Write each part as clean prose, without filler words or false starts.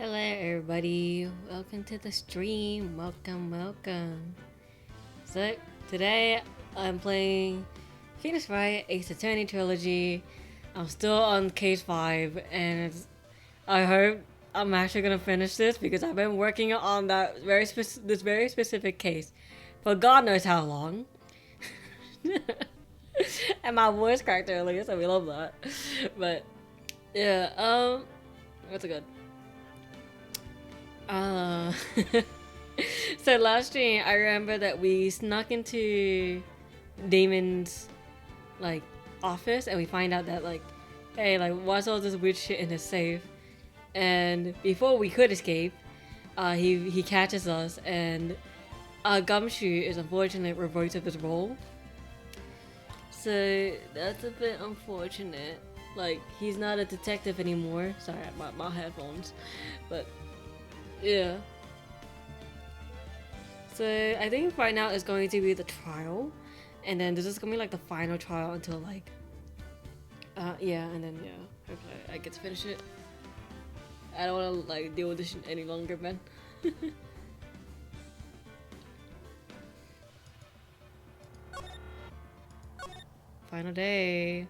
Hello everybody, welcome to the stream, welcome. So today I'm playing Phoenix Wright Ace Attorney Trilogy. I'm still on case 5 and I hope I'm actually gonna finish this because I've been working on that this very specific case for God knows how long. And my voice cracked earlier, so we love that. But yeah, what's good? Uh, so last stream, I remember that we snuck into Damon's like office, and we find out that hey, what's all this weird shit in his safe? And before we could escape, he catches us, and Gumshoe is unfortunately revoked of his role. So that's a bit unfortunate. Like he's not a detective anymore. Sorry, my headphones, but. Yeah. So I think right now it's going to be the trial, and then this is gonna be like the final trial until yeah, and then yeah, hopefully I get to finish it. I don't want to like deal with this any longer, man. Final day.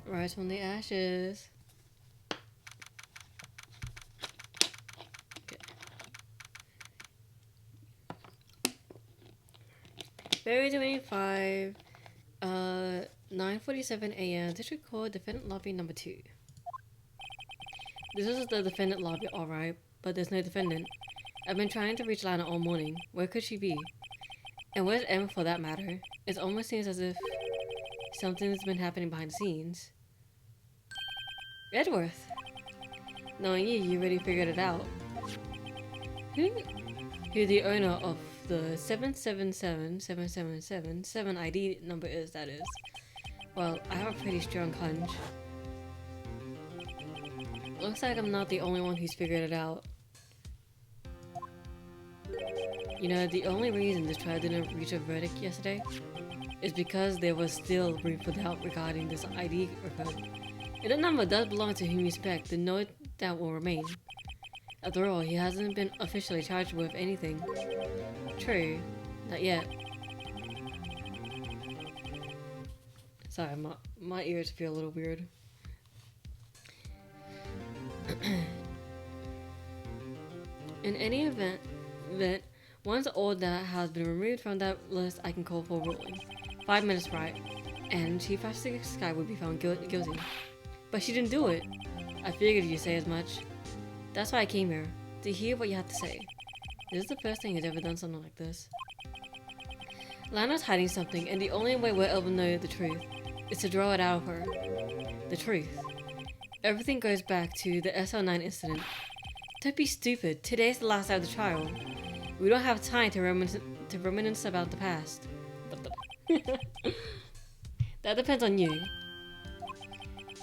Rise from the ashes. February 25, 9:47 a.m. District Court, Defendant Lobby number 2. This is the defendant lobby, alright, but there's no defendant. I've been trying to reach Lana all morning. Where could she be? And where's Em for that matter? It almost seems as if something's been happening behind the scenes. Edworth! Knowing you already figured it out. Who the owner of the 7777777 ID number is, that is. Well, I have a pretty strong hunch. Looks like I'm not the only one who's figured it out. You know, the only reason this trial didn't reach a verdict yesterday is because there was still room for doubt regarding this ID record. If the number does belong to whom you suspect, then no doubt will remain. After all, he hasn't been officially charged with anything. True, not yet. Sorry, my ears feel a little weird. In any event, once all that has been removed from that list, I can call for ruling. 5 minutes, right? And Chief 56 Sky would be found guilty. But she didn't do it. I figured you'd say as much. That's why I came here, to hear what you have to say. This is the first thing he's ever done something like this. Lana's hiding something, and the only way we'll ever know the truth is to draw it out of her. The truth. Everything goes back to the SL9 incident. Don't be stupid. Today's the last day of the trial. We don't have time to reminisce about the past. That depends on you.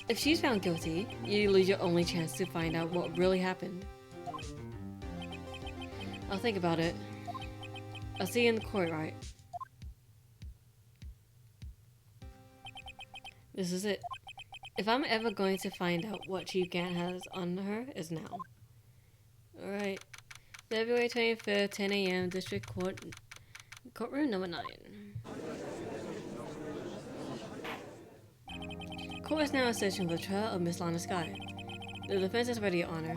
If she's found guilty, you lose your only chance to find out what really happened. I'll think about it. I'll see you in the court, right? This is it. If I'm ever going to find out what Chief Gant has on her, is now. Alright. February 25th, 10 a.m. District Court, courtroom number 9. Court is now in session for the trial of Miss Lana Sky. The defense is ready, Your Honor.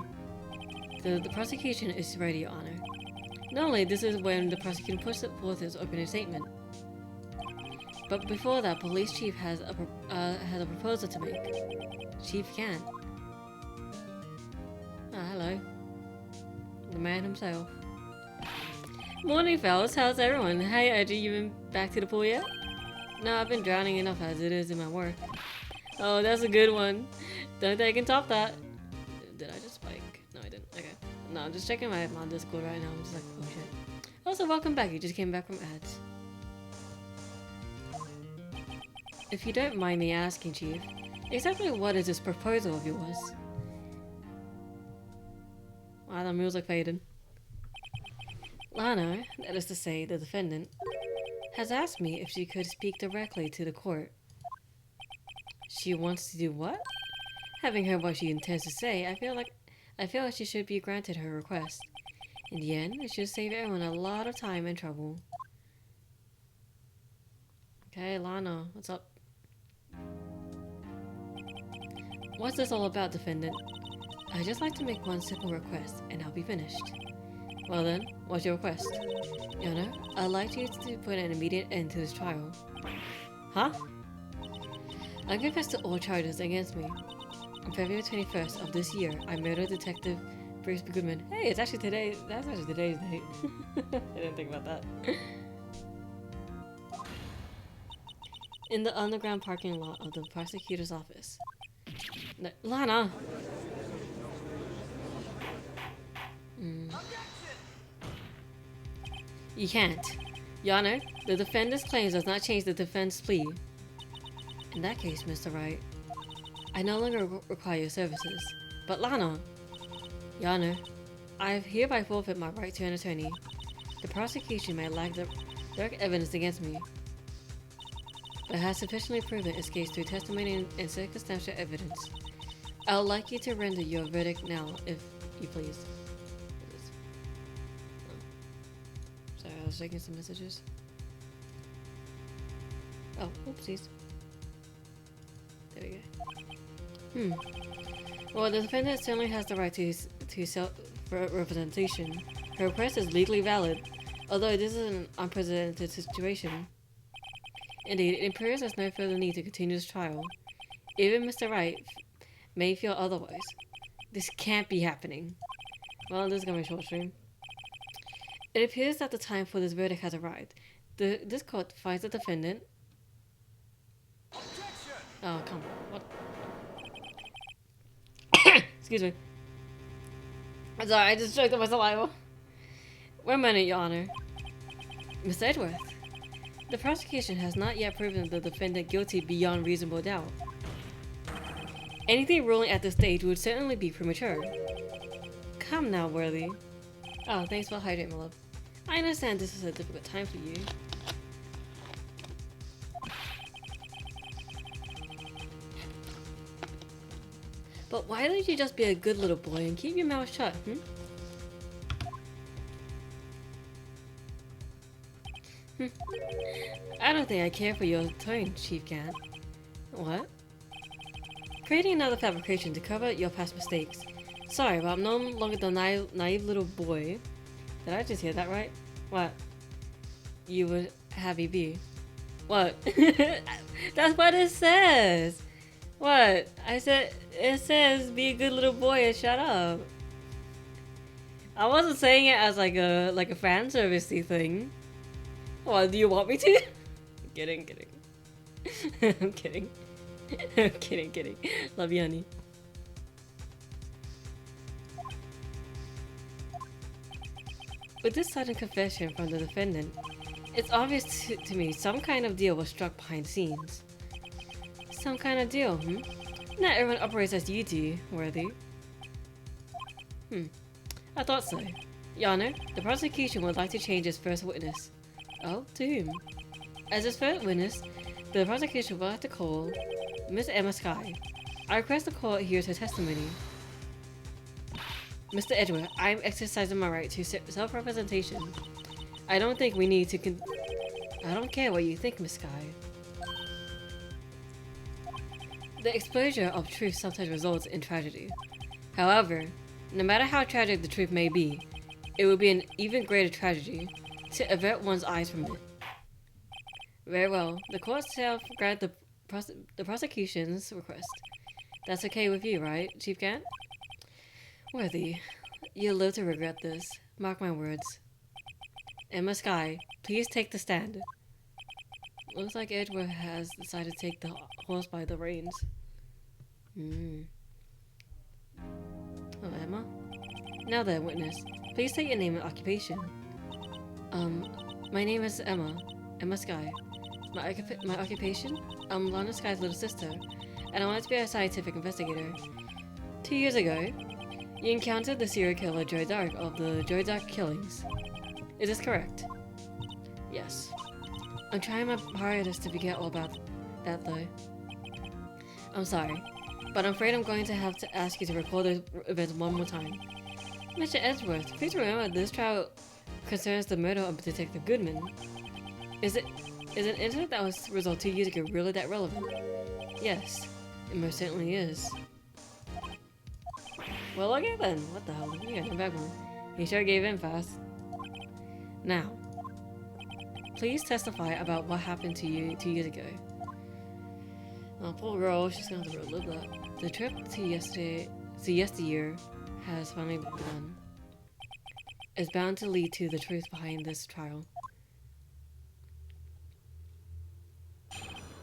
The prosecution is ready, Your Honor. Normally, this is when the prosecutor puts forth his opening statement. But before that, police chief has a proposal to make. Chief Gant. Ah, hello. The man himself. Morning, fellas. How's everyone? Hey, Edgy, you been back to the pool yet? No, I've been drowning enough as it is in my work. Oh, that's a good one. Don't think I can top that. Did I just spike? No, I didn't. Okay. No, I'm just checking my Discord right now. I'm just like, oh shit. Also, welcome back. You just came back from ads. If you don't mind me asking, Chief, exactly what is this proposal of yours? Wow, the music faded. Lana, that is to say, the defendant, has asked me if she could speak directly to the court. She wants to do what? Having heard what she intends to say, I feel like I feel like she should be granted her request. In the end, it should save everyone a lot of time and trouble. Okay, Lana, what's up? What's this all about, defendant? I'd just like to make one simple request, and I'll be finished. Well then, what's your request? Your Honor, I'd like you to put an immediate end to this trial. Huh? I confess to all charges against me. On February 21st of this year, I murdered Detective Bruce Goodman. Hey, it's actually today. That's actually today's date. I didn't think about that. In the underground parking lot of the prosecutor's office. No, Lana! You can't. Your Honor, the defendant's claims does not change the defense plea. In that case, Mr. Wright, I no longer require your services. But Lana! Your Honor, I hereby forfeit my right to an attorney. The prosecution may lack the direct evidence against me, but has sufficiently proven its case through testimony and circumstantial evidence. I would like you to render your verdict now, if you please. Sorry, I was checking some messages. Oh, oopsies. There we go. Well, the defendant certainly has the right to self-representation. Her request is legally valid, although this is an unprecedented situation. Indeed, it appears there's no further need to continue this trial. Even Mr. Wright may feel otherwise. This can't be happening. Well, this is gonna be a short stream. It appears that the time for this verdict has arrived. This court finds the defendant... Oh, come on. What? Excuse me. I'm sorry, I just choked on my saliva. One minute, Your Honor. Miss Edgeworth, the prosecution has not yet proven the defendant guilty beyond reasonable doubt. Anything ruling at this stage would certainly be premature. Come now, Worthy. Oh, thanks for hydrating, my love. I understand this is a difficult time for you. But why don't you just be a good little boy and keep your mouth shut, I don't think I care for your tone, Chief Gant. What? Creating another fabrication to cover your past mistakes. Sorry, but I'm no longer the naive little boy. Did I just hear that right? What? You would have me be. What? That's what it says! What? I said, it says be a good little boy and shut up. I wasn't saying it as like a fan servicey thing. Well, do you want me to? Kidding. I'm kidding. I'm kidding. Love you, honey. With this sudden confession from the defendant, it's obvious to me some kind of deal was struck behind the scenes. Some kind of deal, Not everyone operates as you do, Worthy. I thought so. Your Honor, the prosecution would like to change its first witness. Oh, to whom? As its first witness, the prosecution will have to call Miss Emma Skye. I request the court hears her testimony. Mr. Edgeworth, I am exercising my right to self-representation. I don't think we need to I don't care what you think, Miss Skye. The exposure of truth sometimes results in tragedy. However, no matter how tragic the truth may be, it would be an even greater tragedy to avert one's eyes from it. Very well, the court shall grant the prosecution's request. That's okay with you, right, Chief Gant? Worthy, you'll live to regret this. Mark my words. Emma Skye, please take the stand. Looks like Edgeworth has decided to take the horse by the reins. Oh, Emma? Now then, witness, please state your name and occupation. My name is Emma Skye. My occupation? I'm Lana Skye's little sister, and I wanted to be a scientific investigator. 2 years ago, you encountered the serial killer Joe Dark of the Joe Dark killings. Is this correct? Yes. I'm trying my hardest to forget all about that though. I'm sorry. but I'm afraid I'm going to have to ask you to recall the events one more time. Mr. Edgeworth, please remember this trial concerns the murder of Detective Goodman. Is an incident that was resolved 2 years ago really that relevant? Yes, it most certainly is. Well, okay then. What the hell? You got no backbone. He sure gave in fast. Now, please testify about what happened to you 2 years ago. Oh, poor girl, she's gonna have to relive that. The trip to yesteryear has finally begun. It's bound to lead to the truth behind this trial.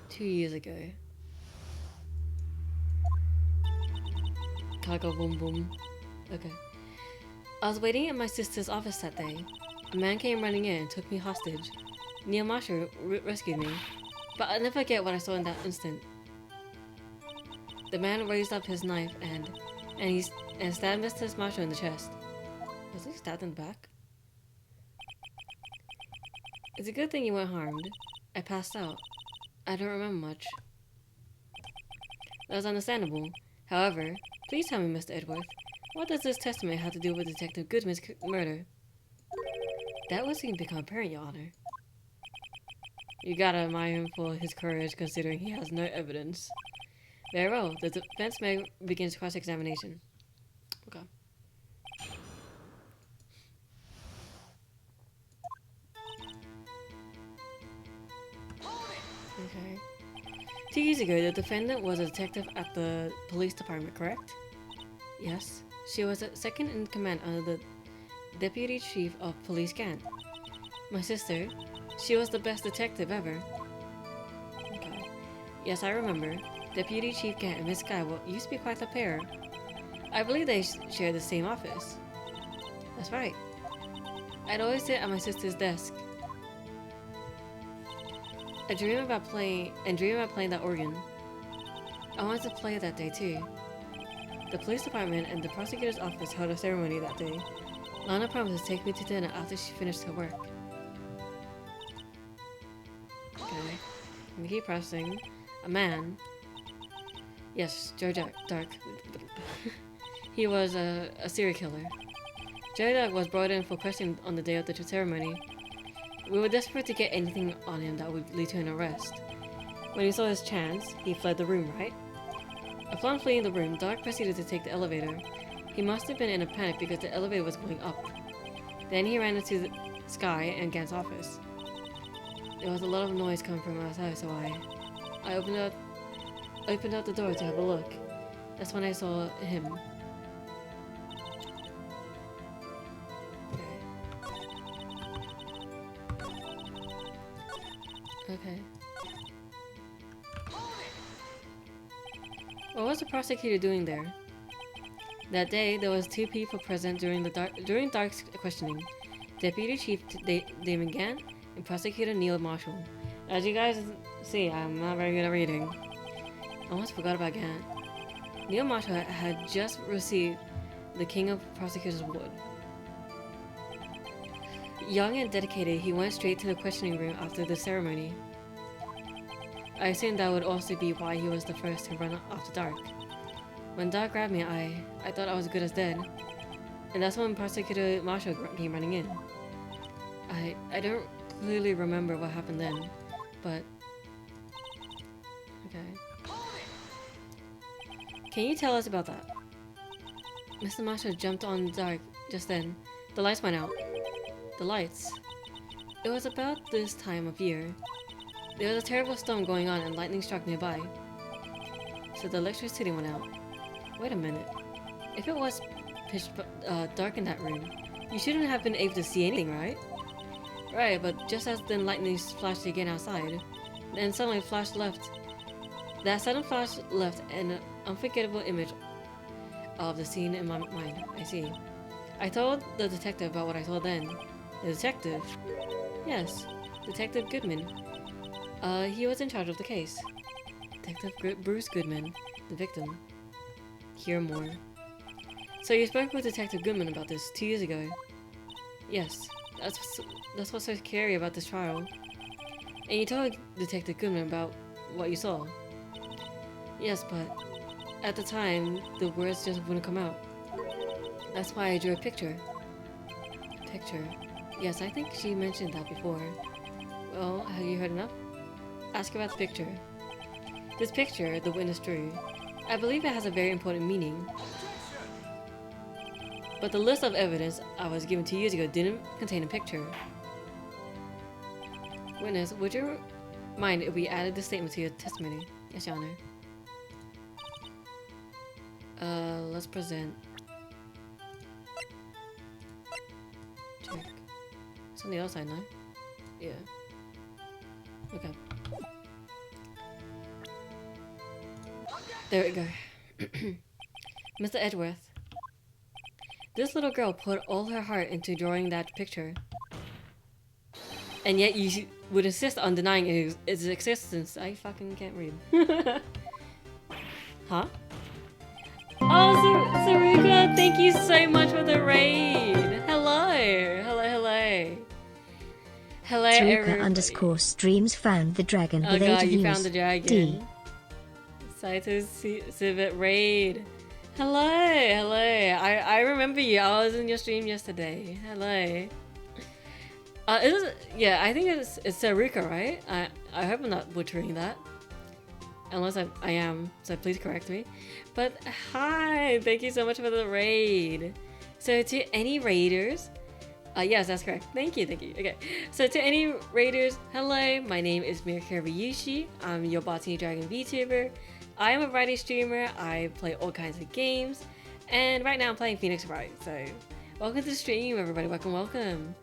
2 years ago. Kaga boom boom. Okay. I was waiting at my sister's office that day. A man came running in and took me hostage. Neil Marshall rescued me, but I'll never forget what I saw in that instant. The man raised up his knife and stabbed Mr. Marshall in the chest. Was he stabbed in the back? It's a good thing you weren't harmed. I passed out. I don't remember much. That was understandable. However, please tell me, Mr. Edgeworth, what does this testament have to do with Detective Goodman's murder? That would seem to become apparent, Your Honor. You gotta admire him for his courage, considering he has no evidence. Very well, the defense may begin its cross-examination. Okay. Okay. 2 years ago, the defendant was a detective at the police department, correct? Yes. She was a second in command under the Deputy Chief of Police Gant. My sister, she was the best detective ever. Okay. Yes, I remember. Deputy Chief Gant and Miss Guy used to be quite the pair. I believe they shared the same office. That's right. I'd always sit at my sister's desk. I dream about playing that organ. I wanted to play that day too. The police department and the prosecutor's office held a ceremony that day. Lana promised to take me to dinner after she finished her work. Okay. We keep pressing. A man. Yes, Joe Dark. He was a serial killer. Joe Dark was brought in for questioning on the day of the ceremony. We were desperate to get anything on him that would lead to an arrest. When he saw his chance, he fled the room, right? Upon fleeing the room, Dark proceeded to take the elevator. He must have been in a panic because the elevator was going up. Then he ran into the Sky and Gant's office. There was a lot of noise coming from outside, so I opened up the door to have a look. That's when I saw him. Okay. What was the prosecutor doing there? That day, there was 2 people present during Dark's questioning: Deputy Chief Damon Gant and Prosecutor Neil Marshall. As you guys see, I'm not very good at reading. I almost forgot about Gant. Neil Marshall had just received the King of Prosecutors Award. Young and dedicated, he went straight to the questioning room after the ceremony. I assumed that would also be why he was the first to run after Dark. When Dark grabbed me, I thought I was good as dead. And that's when Prosecutor Marshall came running in. I don't clearly remember what happened then, but... Okay. Can you tell us about that? Mr. Marshall jumped on Dark just then. The lights went out. The lights. It was about this time of year. There was a terrible storm going on and lightning struck nearby. So the electricity went out. Wait a minute. If it was pitch dark in that room, you shouldn't have been able to see anything, right? Right, but just as then lightning flashed again outside, then suddenly flash left. That sudden flash left an unforgettable image of the scene in my mind. I see. I told the detective about what I saw then. The detective? Yes, Detective Goodman. He was in charge of the case. Detective Bruce Goodman, the victim. Hear more. So you spoke with Detective Goodman about this 2 years ago? Yes, that's what's so scary about this trial. And you told Detective Goodman about what you saw? Yes, but at the time, the words just wouldn't come out. That's why I drew a picture. Picture. Yes, I think she mentioned that before. Well, have you heard enough? Ask about the picture. This picture the witness drew, I believe it has a very important meaning. But the list of evidence I was given 2 years ago didn't contain a picture. Witness, would you mind if we added this statement to your testimony? Yes, Your Honor. Let's present. Check. It's on the other side now. Yeah. Okay. There we go. Mr. Edgeworth. This little girl put all her heart into drawing that picture. And yet you would insist on denying its existence. I fucking can't read. Huh? Oh, Sarika, thank you so much for the raid. Hello. Hello. Hello, Sarika _streams found the dragon with 8 God, you views. found the dragon. D. Saito Civet raid. Hello. I remember you. I was in your stream yesterday. Hello. Yeah, I think it's Sarika, right? I hope I'm not butchering that. Unless I am, so please correct me. But hi, thank you so much for the raid. So to any raiders, yes, that's correct. Thank you. Okay, so to any raiders, hello, my name is Mirika Ryushi. I'm your Botany Dragon VTuber. I am a variety streamer. I play all kinds of games, and right now I'm playing Phoenix Wright. So welcome to the stream, everybody. Welcome.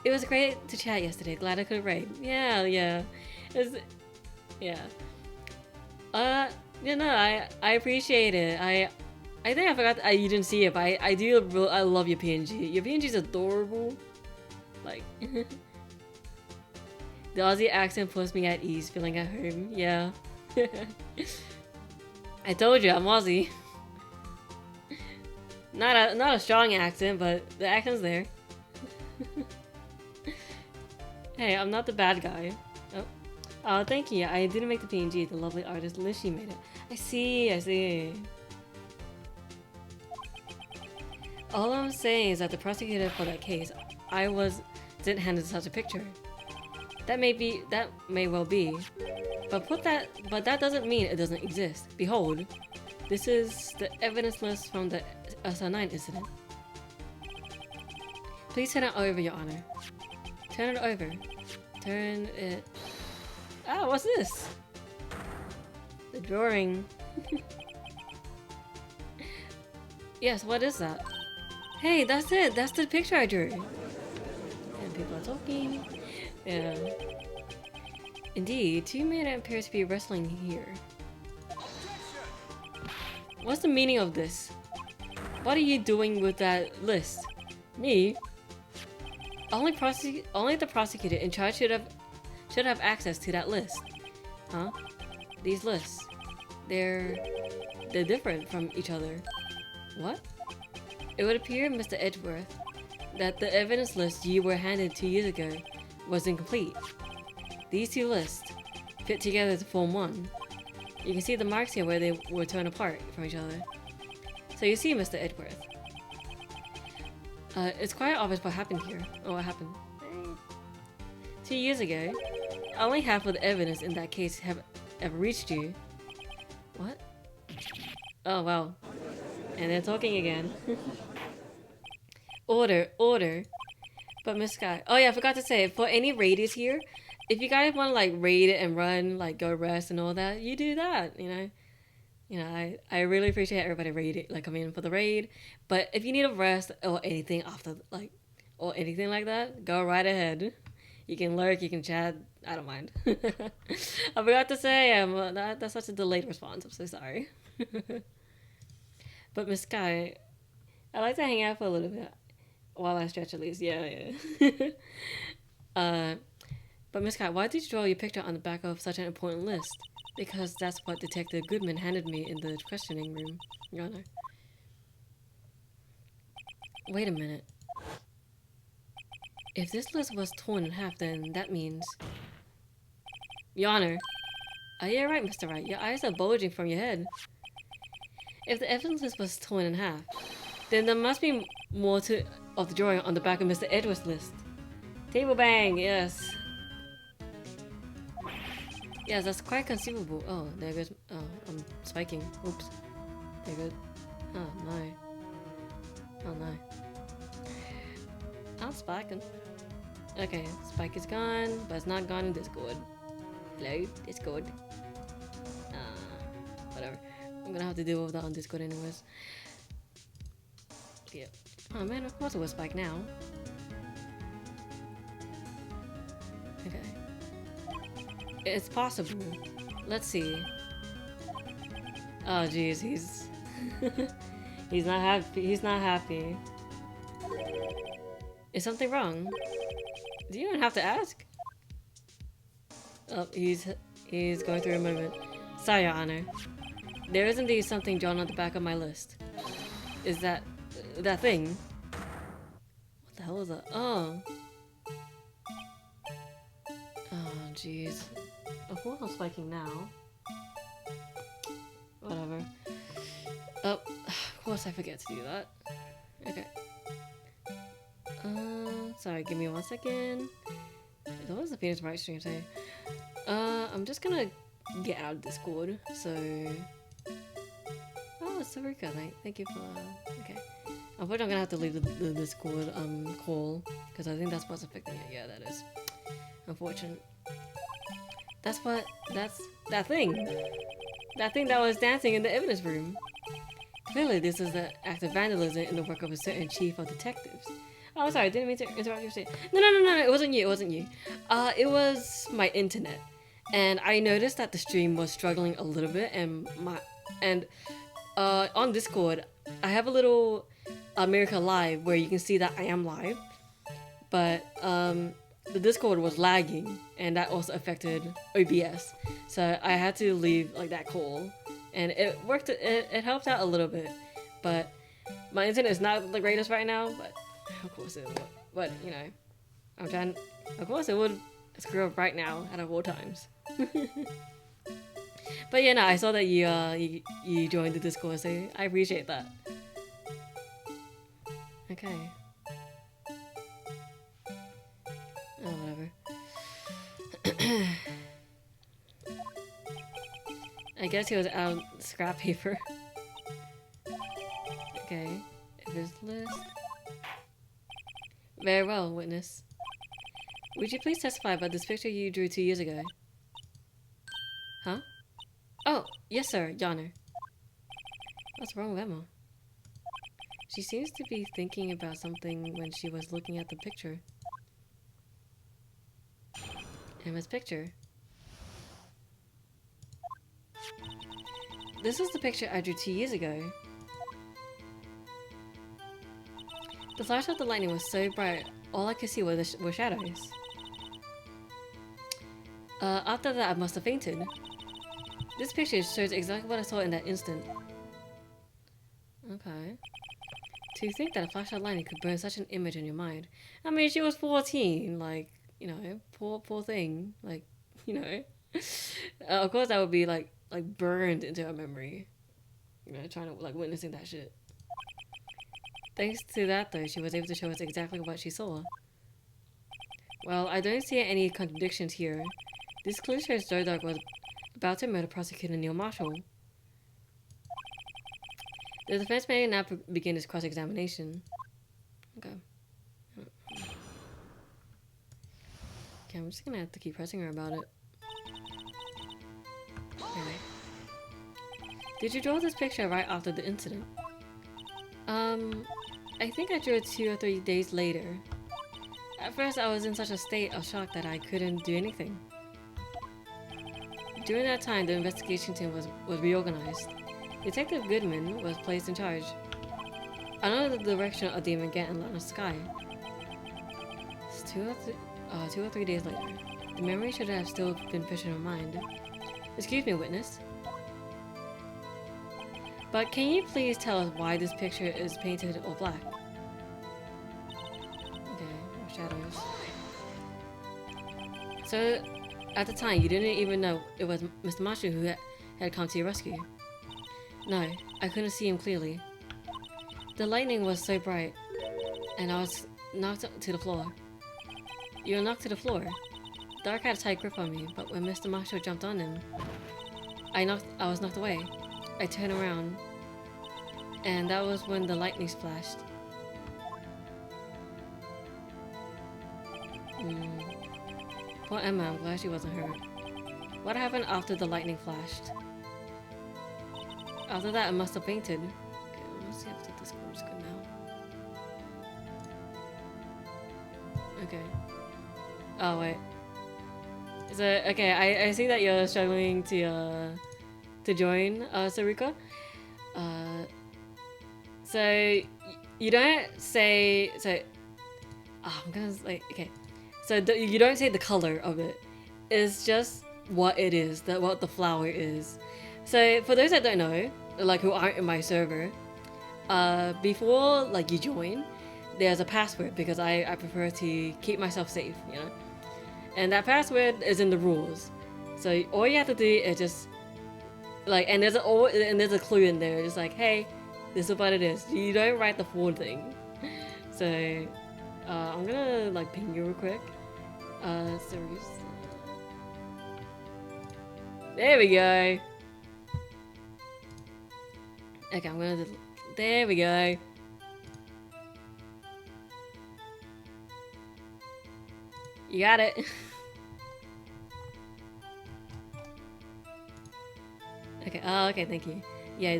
It was great to chat yesterday. Glad I could raid. Yeah. Yeah. You know, I appreciate it. I think I forgot you didn't see it, but I love your PNG. Your PNG is adorable. Like the Aussie accent puts me at ease, feeling at home. Yeah. I told you I'm Aussie. Not a strong accent, but the accent's there. Hey, I'm not the bad guy. Oh, thank you. I didn't make the PNG. The lovely artist Ryushi made it. I see. All I'm saying is that the prosecutor for that case, didn't hand such a picture. That may well be, but that doesn't mean it doesn't exist. Behold, this is the evidence list from the SR9 incident. Please turn it over, Your Honor. Turn it over. Turn it. Oh, what's this? The drawing. Yes, what is that? Hey, that's it. That's the picture I drew. And people are talking. Yeah. Indeed, 2 men appear to be wrestling here. What's the meaning of this? What are you doing with that list? Me? Only the prosecutor in charge should have access to that list. Huh? These lists. They're different from each other. What? It would appear, Mr. Edgeworth, that the evidence list you were handed 2 years ago was incomplete. These 2 lists fit together to form one. You can see the marks here where they were torn apart from each other. So you see, Mr. Edgeworth. It's quite obvious what happened here. Oh, what happened? 2 years ago, only half of the evidence in that case have ever reached you. What? Oh, wow. And they're talking again. Order. But Miss Sky. Oh yeah, I forgot to say, for any raiders here, if you guys want to like raid it and run, like go rest and all that, you do that, you know. I really appreciate everybody raiding, like coming in for the raid. But if you need a rest or anything after, like, or anything like that, go right ahead. You can lurk, you can chat. I don't mind. I forgot to say, that's such a delayed response. I'm so sorry. But Miss Sky, I like to hang out for a little bit while I stretch at least. Yeah. But Miss Sky, why did you draw your picture on the back of such an important list? Because that's what Detective Goodman handed me in the questioning room, Your Honor. Wait a minute. If this list was torn in half, then that means... Your Honor. Oh, you're right, Mr. Wright. Your eyes are bulging from your head. If the evidence list was torn in half, then there must be more to of the drawing on the back of Mr. Edwards' list. Table bang, yes. Yes, that's quite conceivable. Oh, there goes. Oh, I'm spiking. Oops. There goes. Oh no. Oh no. I'm spiking. Okay, Spike is gone, but it's not gone in Discord. Hello, Discord. Whatever. I'm gonna have to deal with that on Discord anyways. Yeah. Oh man, of course it was Spike now. Okay. It's possible. Let's see. Oh jeez, he's he's not happy. He's not happy. Is something wrong? Do you even have to ask? Oh, he's going through a moment. Sorry, Your Honor. There is indeed something drawn on the back of my list. Is that thing? What the hell is that? Oh. Oh, jeez. Of course I'm spiking now. Whatever. Oh, of course I forget to do that. Okay. Sorry, give me 1 second. What does the Phoenix Wright stream say? I'm just gonna get out of Discord, so... Oh, it's Mirika, thank you for... Okay. Unfortunately, I'm gonna have to leave the Discord call, because I think that's what's affecting it. Yeah, that is. Unfortunate. That's that thing! That thing that was dancing in the evidence room! Clearly, this is an act of vandalism in the work of a certain chief of detectives. Oh, sorry, I didn't mean to interrupt your statement. No, it wasn't you, it wasn't you. It was my internet. And I noticed that the stream was struggling a little bit, and on Discord, I have a little Mirika live where you can see that I am live, but the Discord was lagging, and that also affected OBS. So I had to leave like that call, and it worked. It helped out a little bit, but my internet is not the greatest right now. But of course it would. But you know, I'm trying. Of course it would screw up right now out of all times. But yeah, no, I saw that you joined the Discord, so I appreciate that. Okay. Oh, whatever. I guess he was out of scrap paper. Okay. This list. Very well, witness. Would you please testify about this picture you drew 2 years ago? Huh? Oh, yes sir, Your Honor. What's wrong with Emma? She seems to be thinking about something when she was looking at the picture. Emma's picture. This is the picture I drew 2 years ago. The flash of the lightning was so bright, all I could see were shadows. After that, I must have fainted. This picture shows exactly what I saw in that instant. Okay. To think that a flash of lightning could burn such an image in your mind. I mean, she was 14, like, you know, poor thing. Like, you know. Of course that would be, like burned into her memory. You know, trying to, like, witnessing that shit. Thanks to that, though, she was able to show us exactly what she saw. Well, I don't see any contradictions here. This clue shows Joe Dog was about to murder prosecutor Neil Marshall. The defense may now begin his cross-examination. Okay. Okay, I'm just gonna have to keep pressing her about it. Okay. Did you draw this picture right after the incident? I think I drew it 2 or 3 days later. At first, I was in such a state of shock that I couldn't do anything. During that time, the investigation team was reorganized. Detective Goodman was placed in charge. Under the direction of the Demon and Lana Sky. It's 2 or 3 days later. The memory should have still been fresh in her mind. Excuse me, witness. But can you please tell us why this picture is painted all black? Okay, no shadows. So, at the time, you didn't even know it was Mr. Marshall who had come to your rescue. No, I couldn't see him clearly. The lightning was so bright, and I was knocked to the floor. You were knocked to the floor. Dark had a tight grip on me, but when Mr. Marshall jumped on him, I was knocked away. I turned around, and that was when the lightning splashed. Poor Emma, I'm glad she wasn't hurt. What happened after the lightning flashed? After that, I must have fainted. Okay, let's see after this one's good now. Okay. Oh, wait. So, okay, I see that you're struggling to join, Sarika. So, you don't say, I'm gonna, like, okay. So, you don't say the color of it. It's just what it is, what the flower is. So, for those that don't know, like, who aren't in my server, before, like, you join, there's a password, because I prefer to keep myself safe, you know? And that password is in the rules. So all you have to do is just like, and there's a clue in there, just like, hey, this is what it is. You don't write the full thing. So I'm gonna like ping you real quick. There we go. Okay, I'm gonna do, there we go. You got it. Okay, oh, okay, thank you. Yeah,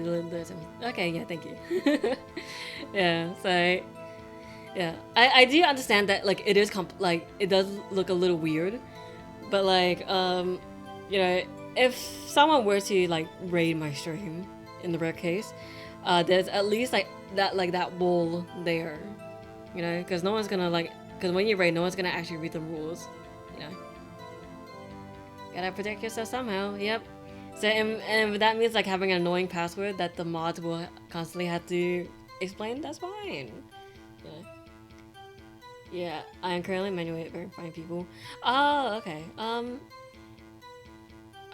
okay, yeah, thank you. Yeah, so, yeah. I do understand that, like, it is, like, it does look a little weird, but, like, you know, if someone were to, like, raid my stream, in the rare case, there's at least, like, that wall there, you know, because no one's gonna, like, because when you raid, no one's gonna actually read the rules, you know. Gotta protect yourself somehow, yep. So, and that means like having an annoying password that the mods will constantly have to explain, that's fine. Yeah. Yeah, I am currently manually verifying people. Oh, okay. Okay,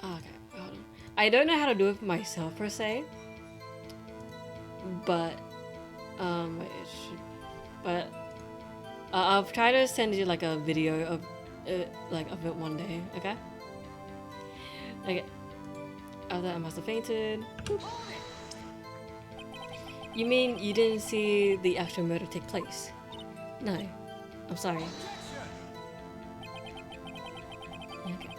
hold on. I don't know how to do it myself per se. But, wait, it should, but, I'll try to send you like a video of it, like of it one day, okay? Okay. After that, I must have fainted. Boop. You mean you didn't see the actual murder take place? No. I'm sorry. Okay.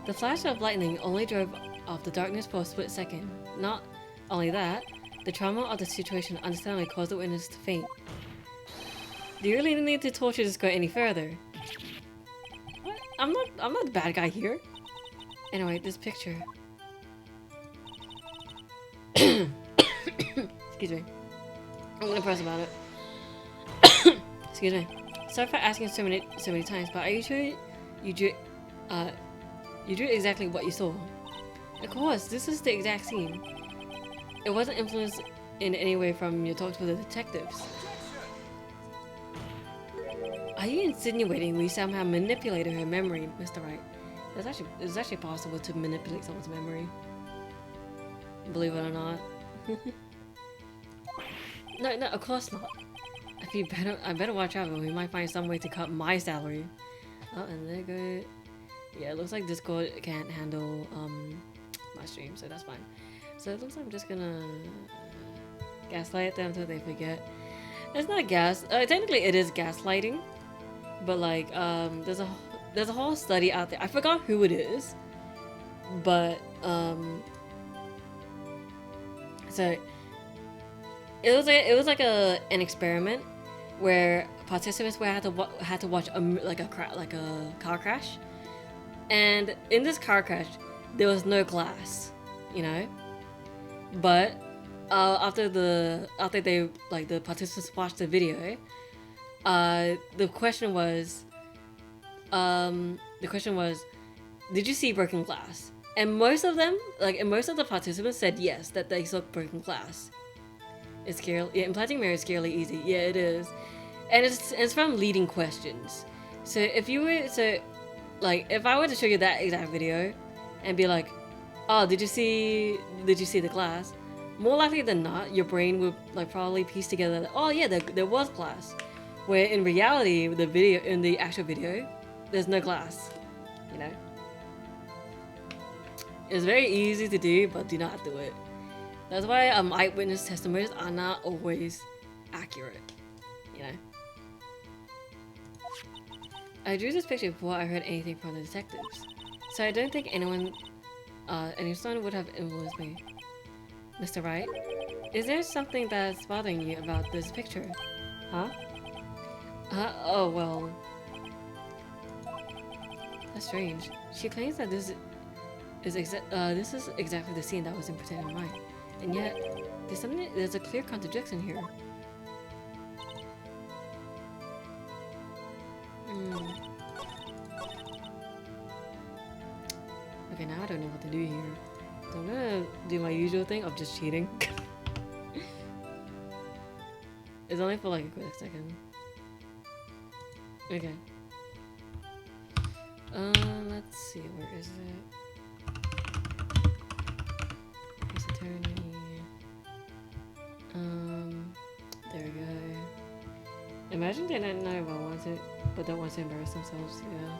The flash of lightning only drove off the darkness for a split second. Not only that, the trauma of the situation understandably caused the witness to faint. Do you really need to torture this girl any further? What? I'm not the bad guy here. Anyway, this picture. Excuse me. I'm gonna press about it. Excuse me. Sorry for asking so many times, but are you sure you drew exactly what you saw? Of course, this is the exact scene. It wasn't influenced in any way from your talks with the detectives. Are you insinuating we somehow manipulated her memory, Mr. Wright? It's actually possible to manipulate someone's memory. Believe it or not. No, of course not. I better watch out, but we might find some way to cut my salary. Oh, and there go. Yeah, it looks like Discord can't handle my stream, so that's fine. So it looks like I'm just gonna gaslight them until they forget. It's not technically it is gaslighting, but like there's a whole study out there. I forgot who it is, but so it was like an experiment where participants had to watch a car crash, and in this car crash there was no glass, you know, but after the participants watched the video, the question was did you see broken glass? And most of the participants said yes, that they saw broken glass. It's scary. Yeah, implanting memory is scarily easy. Yeah, it is, and it's from leading questions. So if I were to show you that exact video, and be like, "Oh, did you see the glass?" more likely than not, your brain would like probably piece together that, oh yeah, there was glass. Where in reality, in the actual video, there's no glass. You know? It's very easy to do, but do not do it. That's why eyewitness testimonies are not always accurate. You know? I drew this picture before I heard anything from the detectives, so I don't think anyone would have influenced me. Mr. Wright, is there something that's bothering you about this picture? Huh? Oh well. That's strange. She claims that this is exactly the scene that was in Pretending Mind, and yet there's a clear contradiction here. Okay, now I don't know what to do here. So I'm gonna do my usual thing of just cheating. It's only for like a quick second. Okay. Let's see, where is it? Ace Attorney. There we go. Imagine they didn't know about wants it, but don't want to embarrass themselves, yeah.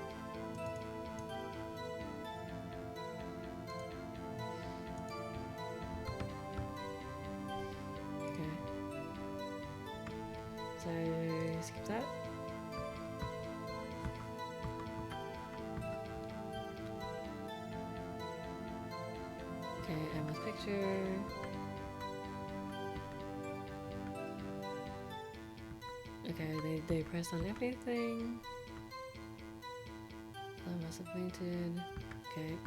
So, skip that. Okay, Emma's picture. Okay, they pressed on everything. Emma's appointed. Okay.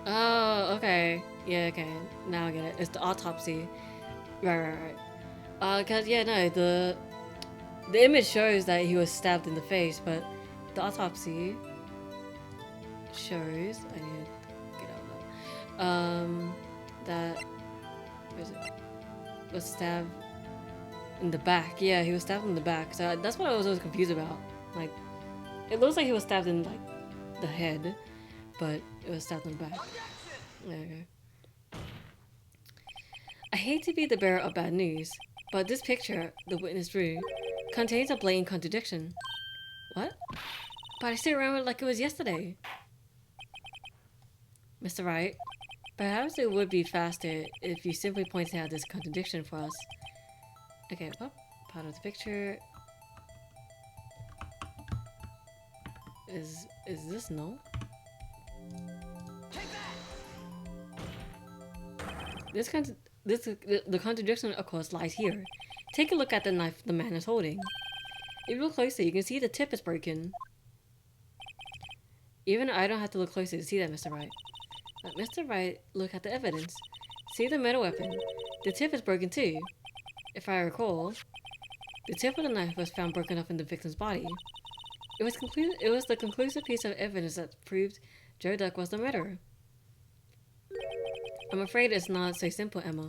Oh, okay. Yeah, okay. Now I get it. It's the autopsy. Right. Cause yeah, no, the image shows that he was stabbed in the face, but the autopsy shows I need to get out of that. That where is it? Was stabbed in the back. Yeah, he was stabbed in the back. So that's what I was always confused about. Like, it looks like he was stabbed in like the head, but it was stabbed in the back. There we go. I hate to be the bearer of bad news, but this picture the witness drew contains a blatant contradiction. What? But I still remember it like it was yesterday. Mr. Wright, perhaps it would be faster if you simply pointed out this contradiction for us. Okay, well, part of the picture is this null? The contradiction, of course, lies here. Take a look at the knife the man is holding. If you look closely, you can see the tip is broken. Even I don't have to look closely to see that, Mr. Wright. But Mr. Wright, look at the evidence. See the metal weapon. The tip is broken too. If I recall, the tip of the knife was found broken up in the victim's body. It was the conclusive piece of evidence that proved Joe Duck was the murderer. I'm afraid it's not so simple, Emma.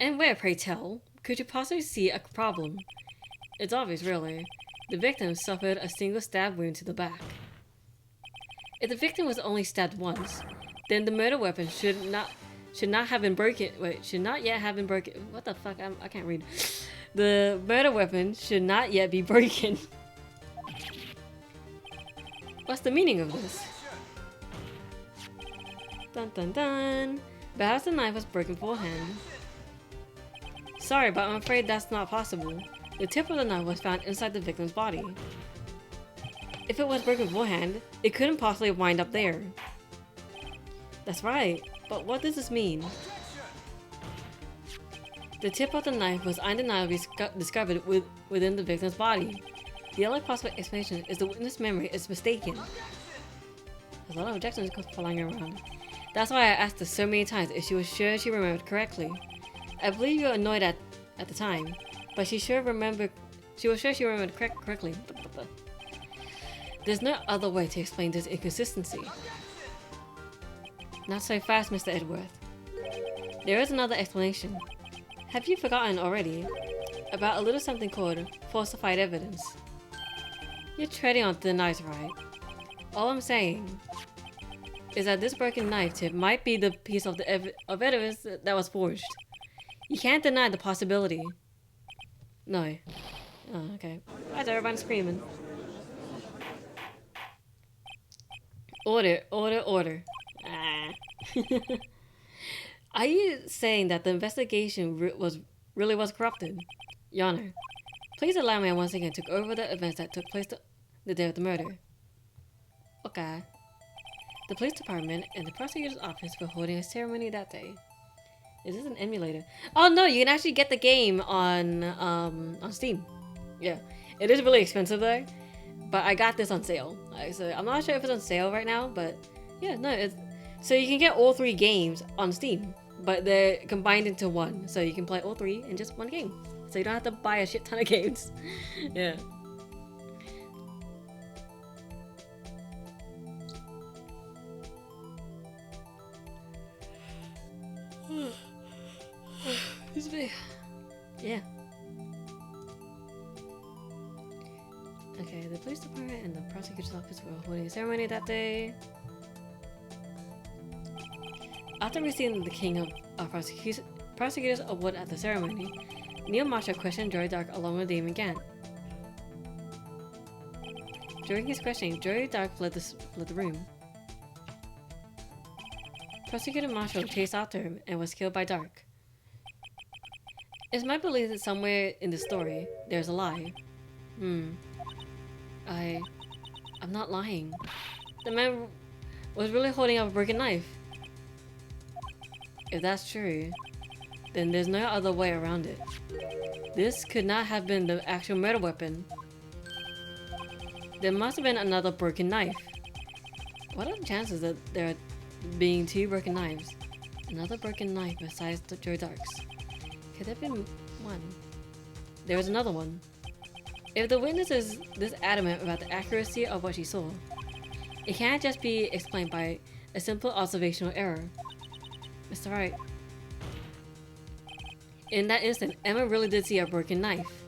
And where, pray tell, could you possibly see a problem? It's obvious, really. The victim suffered a single stab wound to the back. If the victim was only stabbed once, then the murder weapon should not have been broken. Wait, should not yet have been broken. What the fuck? I can't read. The murder weapon should not yet be broken. What's the meaning of this? Dun dun dun. Perhaps the knife was broken beforehand. Sorry, but I'm afraid that's not possible. The tip of the knife was found inside the victim's body. If it was broken beforehand, it couldn't possibly wind up there. That's right, but what does this mean? The tip of the knife was undeniably discovered within the victim's body. The only possible explanation is the witness' memory is mistaken. There's a lot of objections flying around. That's why I asked her so many times if she was sure she remembered correctly. I believe you were annoyed at the time, but she was sure she remembered correctly. There's no other way to explain this inconsistency. Not so fast, Mr. Edworth. There is another explanation. Have you forgotten already? about a little something called falsified evidence. You're treading on thin ice, right? All I'm saying is that this broken knife tip might be the piece of evidence that was forged. You can't deny the possibility. No. Oh, okay. Why is everybody screaming? Order, order, order. Ah. Are you saying that the investigation really was corrupted? Your Honor, please allow me once again to go over the events that took place the day of the murder. Okay. The police department and the prosecutor's office were holding a ceremony that day. Is this an emulator? Oh no, you can actually get the game on Steam. Yeah, it is really expensive though, but I got this on sale. So I'm not sure if it's on sale right now, but yeah, no, it's so you can get all 3 games on Steam, but they're combined into one, so you can play all 3 in just one game. So you don't have to buy a shit ton of games. Yeah. Excuse me. Yeah. Okay, the police department and the prosecutor's office were holding a ceremony that day. After receiving the King of Prosecutors Award at the ceremony, Neil Marshall questioned Joey Dark along with Damon Gant. During his questioning, Joey Dark fled the room. Prosecutor Marshall chased after him and was killed by Dark. It's my belief that somewhere in the story, there's a lie. I'm not lying. The man was really holding up a broken knife. If that's true, then there's no other way around it. This could not have been the actual murder weapon. There must have been another broken knife. What are the chances that there are being 2 broken knives? Another broken knife besides Joe Dark's. Could there have been 1? There was another one. If the witness is this adamant about the accuracy of what she saw, it can't just be explained by a simple observational error. Mr. Wright. In that instant, Emma really did see a broken knife.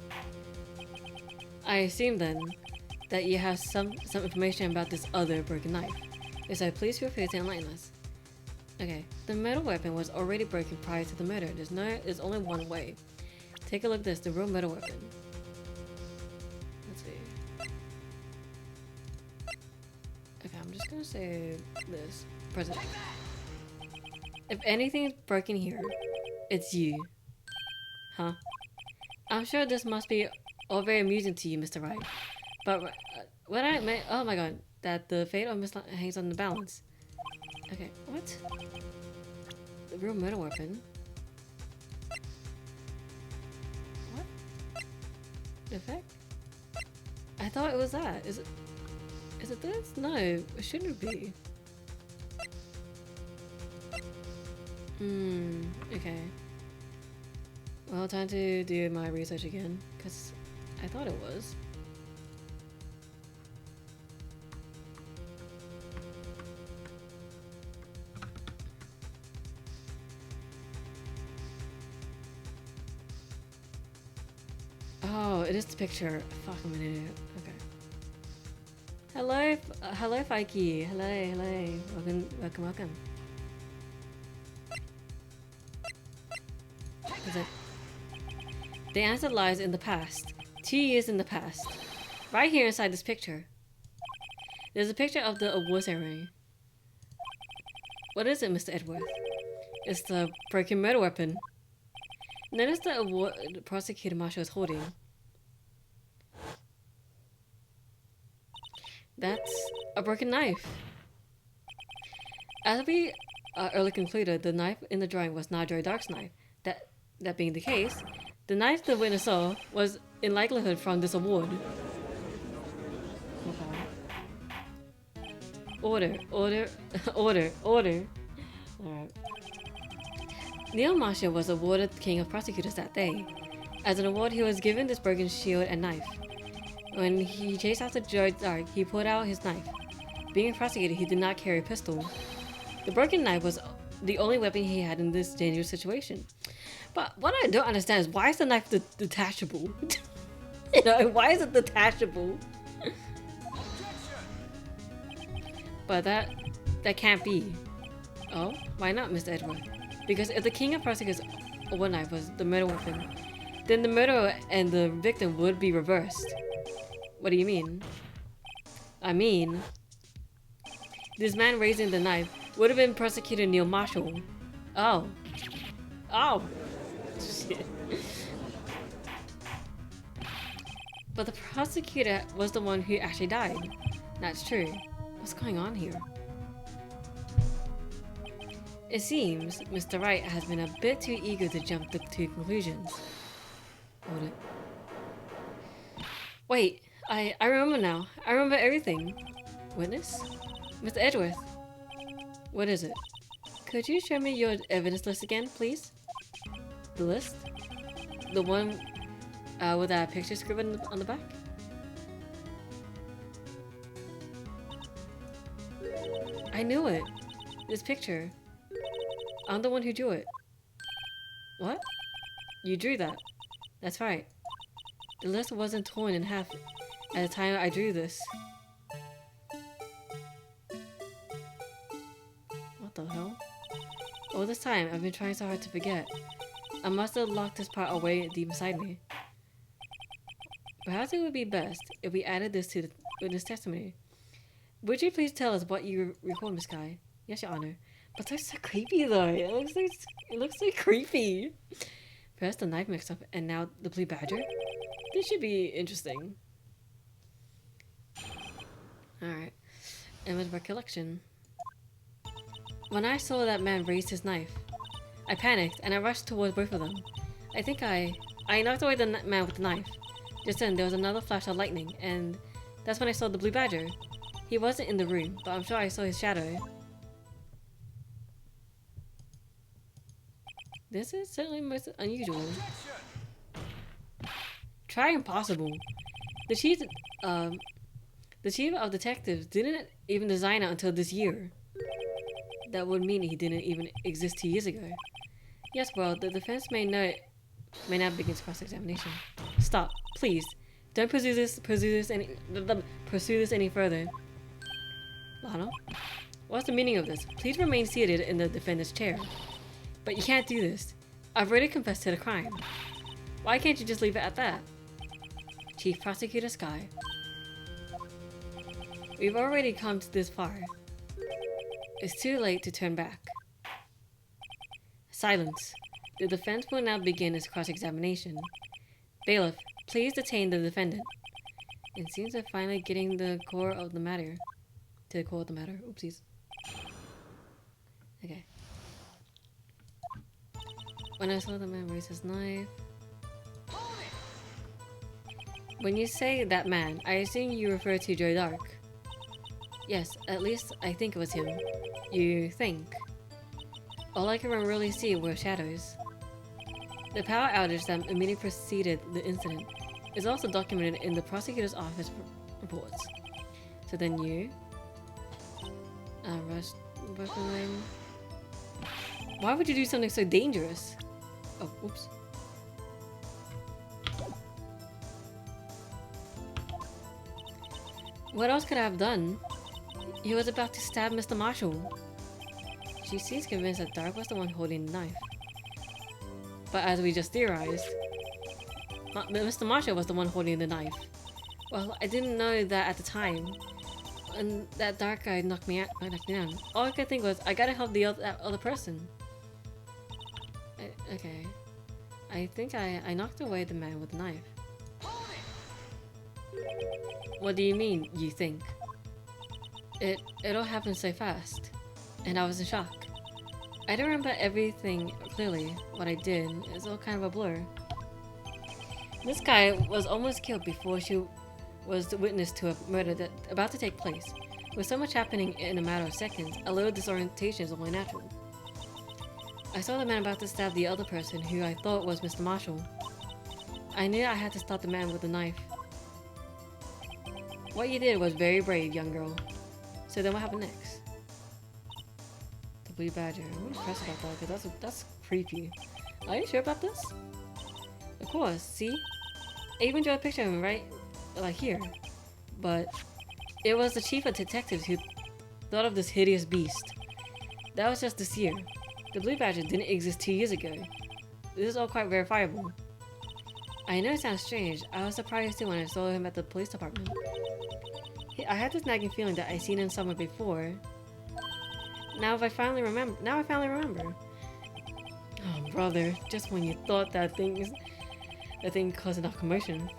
I assume then that you have some information about this other broken knife. If so, please feel free to enlighten us. Okay, the metal weapon was already broken prior to the murder. There's only one way. Take a look at this, the real metal weapon. Let's see. Okay, I'm just gonna say this. President. If anything's broken here, it's you. Huh? I'm sure this must be all very amusing to you, Mr. Wright. But what I meant, oh my god, that the fate of Miss hangs on the balance. Okay, what? The real metal weapon? What? The effect? I thought it was that. Is it this? No, it shouldn't be. Okay. Well, time to do my research again, because I thought it was. Oh, it is the picture. Fuck, I'm an idiot. Okay. Hello, hello, Fikey. Hello. Welcome. Is it? The answer lies in the past. 2 years in the past. Right here inside this picture. There's a picture of the award ceremony. What is it, Mr. Edworth? It's the broken murder weapon. Notice the award the prosecutor marshal is holding. That's a broken knife. As we earlier concluded, the knife in the drawing was not Joey Dark's knife. That being the case, the knife the witness saw was in likelihood from this award. Okay. Order. Alright. Neil Marshall was awarded King of Prosecutors that day. As an award, he was given this broken shield and knife. When he chased after Joey Dark, he pulled out his knife. Being a prosecutor, he did not carry a pistol. The broken knife was the only weapon he had in this dangerous situation. But what I don't understand is why is the knife detachable? You know, why is it detachable? But that can't be. Oh, why not, Mr. Edward? Because if the king of prosecutors one knife was the murder weapon, then the murderer and the victim would be reversed. What do you mean? I mean, this man raising the knife would have been Prosecutor Neil Marshall. Oh. Oh. Shit. But the prosecutor was the one who actually died. That's true. What's going on here? It seems Mr. Wright has been a bit too eager to jump to conclusions. Hold it. Wait, I remember now. I remember everything. Witness? Mr. Edgeworth. What is it? Could you show me your evidence list again, please? The list? The one with that picture scribbled on the back? I knew it. This picture. I'm the one who drew it. What? You drew that? That's right. The list wasn't torn in half at the time I drew this. What the hell? All this time, I've been trying so hard to forget. I must have locked this part away deep inside me. Perhaps it would be best if we added this to the witness testimony. Would you please tell us what you recall, Miss Guy? Yes, Your Honor. But that's so creepy, though. It looks so creepy. First the knife mix-up, and now the blue badger. This should be interesting. Alright. Image recollection. When I saw that man raise his knife, I panicked and I rushed towards both of them. I think I knocked away the man with the knife. Just then there was another flash of lightning, and that's when I saw the blue badger. He wasn't in the room, but I'm sure I saw his shadow. This is certainly most unusual. Try impossible. The chief of detectives didn't even design it until this year. That would mean he didn't even exist 2 years ago. Yes, well, the defense may now begin cross-examination. Stop, please. Don't pursue this any further. Lana? What's the meaning of this? Please remain seated in the defendant's chair. But you can't do this. I've already confessed to the crime. Why can't you just leave it at that? Chief Prosecutor Sky. We've already come to this far. It's too late to turn back. Silence. The defense will now begin its cross-examination. Bailiff, please detain the defendant. It seems they're finally getting to the core of the matter. Oopsies. Okay. When I saw the man raise his knife... When you say that man, I assume you refer to Joe Dark. Yes, at least I think it was him. You think? All I can really see were shadows. The power outage that immediately preceded the incident is also documented in the prosecutor's office reports. So then you... rushed weapon. Why would you do something so dangerous? Oh, whoops. What else could I have done? He was about to stab Mr. Marshall. She seems convinced that Dark was the one holding the knife. But as we just theorized, Mr. Marshall was the one holding the knife. Well, I didn't know that at the time. And that Dark guy knocked me down. All I could think was, I gotta help that other person. Okay. I think I knocked away the man with the knife. What do you mean, you think? It all happened so fast, and I was in shock. I don't remember everything clearly. What I did is all kind of a blur. This guy was almost killed before she was the witness to a murder that about to take place. With so much happening in a matter of seconds, a little disorientation is only natural. I saw the man about to stab the other person who I thought was Mr. Marshall. I knew I had to stop the man with the knife. What you did was very brave, young girl. So then what happened next? The blue badger. I'm impressed about that because that's creepy. Are you sure about this? Of course, see? I even drew a picture of him right, like here. But it was the chief of detectives who thought of this hideous beast. That was just this year. The Blue Badger didn't exist 2 years ago. This is all quite verifiable. I know it sounds strange. I was surprised too when I saw him at the police department. I had this nagging feeling that I'd seen him somewhere before. Now I finally remember. Oh, brother, just when you thought that thing caused enough commotion.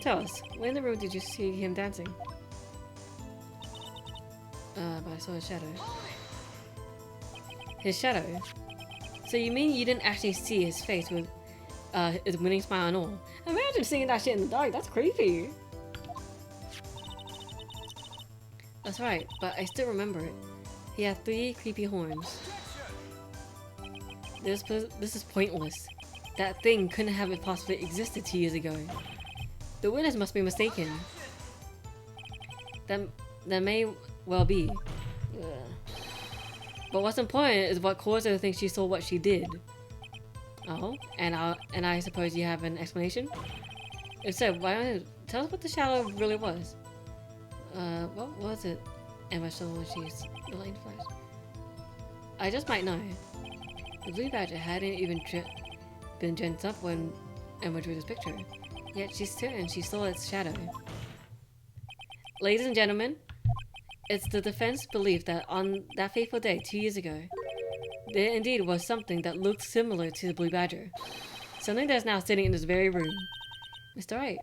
Tell us, when in the room did you see him dancing? But I saw his shadow. His shadow? So you mean you didn't actually see his face with his winning smile and all? Imagine seeing that shit in the dark, that's creepy! That's right, but I still remember it. He had 3 creepy horns. This is pointless. That thing couldn't have possibly existed 2 years ago. The witness must be mistaken. That may well be. Ugh. But what's important is what caused her to think she saw what she did. Oh, and I suppose you have an explanation? If so, why don't you tell us what the shadow really was? What was it? Emma saw when she's the light flash. I just might know. The Blue Badger hadn't even been drenched up when Emma drew this picture. Yet she's certain she saw its shadow. Ladies and gentlemen, it's the defense's belief that on that fateful day 2 years ago, there indeed was something that looked similar to the Blue Badger. Something that's now sitting in this very room. Mr. Wright.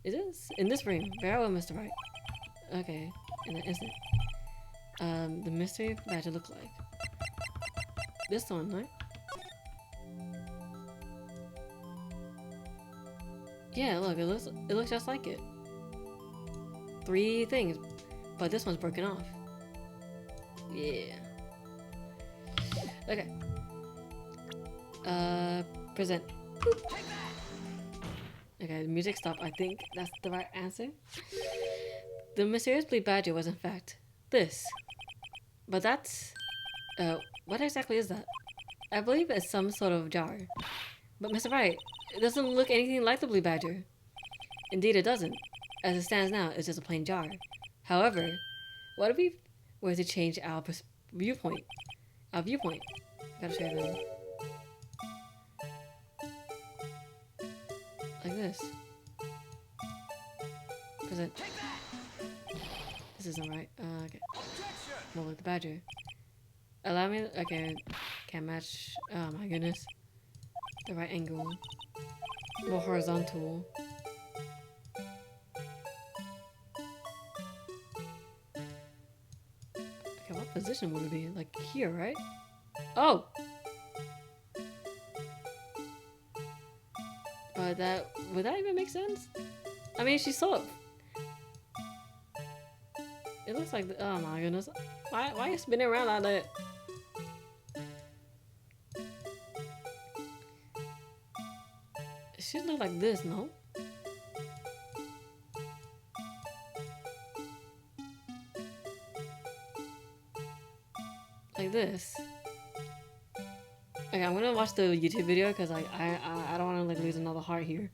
Is this in this room? Very well, Mr. Wright. Okay, in an instant. The mystery badger look like this one, right? Yeah, look, it looks just like it. 3 things, but this one's broken off. Yeah. Okay. Present. Boop. Okay, the music stopped. I think that's the right answer. The mysterious Blue Badger was in fact this. But that's... what exactly is that? I believe it's some sort of jar. But Mr. Wright, it doesn't look anything like the Blue Badger. Indeed it doesn't. As it stands now, it's just a plain jar. However, what if we were to change our viewpoint? Our viewpoint. Gotta show you them. Like this. Present. This isn't right. Okay. More like the badger. Allow me. Okay. Can't match. Oh my goodness. The right angle. More horizontal. Okay, what position would it be? Like here, right? Oh! But would that even make sense? I mean, she saw it. It looks like, oh my goodness. Why are you spinning around like that? It should look like this, no? Like this. Okay, I'm gonna watch the YouTube video because I don't want to like lose another heart here.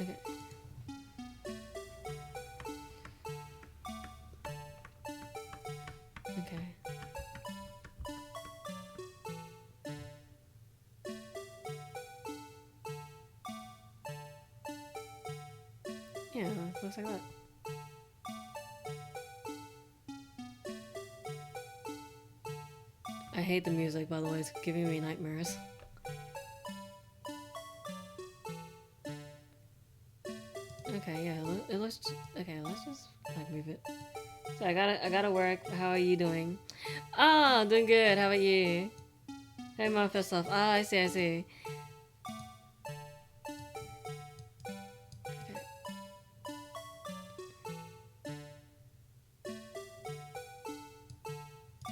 Okay. Okay. Yeah, it looks like that. I hate the music, by the way, it's giving me nightmares. Okay, yeah, it looks... Okay, let's just, like, move it. So I gotta work. How are you doing? Ah, doing good. How about you? Hey, Mom, first off. Ah, I see. Okay.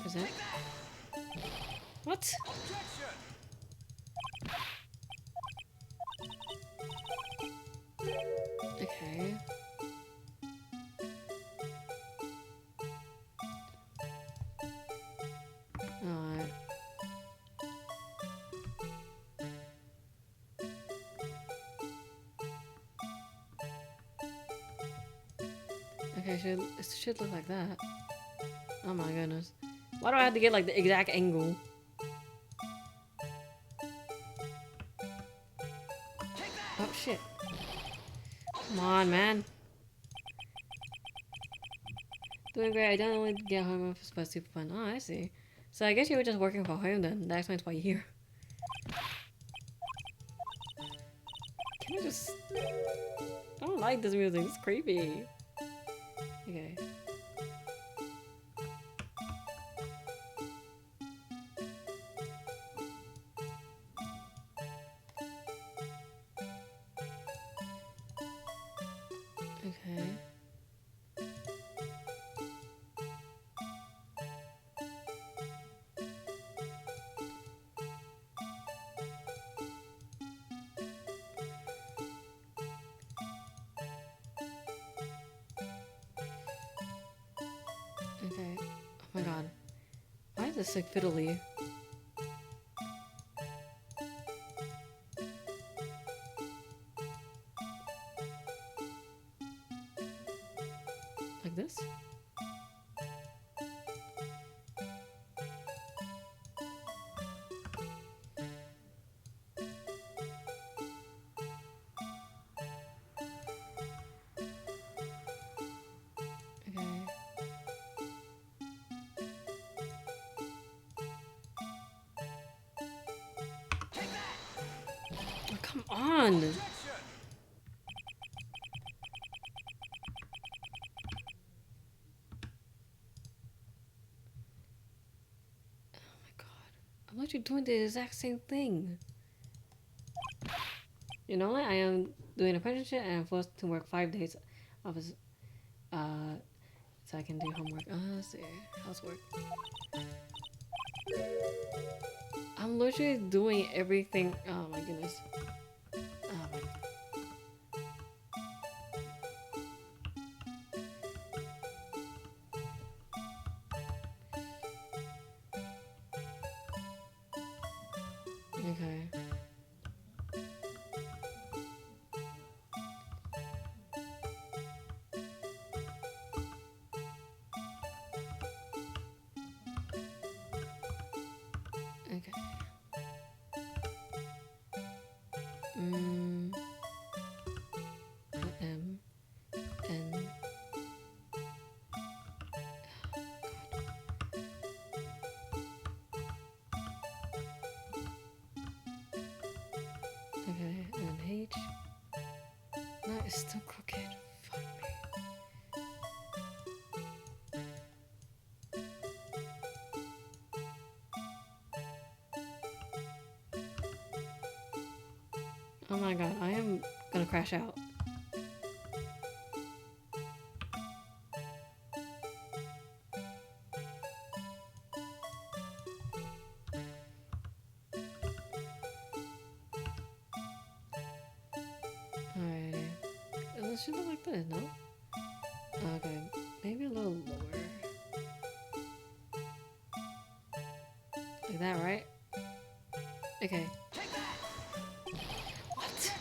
Present. What? Okay. Okay, it should look like that. Oh my goodness. Why do I have to get like the exact angle? Oh shit. Come on, man. Doing great. I don't only get home office but super fun. Oh, I see. So I guess you were just working from home then. That explains why you're here. Can I just... I don't like this music. It's creepy. Okay. Okay. Okay. Oh my god. Why is this like fiddly? Like this? Okay. Oh, come on! I'm literally doing the exact same thing. You know what? I am doing an apprenticeship and I'm forced to work 5 days of his, so I can do homework. Let's see. Housework. I'm literally doing everything. Oh my goodness. Oh my. Okay. Okay. M N. Okay, and H. No, it's still crooked. Fuck me. Oh my god, I am gonna crash out. Alrighty. It should look like this, no? Okay, maybe a little lower. Like that, right? Okay. What?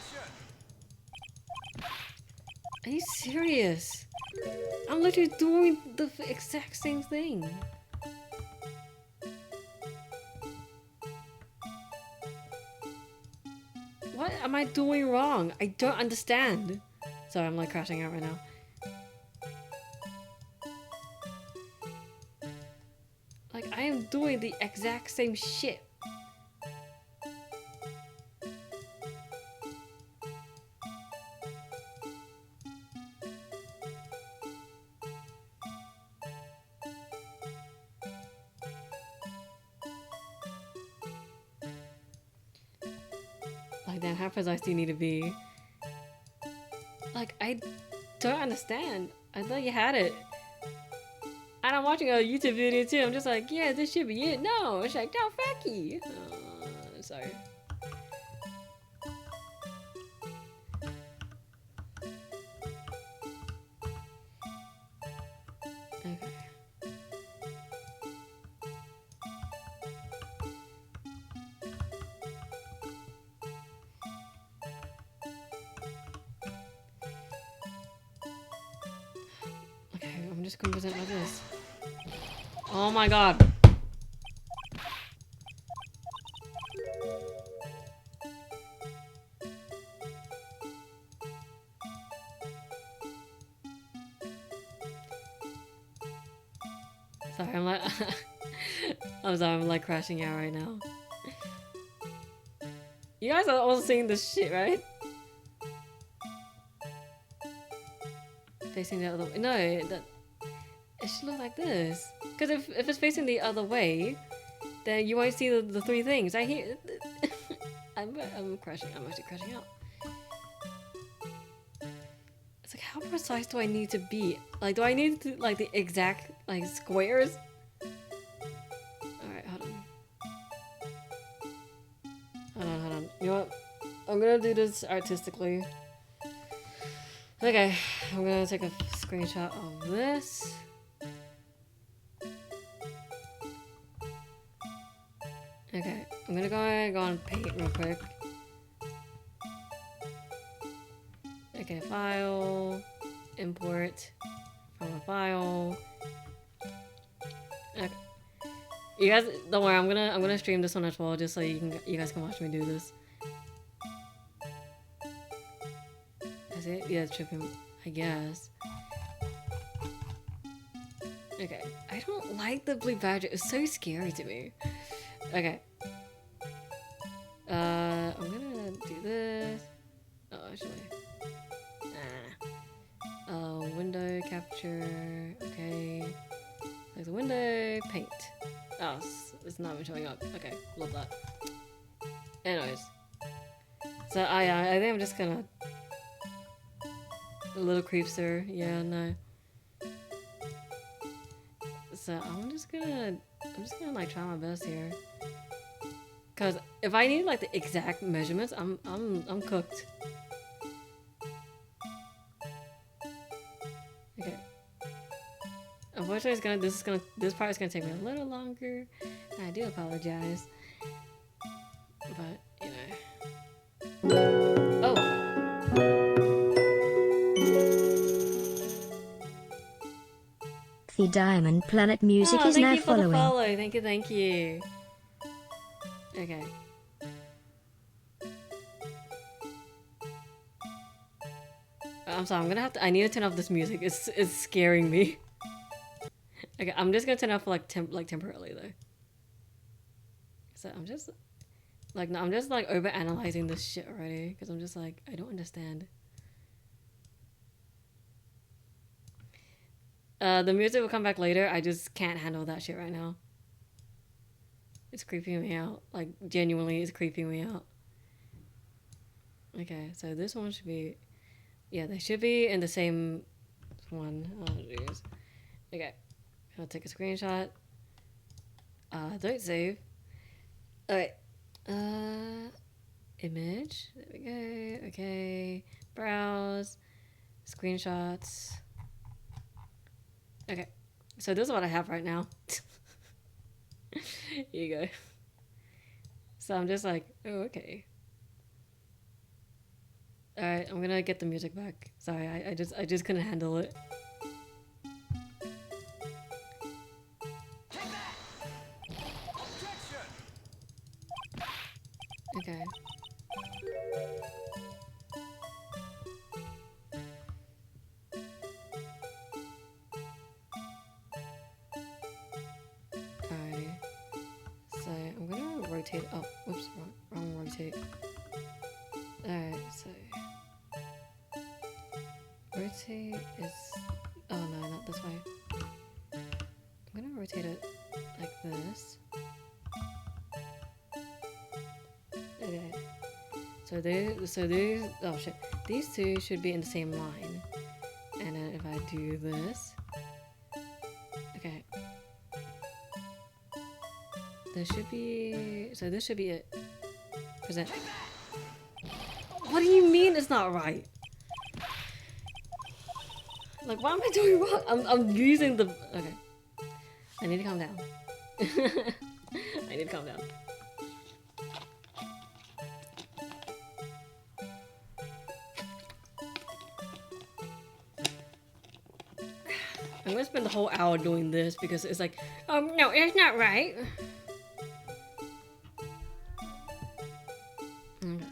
Are you serious? I'm literally doing the exact same thing. What am I doing wrong? I don't understand. Sorry, I'm like crashing out right now. Like, I am doing the exact same shit. Like, damn, how precise do you need to be? Like, I don't understand. I thought you had it. And I'm watching a YouTube video too. I'm just like, yeah, this should be it. No, it's like, no, fuck you. Sorry. Okay. I'm just gonna present like this. Oh my god. Sorry, I'm like I'm sorry, I'm like crashing out right now. You guys are all seeing this shit, right? Facing the other way. No, that it should look like this. Because if it's facing the other way, then you won't see the three things. I hear. I'm crashing. I'm actually crashing out. It's like, how precise do I need to be? Like, do I need to like the exact like squares? All right, hold on. Hold on. You know what? I'm gonna do this artistically. Okay, I'm gonna take a screenshot of this. Okay, I'm gonna go on Paint real quick. Okay, file, import from a file. Okay, you guys don't worry. I'm gonna stream this one as well, just so you guys can watch me do this. Is it? Yeah, it's tripping. I guess. Okay, I don't like the blue badger. It's so scary to me. Okay. I'm gonna do this. Oh, actually. Window capture. Okay. There's a window. Paint. Oh, it's not even showing up. Okay, love that. Anyways. So, I think I'm just gonna... A little creepster. Yeah, no. So, I'm just gonna like try my best here. Cause if I need like the exact measurements, I'm cooked. Okay. Unfortunately, this part is gonna take me a little longer. I do apologize, but you know. Oh. The Diamond Planet music is now following. Thank you. Okay. I'm sorry, I need to turn off this music. It's scaring me. Okay, I'm just gonna turn it off for like temporarily though. So I'm just like over analyzing this shit already because I'm just like, I don't understand. The music will come back later. I just can't handle that shit right now. It's creeping me out. Like, genuinely, it's creeping me out. Okay, so this one should be... Yeah, they should be in the same one. Oh, jeez. Okay. I'll take a screenshot. Don't save. Alright. Image. There we go. Okay. Browse. Screenshots. Okay. So this is what I have right now. Here you go. So I'm just like, oh, okay. Alright, I'm gonna get the music back. Sorry, I just couldn't handle it. Okay. Alrighty. So I'm gonna rotate. Oh, whoops, wrong rotate. Alright, so rotate is. Oh no, not this way. I'm gonna rotate it like this. Okay. So these. Oh shit. These two should be in the same line. And then if I do this. Okay. There should be. So this should be it. Present. What do you mean it's not right? Like, what am I doing wrong? I'm using the. Okay. I need to calm down. I need to calm down. gonna spend the whole hour doing this because it's like, no, it's not right. Okay.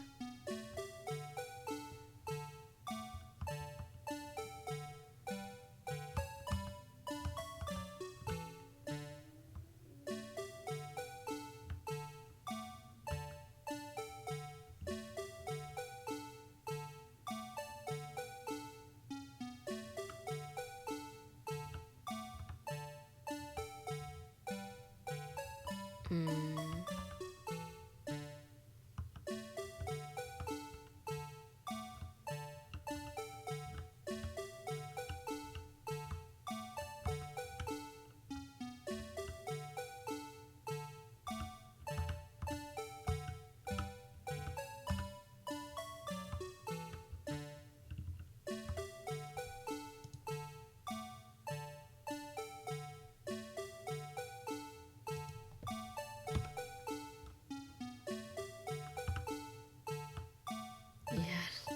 Yes.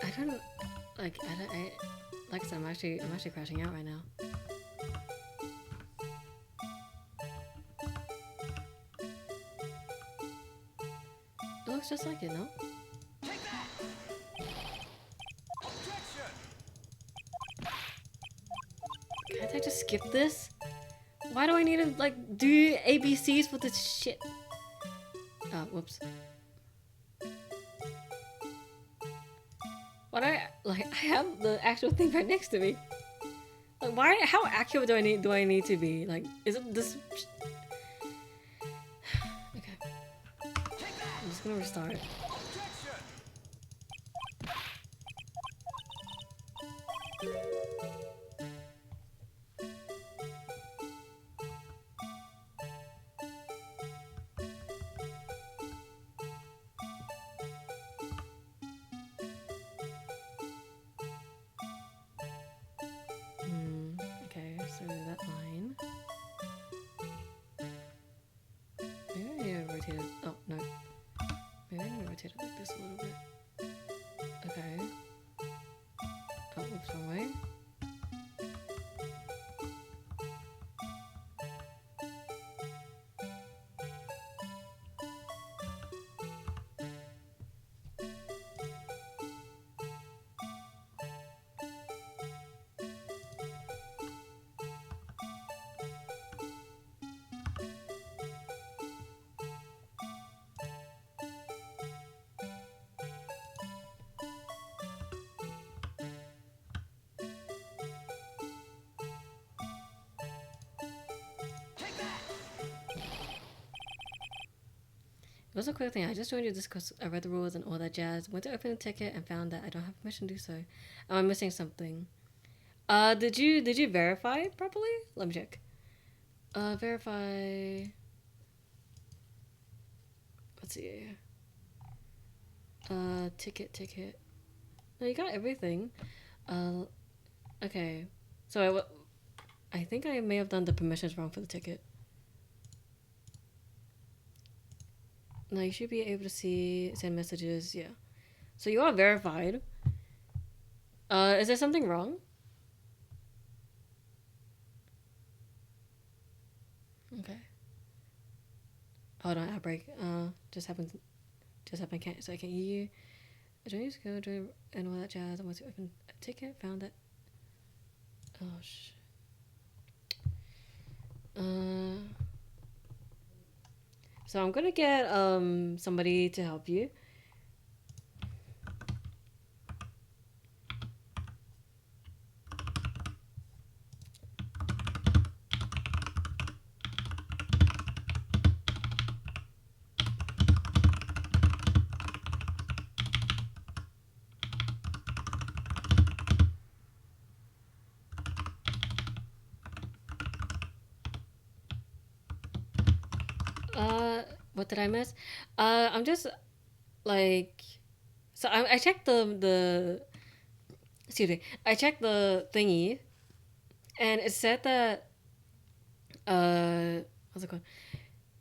I don't like. Like I said, I'm actually crashing out right now. It looks just like it, no? Can't I just skip this? Why do I need to like do ABCs for this shit? Oh, whoops. What I have the actual thing right next to me. Like, why? How accurate do I need to be? Like, is it this? Okay. I'm just gonna restart. Okay, so that line. Maybe I need to rotate it. Oh, no. Maybe I need to rotate it like this a little bit. Okay. Oh, oops, wrong way. It was a quick thing. I just joined you this because I read the rules and all that jazz. Went to open the ticket and found that I don't have permission to do so. Am I missing something? Did you verify properly? Let me check. Verify. Let's see. Ticket. No, you got everything. Okay. So I think I may have done the permissions wrong for the ticket. Now you should be able to send messages. Yeah. So you are verified. Is there something wrong? Okay. Hold on, outbreak. Just happened. Can't. So I can't hear you. I don't use to go and all that jazz. I want to open a ticket. Found it. Oh shit. So I'm gonna get somebody to help you. What did I miss? I'm just like, so I checked the excuse me, I checked the thingy, and it said that what's it called?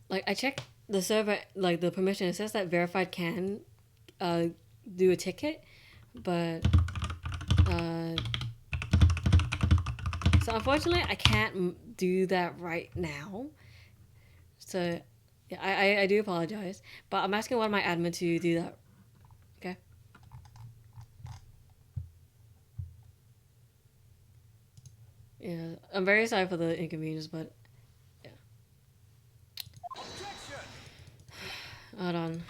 Like I checked the server, like the permission. It says that verified can do a ticket, but So unfortunately, I can't do that right now. So yeah, I do apologize, but I'm asking one of my admin to do that. Okay. Yeah, I'm very sorry for the inconvenience, but yeah. Hold on.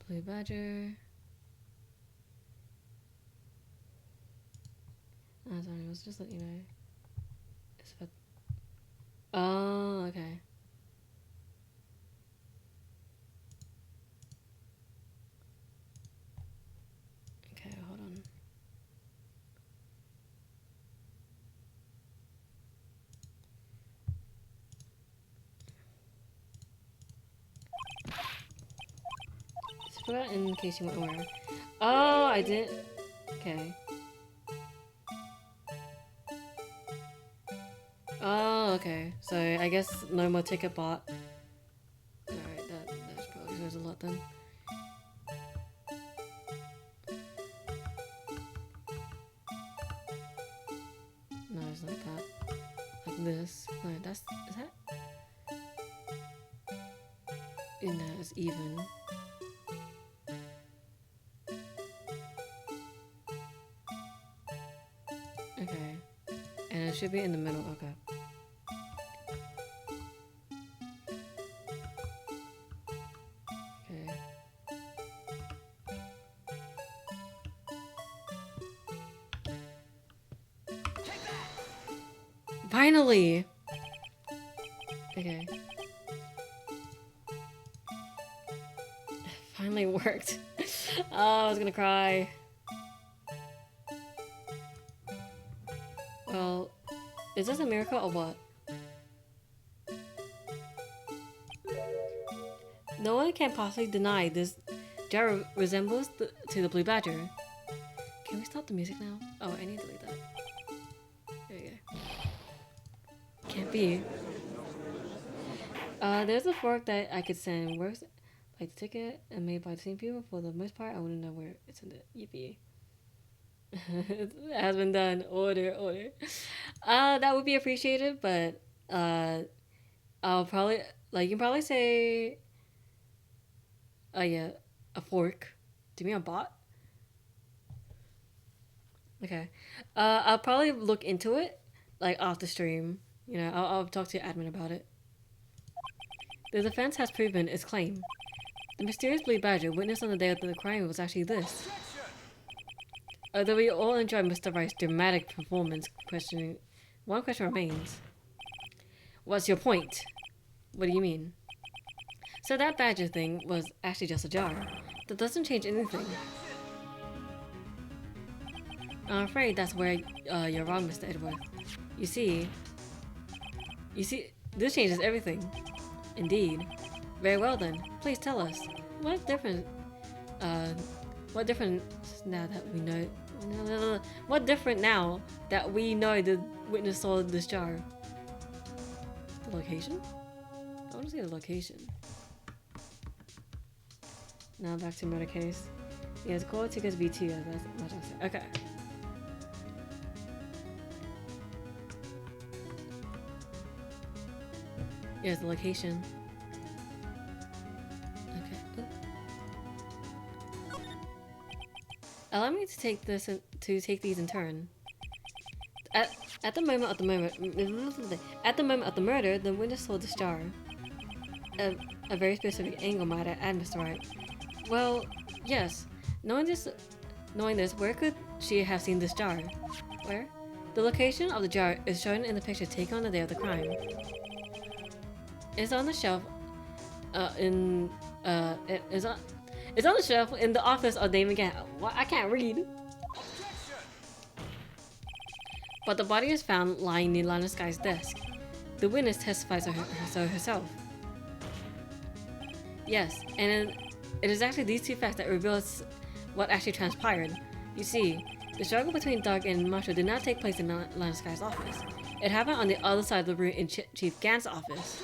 Blue Badger. Oh, sorry, let's just let you know. It's about... Oh, okay. Okay, hold on. Just forgot in case you weren't aware. Oh, I didn't. Okay. Oh, okay. So I guess no more ticket bought. Alright, that's probably says a lot then. No, it's not that. Like this. No, that's... Is that? No, it's even. Okay. And it should be in the middle. Okay. Okay. Finally! Okay. Finally worked. Oh, I was gonna cry. Well, is this a miracle or what? No one can possibly deny this jar resembles to the Blue Badger. Can we stop the music now? Oh, I need to delete that. There you go. Can't be. There's a fork that I could send. Works like the ticket and made by the same people. For the most part, I wouldn't know where it's in the Yippee. It has been done. Order. That would be appreciated, but I'll probably you can probably say, yeah, a fork. Do you mean a bot? Okay. I'll probably look into it, like off the stream. You know, I'll talk to your admin about it. The defense has proven its claim. The mysterious Blue Badger witnessed on the day of the crime was actually this. Although we all enjoy Mr. Wright's dramatic performance, one question remains. What's your point? What do you mean? So that badger thing was actually just a jar. That doesn't change anything. I'm afraid that's where you're wrong, Mr. Edward. You see, this changes everything. Indeed. Very well then. Please tell us. What difference now that we know... What different now that we know the witness saw this jar? The location? I want to see the location. Now back to murder case. Yeah, it's called tickets B2. That's what I said. Okay. Here's the location. Okay. Allow me to take these in turn. At the moment of the murder, the witness saw this jar. A very specific angle, might I add, Mr. Wright. Well, yes. Knowing this, where could she have seen this jar? Where? The location of the jar is shown in the picture taken on the day of the crime. It's on the shelf. It's on the shelf in the office of Damon Gant. What? I can't read. But the body is found lying near Lana Sky's desk. The witness testifies so herself. Yes, and it is actually these two facts that reveals what actually transpired. You see, the struggle between Doug and Marshall did not take place in Lana Sky's office. It happened on the other side of the room in Chief Gant's office.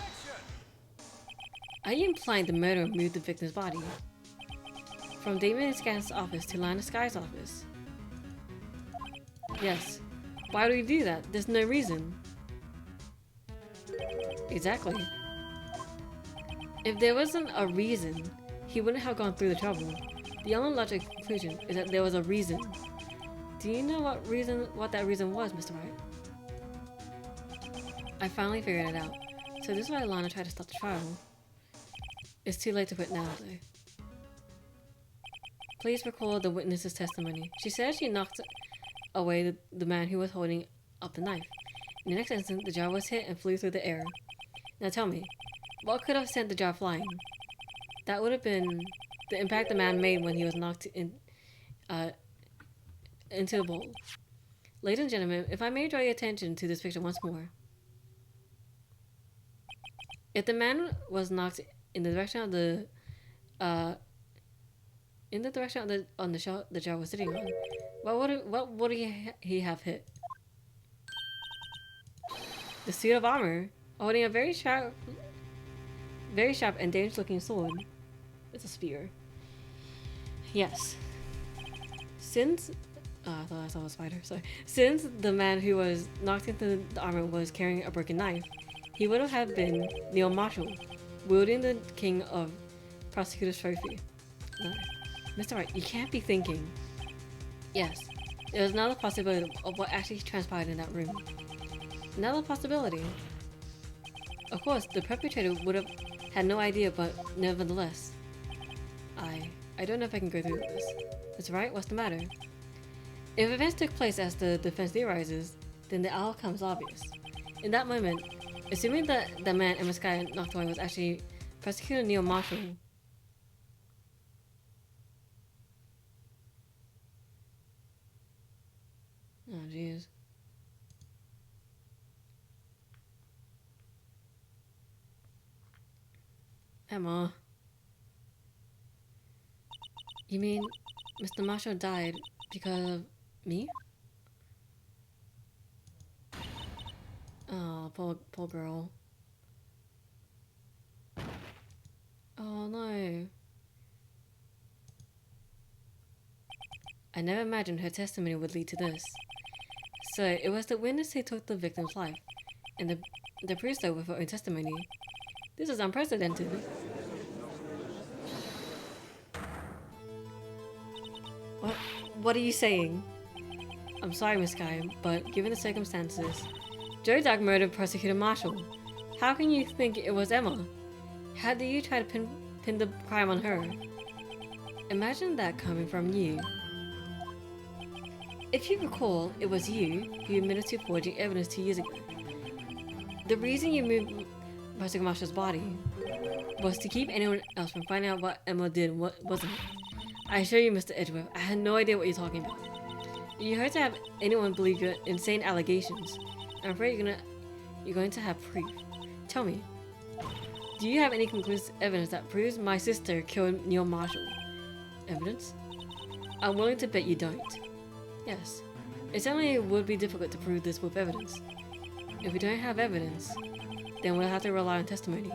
Are you implying the murderer moved the victim's body from Damon Gant's office to Lana Sky's office? Yes. Why do we do that? There's no reason. Exactly. If there wasn't a reason, he wouldn't have gone through the trouble. The only logical conclusion is that there was a reason. Do you know what that reason was, Mr. Wright? I finally figured it out. So this is why Lana tried to stop the trial. It's too late to quit now, though. Please recall the witness's testimony. She said she knocked away the man who was holding up the knife. In the next instant, the jar was hit and flew through the air. Now tell me, what could have sent the jar flying? That would have been the impact the man made when he was knocked into the bowl. Ladies and gentlemen, if I may draw your attention to this picture once more. If the man was knocked in the direction of the shelf the jar was sitting on, what would he have hit? The suit of armor, holding a very sharp and dangerous-looking sword. It's a spear. Yes. Since I thought I saw a spider. Sorry. Since the man who was knocked into the armor was carrying a broken knife, he would have been Neil Marshall, wielding the King of Prosecutor's Trophy. No. Mr. Wright, you can't be thinking. Yes, there was another possibility of what actually transpired in that room. Another possibility. Of course, the perpetrator would have had no idea, but nevertheless. I don't know if I can go through with this. That's right, what's the matter? If events took place as the defense theorizes, then the outcome is obvious. In that moment, assuming that the man Emma Sky knocked away was actually Prosecutor Neil Marshall. Oh, jeez. Emma. You mean Mr. Marshall died because of me? Oh, poor girl. Oh no. I never imagined her testimony would lead to this. So, it was the witness who took the victim's life, and the priest with her own testimony. This is unprecedented. What are you saying? I'm sorry, Miss Sky, but given the circumstances, Joe Doug murdered Prosecutor Marshall. How can you think it was Emma? How do you try to pin the crime on her? Imagine that coming from you. If you recall, it was you who admitted to forging evidence 2 years ago. The reason you moved Prosecutor Marshall's body was to keep anyone else from finding out what Emma did, wasn't it? I assure you, Mr. Edgeworth, I had no idea what you're talking about. You hurt to have anyone believe your insane allegations. I'm afraid you're going to have proof. Tell me, do you have any conclusive evidence that proves my sister killed Neil Marshall? Evidence? I'm willing to bet you don't. Yes. It certainly would be difficult to prove this with evidence. If we don't have evidence, then we'll have to rely on testimony.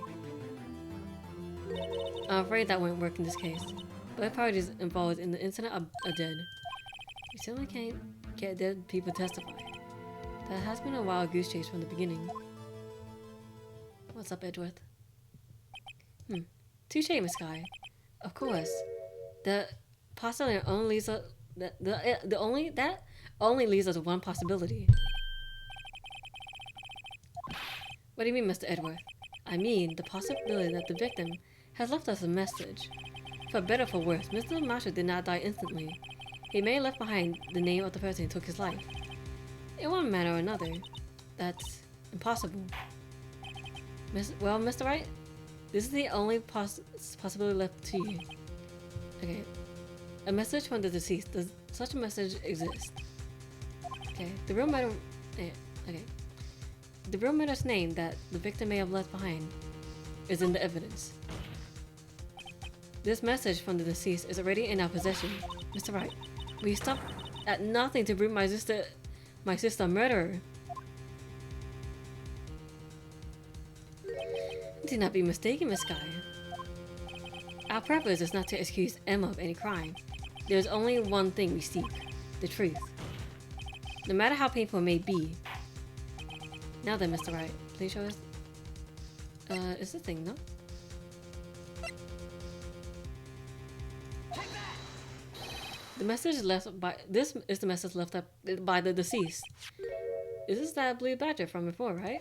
I'm afraid that won't work in this case. Both parties involved in the incident are dead. You certainly can't get dead people to testify. That has been a wild goose chase from the beginning. What's up, Edgeworth? Touche, Miss Sky. Of course. The possibility only leaves us that only leaves us one possibility. What do you mean, Mr. Edgeworth? I mean the possibility that the victim has left us a message. For better or for worse, Mr. Marshall did not die instantly. He may have left behind the name of the person who took his life. In one manner or another, that's impossible. Well, Mr. Wright, this is the only possibility left to you. Okay. A message from the deceased. Does such a message exist? Okay. The real murder's name that the victim may have left behind is in the evidence. This message from the deceased is already in our possession. Mr. Wright, will you stop at nothing to prove my sister a murderer? Do not be mistaken, Miss Sky. Our purpose is not to accuse Emma of any crime. There is only one thing we seek: the truth. No matter how painful it may be. Now then, Mr. Wright, please show us. It's the thing, no? The message left by this is the message left up by the deceased. Is this that blue badger from before, right?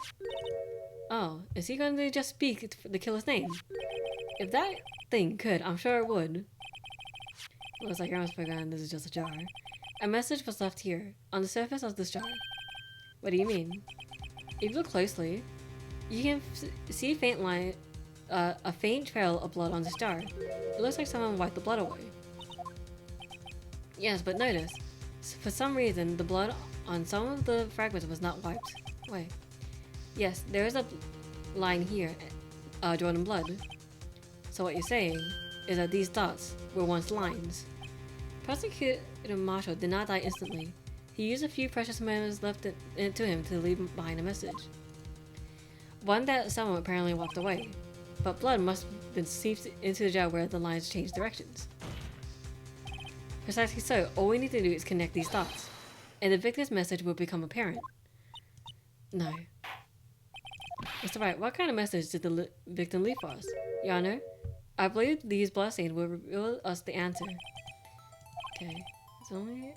Oh, is he going to just speak the killer's name? If that thing could, I'm sure it would. Looks like your arm's broken and this is just a jar. A message was left here, on the surface of this jar. What do you mean? If you look closely, you can see a faint trail of blood on this jar. It looks like someone wiped the blood away. Yes, but notice, for some reason, the blood on some of the fragments was not wiped away. Yes, there is a line here, drawn in blood. So what you're saying is that these dots were once lines. Prosecutor Marshall did not die instantly. He used a few precious moments left to him to leave behind a message. One that someone apparently walked away. But blood must have been seeped into the jar where the lines changed directions. Precisely so, all we need to do is connect these dots, and the victim's message will become apparent. No. Mr. Wright, what kind of message did the victim leave for us? Your Honor, I believe these bloodstains will reveal us the answer. Okay, it's only...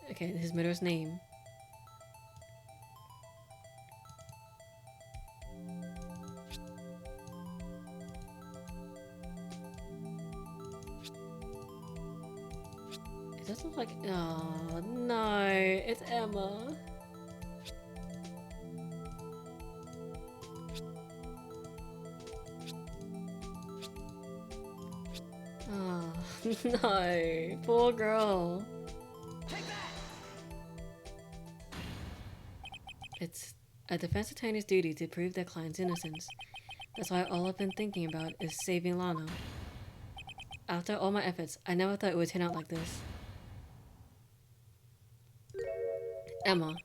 Okay, his murderer's name. It does look like... Oh, no, it's Emma. Oh, no, poor girl. It's a defense attorney's duty to prove their client's innocence. That's why all I've been thinking about is saving Lana. After all my efforts, I never thought it would turn out like this. Emma.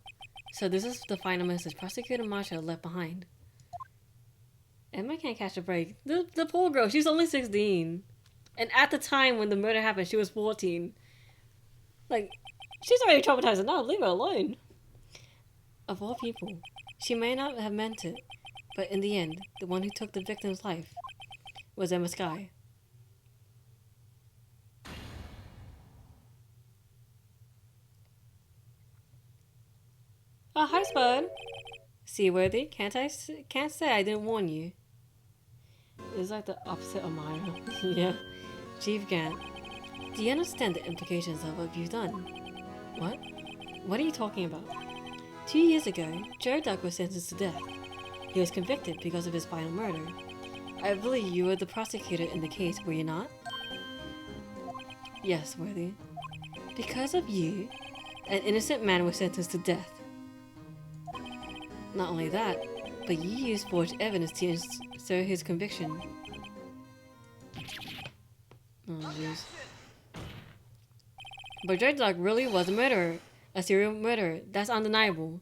So this is the final message Prosecutor Marshall left behind. Emma can't catch a break. The poor girl, she's only 16. And at the time when the murder happened, she was 14. Like, she's already traumatized enough. Leave her alone. Of all people, she may not have meant it, but in the end, the one who took the victim's life was Emma Sky. Oh, hi, Spud. Seaworthy, can't say I didn't warn you. It's like the opposite of mine. Yeah. Chief Gant, do you understand the implications of what you've done? What? What are you talking about? 2 years ago, Joe Duck was sentenced to death. He was convicted because of his final murder. I believe you were the prosecutor in the case, were you not? Yes, Worthy. Because of you, an innocent man was sentenced to death. Not only that, but you used forged evidence to insert his conviction. Oh, jeez. But Joe Duck really was a murderer. A serial murderer. That's undeniable.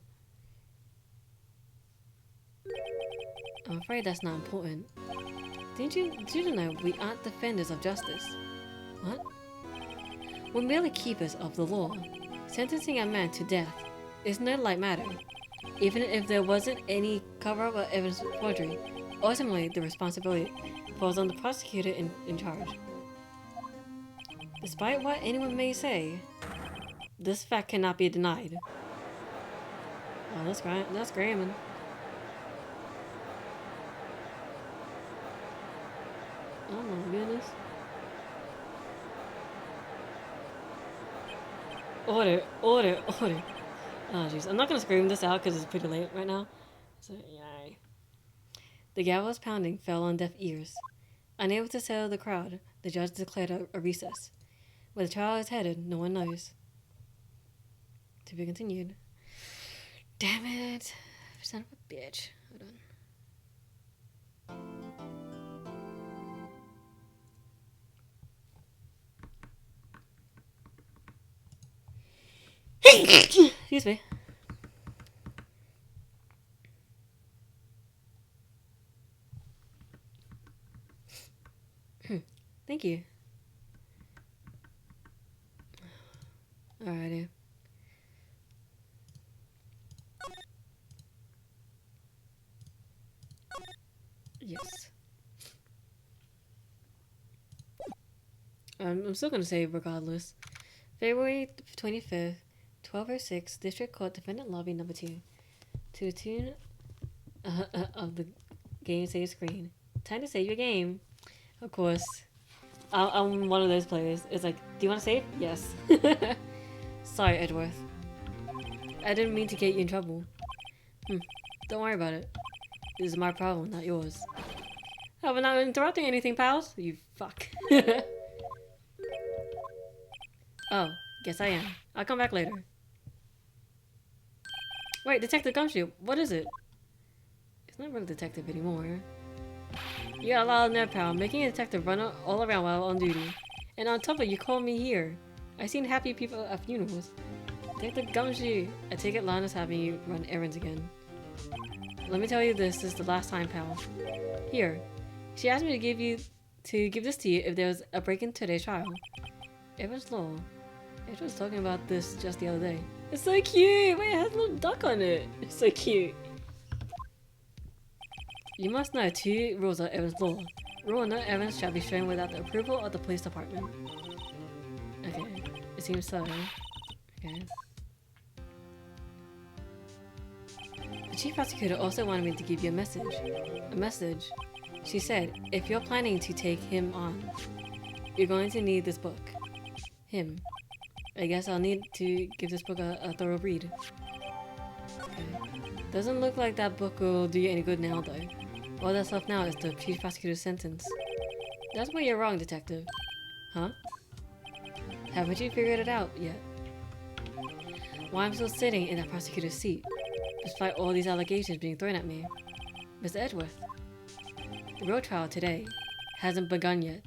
I'm afraid that's not important. Did you know we aren't defenders of justice? What? We're merely keepers of the law. Sentencing a man to death is no light matter. Even if there wasn't any cover-up or evidence of forgery, ultimately the responsibility falls on the prosecutor in charge. Despite what anyone may say, this fact cannot be denied. Oh, that's gramming. Oh my goodness. Order. Oh jeez, I'm not gonna scream this out because it's pretty late right now. So, yay. The gavel's pounding fell on deaf ears. Unable to settle the crowd, the judge declared a recess. Where the trial is headed, no one knows. To be continued. Damn it. Son of a bitch. Hold on. Excuse me. Thank you. Alrighty. Yes. I'm still gonna say regardless. February 25th, 12:06, District Court Defendant Lobby Number 2. To the tune of the game save screen. Time to save your game. Of course. I'm one of those players. It's like, do you want to save? Yes. Sorry, Edgeworth. I didn't mean to get you in trouble. Don't worry about it. This is my problem, not yours. Oh, we're not interrupting anything, pals? You fuck. Oh, guess I am. I'll come back later. Wait, Detective Gumshoe, what is it? It's not really detective anymore. You got a lot of nerve, pal, making a detective run all around while on duty. And on top of it, you called me here. I've seen happy people at funerals. Detective Gumshoe, I take it Lana's having you run errands again. Let me tell you this is the last time, pal. Here. She asked me to give this to you if there was a break in today's trial. Everyone's law. Edge was talking about this just the other day. It's so cute! Wait, it has a little duck on it. It's so cute. You must know 2 rules of Evans law. Rule: no evidence shall be shown without the approval of the police department. Okay, it seems so. Okay. The chief prosecutor also wanted me to give you a message. A message. She said, if you're planning to take him on, you're going to need this book. Him. I guess I'll need to give this book a thorough read. Okay. Doesn't look like that book will do you any good now, though. All that's left now is the chief prosecutor's sentence. That's where you're wrong, detective. Huh? Haven't you figured it out yet? Why I'm still sitting in that prosecutor's seat, despite all these allegations being thrown at me. Mr. Edgeworth, the real trial today hasn't begun yet.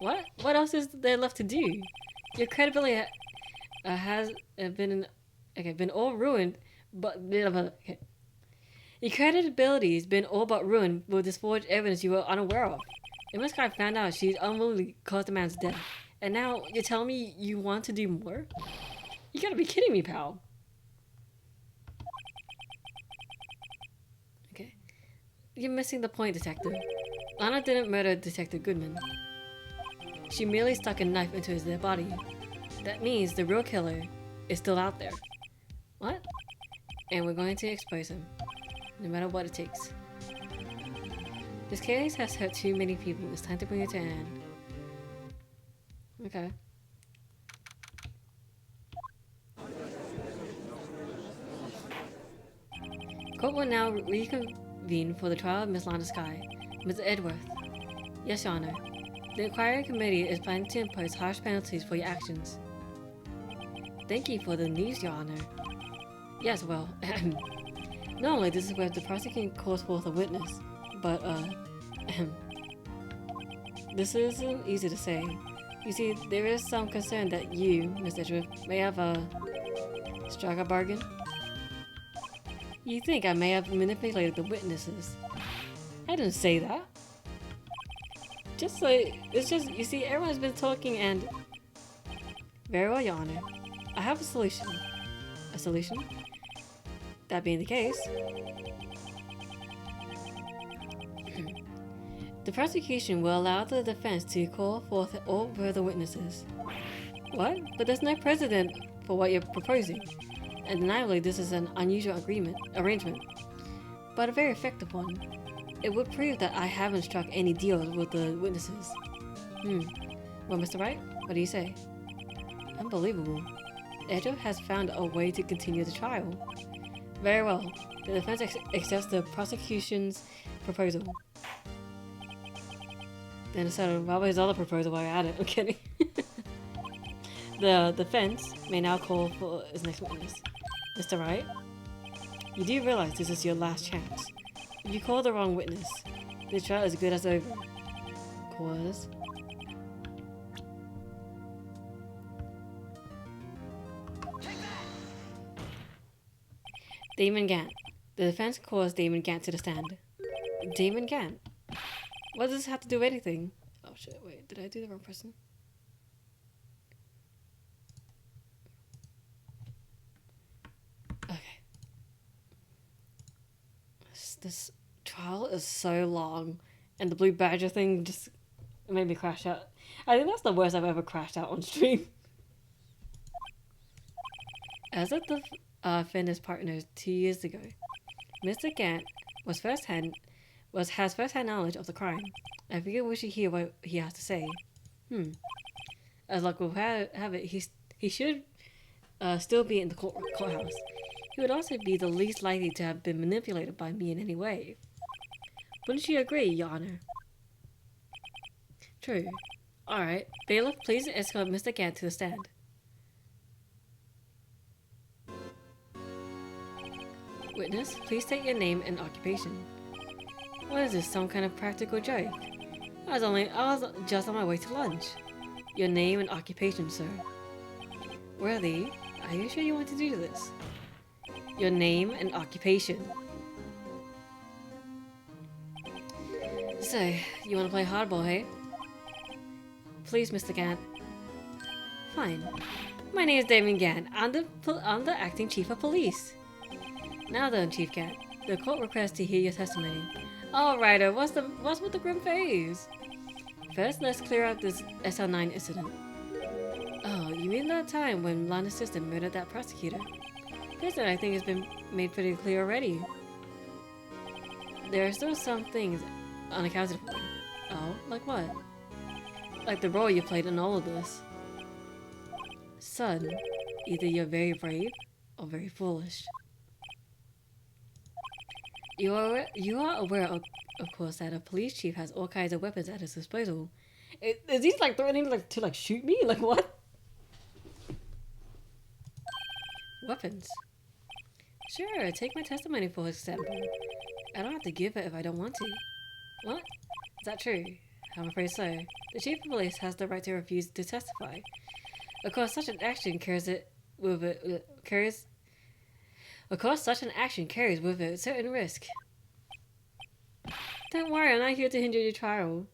What? What else is there left to do? Your credibility has been all ruined, but okay. Your credibility's been all but ruined with this forged evidence you were unaware of. The Miss Guy found out she'd unwillingly caused the man's death, and now you're telling me you want to do more? You gotta be kidding me, pal. Okay, you're missing the point, detective. Lana didn't murder Detective Goodman. She merely stuck a knife into his dead body. That means the real killer is still out there. What? And we're going to expose him, no matter what it takes. This case has hurt too many people. It's time to bring it to an end. Okay. Court will now reconvene for the trial of Miss Lana Skye. Mr. Edgeworth. Yes, Your Honor. The inquiry committee is planning to impose harsh penalties for your actions. Thank you for the news, Your Honor. Yes, well, normally this is where the prosecution calls forth a witness, but, this isn't easy to say. You see, there is some concern that you, Mr. Edgeworth, may have, struck a bargain. You think I may have manipulated the witnesses. I didn't say that. It's just, you see, everyone's been talking and... Very well, Your Honor. I have a solution. A solution? That being the case... the prosecution will allow the defense to call forth all further witnesses. What? But there's no precedent for what you're proposing. Undeniably, this is an unusual arrangement. But a very effective one. It would prove that I haven't struck any deals with the witnesses. Well, Mr. Wright, what do you say? Unbelievable. Edgeworth has found a way to continue the trial. Very well. The defense accepts the prosecution's proposal. Then decided, what about his other proposal while I had it? I'm kidding. The defense may now call for his next witness. Mr. Wright, you do realize this is your last chance. If you call the wrong witness, the trial is good as over. Cause... Damon Gant. The defense calls Damon Gant to the stand. Damon Gant? What does this have to do with anything? Oh shit. Wait, did I do the wrong person? Okay. This trial is so long, and the blue badger thing just made me crash out. I think that's the worst I've ever crashed out on stream. As of the fitness partners 2 years ago, Mr. Gant has first-hand knowledge of the crime. I figured we should hear what he has to say. As luck will have it, he should still be in the courthouse. He would also be the least likely to have been manipulated by me in any way. Wouldn't you agree, Your Honor? True. Alright, bailiff, please escort Mr. Gant to the stand. Witness, please state your name and occupation. What is this, some kind of practical joke? I was just on my way to lunch. Your name and occupation, sir. Really? Are you sure you want to do this? Your name and occupation. So, you want to play hardball, hey? Please, Mr. Gant. Fine. My name is Damien Gant. I'm the acting chief of police. Now then, Chief Gant, the court requests to hear your testimony. All right, what's with the grim face? First, let's clear up this SL9 incident. Oh, you mean that time when Lana's sister murdered that prosecutor? This I think has been made pretty clear already. There are still some things unaccounted for. Oh, like what? Like the role you played in all of this. Son, either you're very brave or very foolish. You are aware, of course, that a police chief has all kinds of weapons at his disposal. Is he like threatening to shoot me? Like what? Weapons. Sure, take my testimony for example. I don't have to give it if I don't want to. What? Is that true? I'm afraid so. The chief of police has the right to refuse to testify. Of course, such an action carries with it a certain risk. Don't worry, I'm not here to hinder your trial.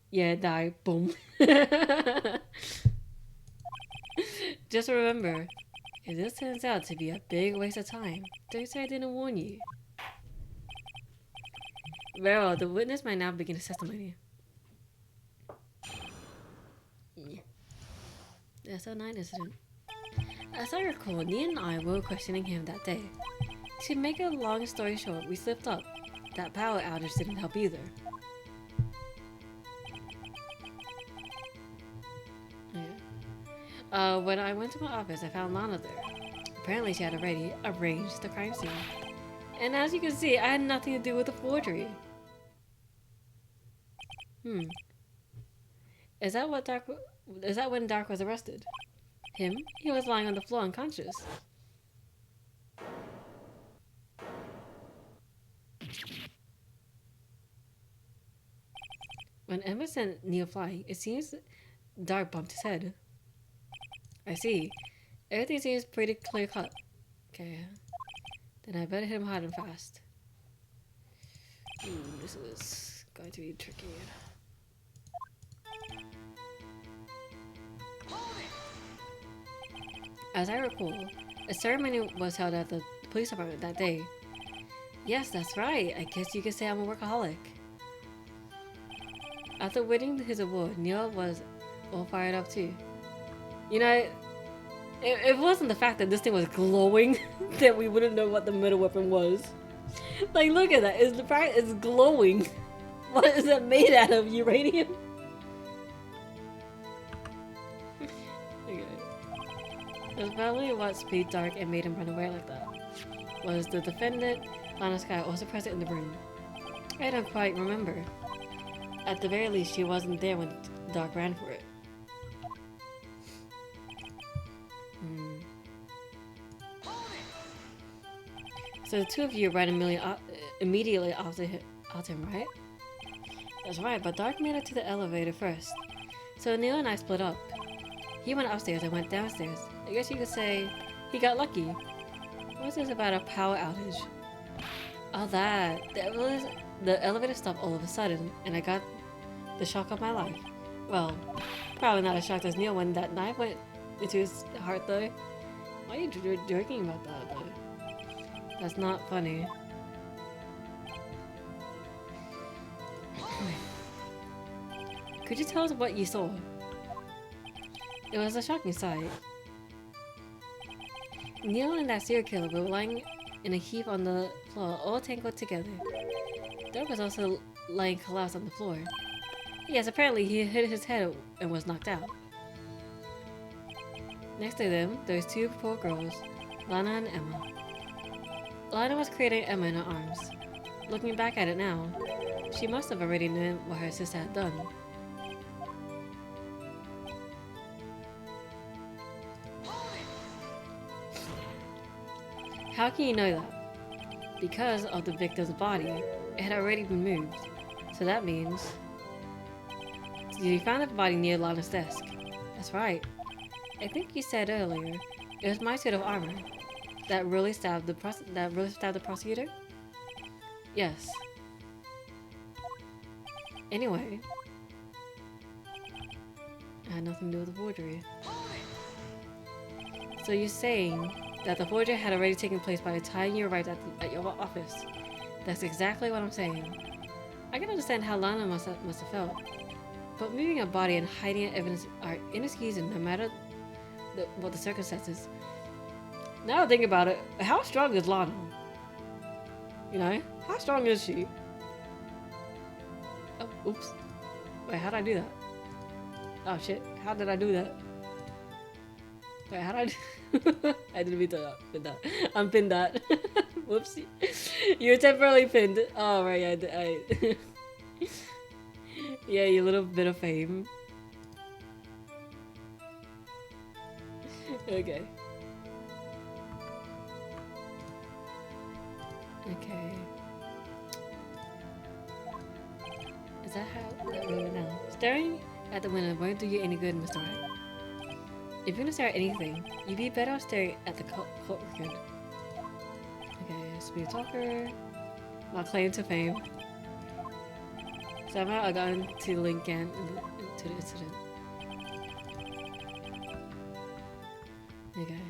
Yeah, die. Boom. Just remember, if this turns out to be a big waste of time, don't say I didn't warn you. Very well, the witness might now begin his testimony. The SL9 incident. As I recall, Nia and I were questioning him that day. To make a long story short, we slipped up. That power outage didn't help either. Yeah. When I went to my office, I found Lana there. Apparently she had already arranged the crime scene. And as you can see, I had nothing to do with the forgery. Is that when Dark was arrested? Him? He was lying on the floor unconscious. When Emma sent Neil flying, it seems Dark bumped his head. I see. Everything seems pretty clear cut. Okay. Then I better hit him hard and fast. This is going to be tricky. As I recall, a ceremony was held at the police department that day. Yes, that's right. I guess you could say I'm a workaholic. After winning his award, Neil was all fired up too. You know, it wasn't the fact that this thing was glowing that we wouldn't know what the murder weapon was. Like, look at that. It's the fact it's glowing. What is it made out of? Uranium? Okay. That's probably what speed Dark and made him run away like that. Was the defendant, Lana Sky, also present in the room? I don't quite remember. At the very least, she wasn't there when Dark ran for it. So the two of you ran immediately after him, right? That's right, but Dark made it to the elevator first. So Neil and I split up. He went upstairs and went downstairs. I guess you could say he got lucky. What's this about a power outage? Oh, that. The elevator stopped all of a sudden, and I got the shock of my life. Well, probably not as shocked as Neil when that knife went into his heart, though. Why are you joking about that, though? That's not funny. Could you tell us what you saw? It was a shocking sight. Neil and that serial killer were lying in a heap on the floor, all tangled together. Doug was also lying collapsed on the floor. Yes, apparently he hit his head and was knocked out. Next to them, there's two poor girls, Lana and Emma. Lana was cradling Emma in her arms. Looking back at it now, she must have already known what her sister had done. How can you know that? Because of the victim's body, it had already been moved. So that means... You found the body near Lana's desk. That's right. I think you said earlier, it was my suit of armor that really stabbed the prosecutor? Yes. Anyway, it had nothing to do with the forgery. So you're saying that the forgery had already taken place by the time you arrived at your office? That's exactly what I'm saying. I can understand how Lana must have felt, but moving a body and hiding evidence are inexcusable no matter what the circumstances. Now I think about it, how strong is Lana? You know, how strong is she? Oh, oops. Wait, how did I do that? Oh shit, how did I do that? Wait, how did I I didn't mean to pin that. Unpin that. Whoopsie. You're temporarily pinned. Oh, right, I yeah, you little bit of fame. Okay. Okay. Is that how that went now? Staring at the window won't do you any good, Mr. Wright. If you're gonna stare at anything, you'd be better off staring at the court record. Okay, speed talker. My claim to fame. Somehow I got into Lincoln to the incident. Okay.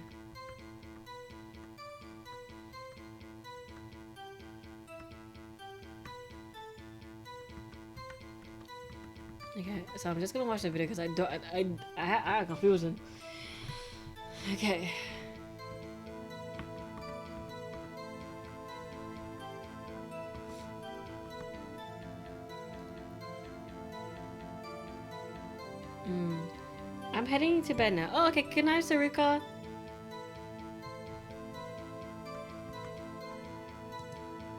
Okay, so I'm just gonna watch the video because I have confusion. Okay. I'm heading to bed now. Oh, okay. Good night, Mirika.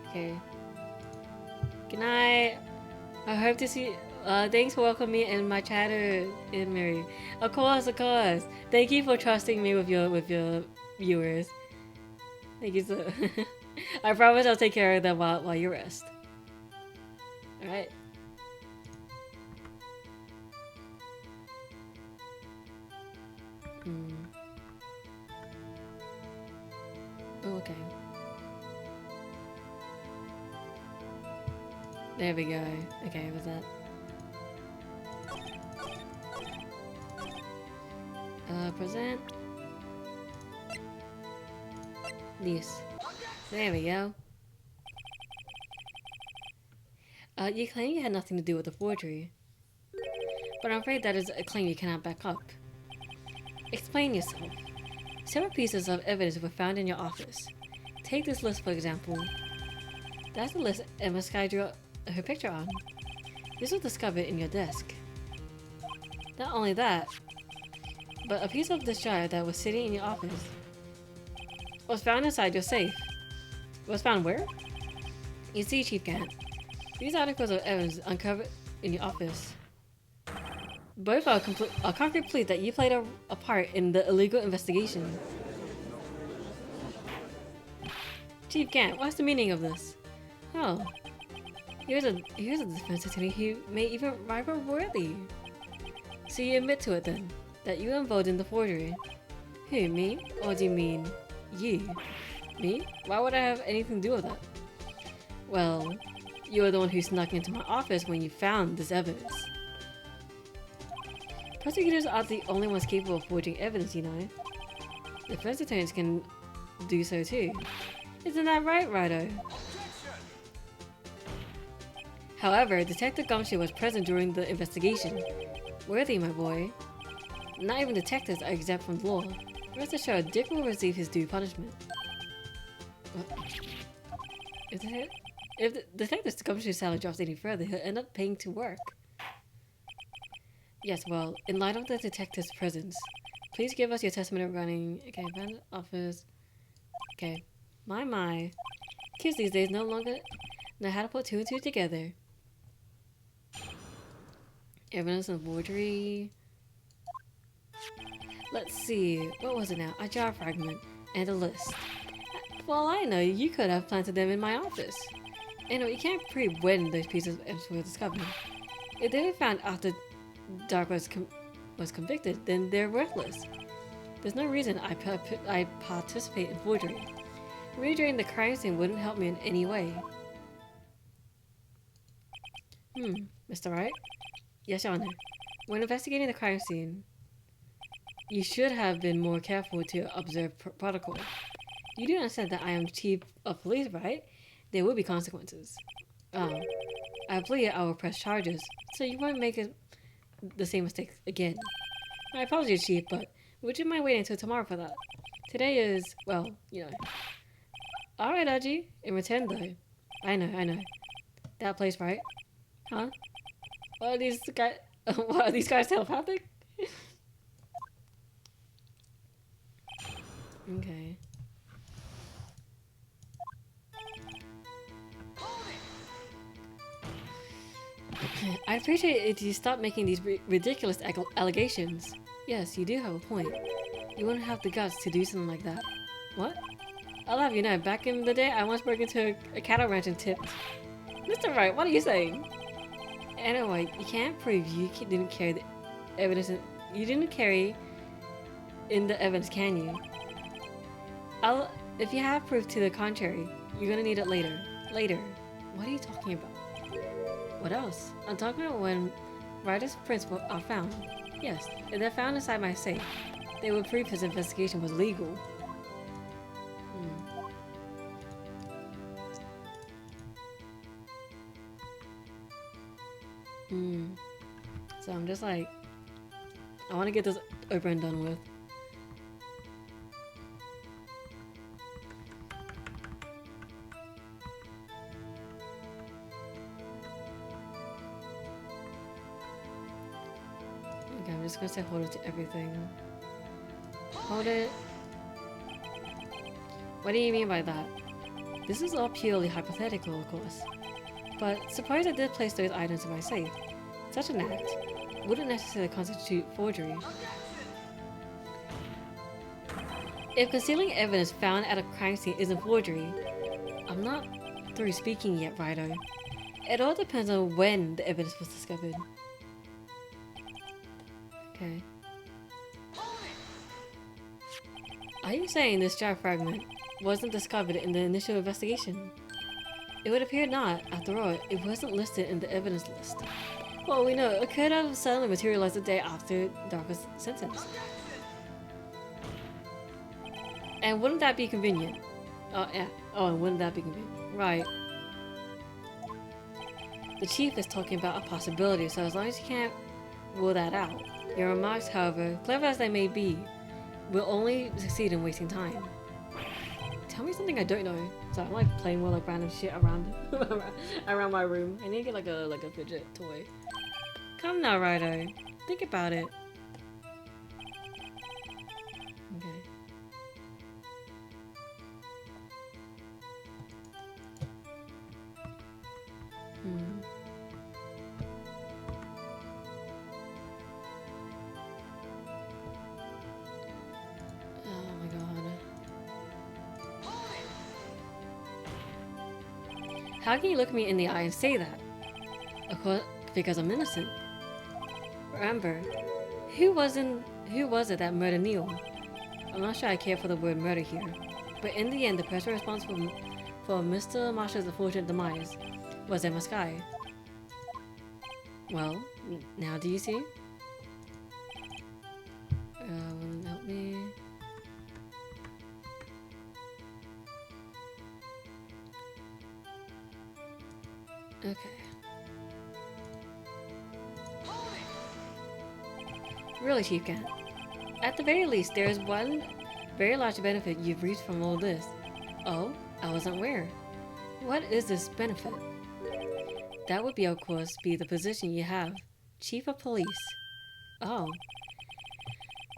Okay. Good night. I hope to see. Thanks for welcoming me and my chatter in Mary. Of course, of course. Thank you for trusting me with your viewers. Thank you so. I promise I'll take care of them while you rest. All right. Oh, okay. There we go. Okay, what's that? Present. This. There we go. You claim you had nothing to do with the forgery. But I'm afraid that is a claim you cannot back up. Explain yourself. Several pieces of evidence were found in your office. Take this list for example. That's the list Emma Sky drew her picture on. This was discovered in your desk. Not only that, but a piece of this jar that was sitting in your office was found inside your safe. Was found where? You see, Chief Gant, these articles of evidence uncovered in your office both are concrete proof that you played a part in the illegal investigation. Chief Gant, what's the meaning of this? Oh, here's a defense attorney who may even rival Worthy. So you admit to it then, that you were involved in the forgery. Who, me? Or do you mean you? Me? Why would I have anything to do with that? Well, you were the one who snuck into my office when you found this evidence. Prosecutors aren't the only ones capable of forging evidence, you know. Defense attorneys can do so too. Isn't that right, Rido? However, Detective Gumshoe was present during the investigation. Worthy, my boy. Not even detectives are exempt from law. Rest assured, Dick will receive his due punishment. What? If the Detective Gumshoe's salary drops any further, he'll end up paying to work. Yes, well, in light of the detective's presence, please give us your testimony regarding... Okay, abandoned office... Okay. My. Kids these days no longer know how to put two and two together. Evidence of forgery... Let's see, what was it now? A jar fragment and a list. Well, I know, you could have planted them in my office. Anyway, you can't prove when those pieces of evidence were discovered. If they were found after Dark was convicted, then they're worthless. There's no reason I participate in forgery. Redoing the crime scene wouldn't help me in any way. Mr. Wright? Yes, Your Honor. When investigating the crime scene, you should have been more careful to observe protocol. You do understand that I am chief of police, right? There will be consequences. I believe I will press charges, so you won't make the same mistake again. My apologies, Chief, but would you mind waiting until tomorrow for that? Today is, well, you know. Alright, Aji. In return, though. I know. That place, right? Huh? What are these guys? What are these guys telepathic? Okay. I'd appreciate it if you stop making these ridiculous allegations. Yes, you do have a point. You wouldn't have the guts to do something like that. What? I'll have you know, back in the day, I once broke into a cattle ranch and tipped. Mr. Wright, what are you saying? Anyway, you can't prove you didn't carry the evidence. You didn't carry in the evidence, can you? If you have proof to the contrary, you're gonna need it later. Later. What are you talking about? What else? I'm talking about when Ryder's prints are found. Yes, if they're found inside my safe, they would prove his investigation was legal. So I'm just like, I want to get this over and done with. Okay, I'm just gonna say hold it to everything. Hold it. What do you mean by that? This is all purely hypothetical, of course. But suppose I did place those items in my safe. Such an act wouldn't necessarily constitute forgery. If concealing evidence found at a crime scene isn't forgery, I'm not through speaking yet, Rido. It all depends on when the evidence was discovered. Okay. Are you saying this jar fragment wasn't discovered in the initial investigation? It would appear not. After all, it wasn't listed in the evidence list. Well, we know it could have suddenly materialized the day after Dark was sentenced. And wouldn't that be convenient? Oh, yeah. Oh, and wouldn't that be convenient? Right. The chief is talking about a possibility, so as long as you can't rule that out. Your remarks, however, clever as they may be, will only succeed in wasting time. Tell me something I don't know. So I'm like playing with like random shit around around my room. I need to get like a fidget toy. Come now, Rido. Think about it. Okay. Oh my god. How can you look me in the eye and say that? Of course, because I'm innocent. Remember, who was it that murdered Neil? I'm not sure I care for the word murder here, but in the end, the person responsible for Mr. Marshall's unfortunate demise was Emma Skye. Well, now do you see? will help me. Okay. Really, Chief Cat. At the very least, there is one very large benefit you've reaped from all this. Oh, I wasn't aware. What is this benefit? That would be, of course, be the position you have, Chief of Police. Oh.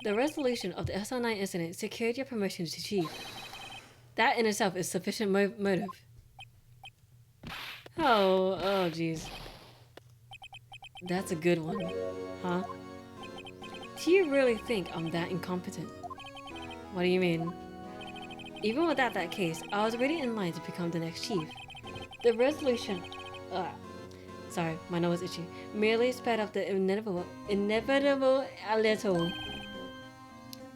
The resolution of the SL9 incident secured your promotion to Chief. That in itself is sufficient motive. Oh, jeez. That's a good one, huh? Do you really think I'm that incompetent? What do you mean? Even without that case, I was already in line to become the next chief. The resolution... sorry, my nose is itchy. Merely sped up the inevitable a little.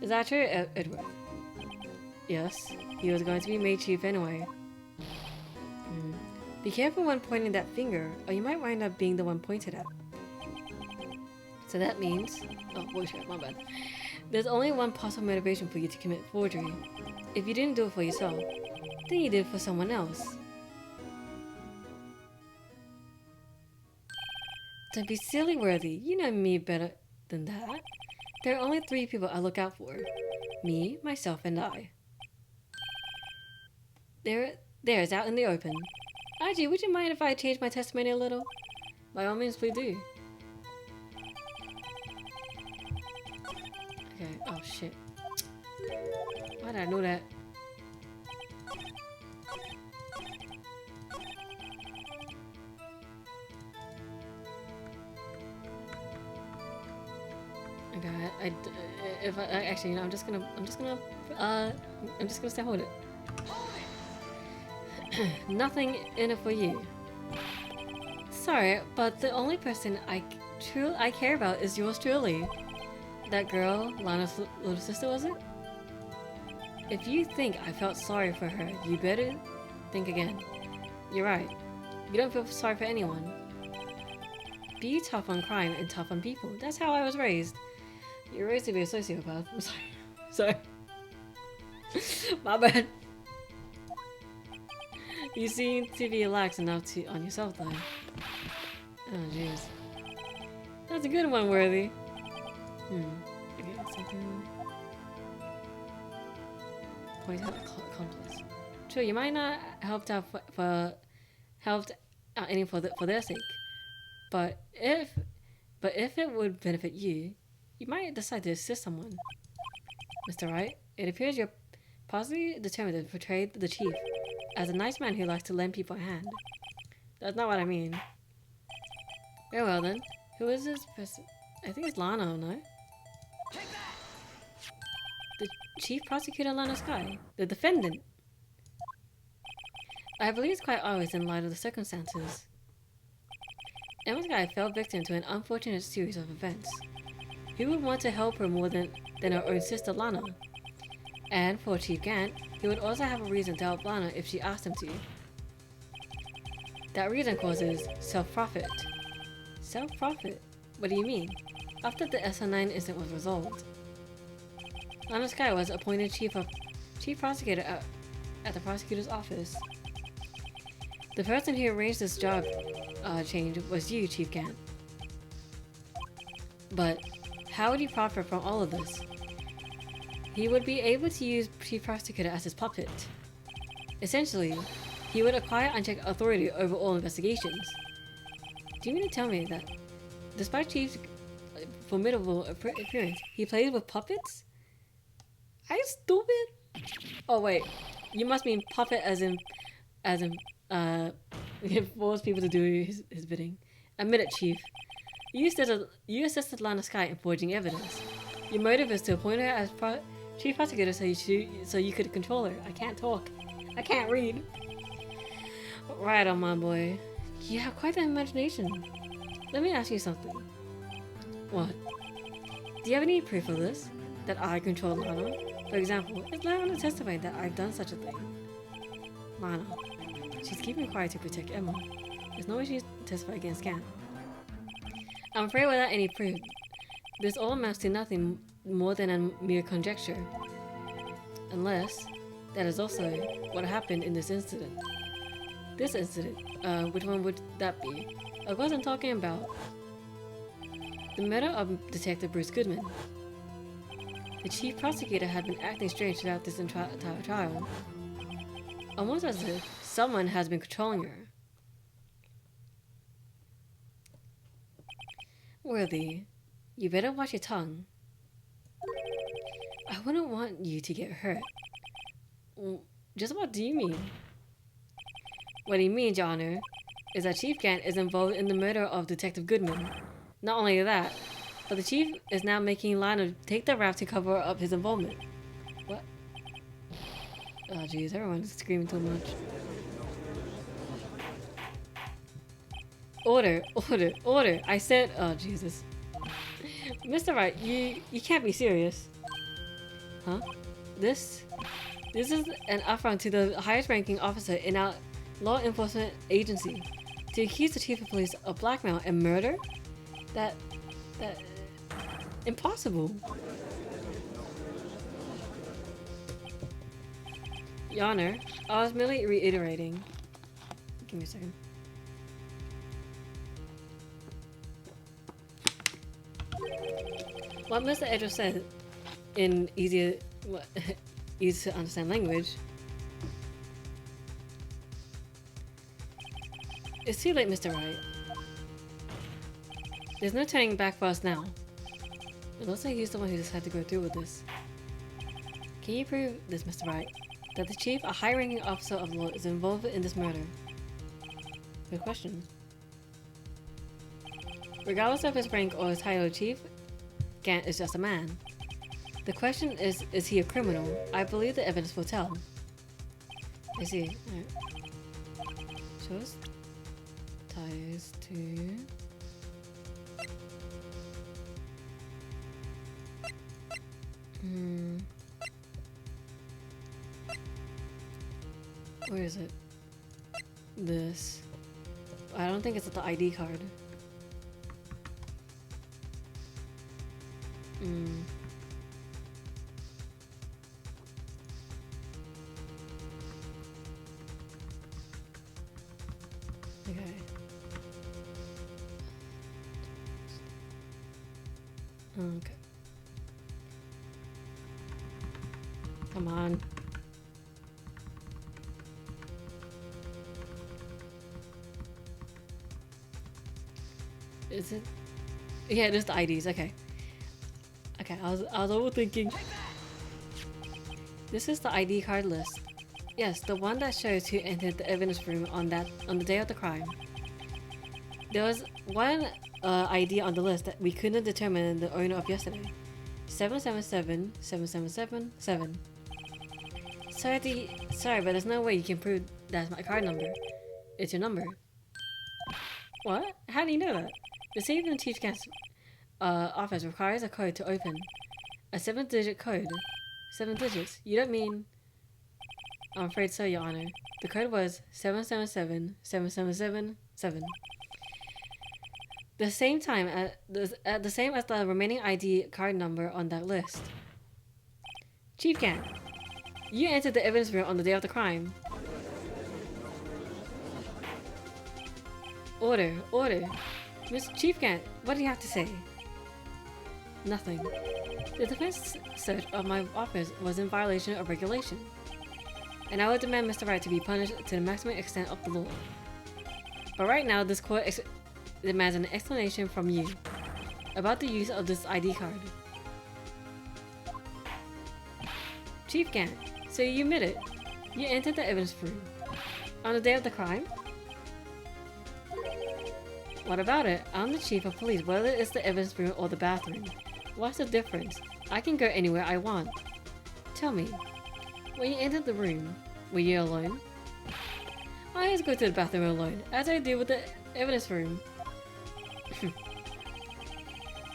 Is that true, Edward? Yes, he was going to be made chief anyway. Be careful when pointing that finger, or you might wind up being the one pointed at. So that means... Oh, bullshit, my bad. There's only one possible motivation for you to commit forgery. If you didn't do it for yourself, then you did it for someone else. Don't be silly, Worthy. You know me better than that. There are only 3 people I look out for. Me, myself, and I. There's out in the open. Aji, would you mind if I change my testimony a little? By all means, please do. Okay, oh shit. Why did I know that? Okay, actually, you know, I'm just gonna stay hold it. Nothing in it for you. Sorry, but the only person I care about is yours truly. That girl, Lana's little sister, was it? If you think I felt sorry for her, you better think again. You're right. You don't feel sorry for anyone. Be tough on crime and tough on people. That's how I was raised. You're raised to be a sociopath. I'm sorry. Sorry. My bad. You seem to be lax enough on yourself, though. Oh, jeez. That's a good one, Worthy. Okay, something... Point out accomplice. Sure, you might not helped out any for their sake, but if it would benefit you, you might decide to assist someone. Mr. Wright, it appears you're possibly determined to portray the chief as a nice man who likes to lend people a hand. That's not what I mean. Very well then. Who is this person? I think it's Lana, no? The Chief Prosecutor Lana Sky, the defendant. I believe it's quite obvious in light of the circumstances. Emma Sky fell victim to an unfortunate series of events. Who would want to help her more than her own sister Lana? And for Chief Gant, he would also have a reason to help Lana if she asked him to. That reason causes self-profit. Self-profit? What do you mean? After the SL9 incident was resolved, Lana Sky was appointed chief prosecutor at the prosecutor's office. The person who arranged this job change was you, Chief Gant. But how would he profit from all of this? He would be able to use Chief Prosecutor as his puppet. Essentially, he would acquire unchecked authority over all investigations. Do you mean to tell me that, despite Chief's formidable appearance, he plays with puppets? Are you stupid? Oh wait, you must mean puppet as in force people to do his bidding. Admit it, Chief. You assisted Lana Sky in forging evidence. Your motive is to appoint her as Chief Prosecutor so you could control her. I can't talk. I can't read. Right on, my boy. You have quite the imagination. Let me ask you something. What? Do you have any proof of this? That I control Lana? For example, is Lana testifying that I've done such a thing? Lana. She's keeping quiet to protect Emma. There's no way she's testifying against Gant. I'm afraid without any proof, this all amounts to nothing more than a mere conjecture. Unless that is also what happened in this incident. This incident, which one would that be? Of course I'm talking about the murder of Detective Bruce Goodman. The chief prosecutor had been acting strange throughout this entire trial. Almost as if someone has been controlling her. Worthy, you better watch your tongue. I wouldn't want you to get hurt. Just what do you mean? What he means, Your Honor, is that Chief Gant is involved in the murder of Detective Goodman. Not only that, but the chief is now making Lionel take the rap to cover up his involvement. What? Oh jeez, everyone's screaming too much. Order, order, order! I said, oh Jesus. Mr. Wright, you can't be serious. Huh? This is an affront to the highest ranking officer in our law enforcement agency. To accuse the chief of police of blackmail and murder? That impossible. Your Honor, I was merely reiterating. Give me a second. What Mr. Edger said in easy to understand language. It's too late, Mr. Wright. There's no turning back for us now. It looks like he's the one who decided to go through with this. Can you prove this, Mr. Wright? That the chief, a high-ranking officer of law, is involved in this murder? Good question. Regardless of his rank or his title, Chief Gant is just a man. The question is he a criminal? I believe the evidence will tell. I see. Alright. Shows ties to... Where is it? This. I don't think it's the ID card. Okay. Okay. Come on. Is it? Yeah, it is the IDs. Okay. Okay, I was overthinking. This is the ID card list. Yes, the one that shows who entered the evidence room on the day of the crime. There was one ID on the list that we couldn't determine the owner of yesterday. 777-777-7. Sorry, but there's no way you can prove that's my card number. It's your number. What? How do you know that? The safe in the Chief Gant's office requires a code to open. A 7-digit code. 7 digits. You don't mean... I'm afraid so, Your Honor. The code was 777-777-7. The same as the remaining ID card number on that list. Chief Gant, you entered the evidence room on the day of the crime. Order, order. Mr. Chief Gant, what do you have to say? Nothing. The defense search of my office was in violation of regulation, and I would demand Mr. Wright to be punished to the maximum extent of the law. But right now, this court demands an explanation from you about the use of this ID card. Chief Gant, so you admit it. You entered the evidence room on the day of the crime? What about it? I'm the chief of police, whether it's the evidence room or the bathroom. What's the difference? I can go anywhere I want. Tell me, when you entered the room, were you alone? I always go to the bathroom alone, as I do with the evidence room.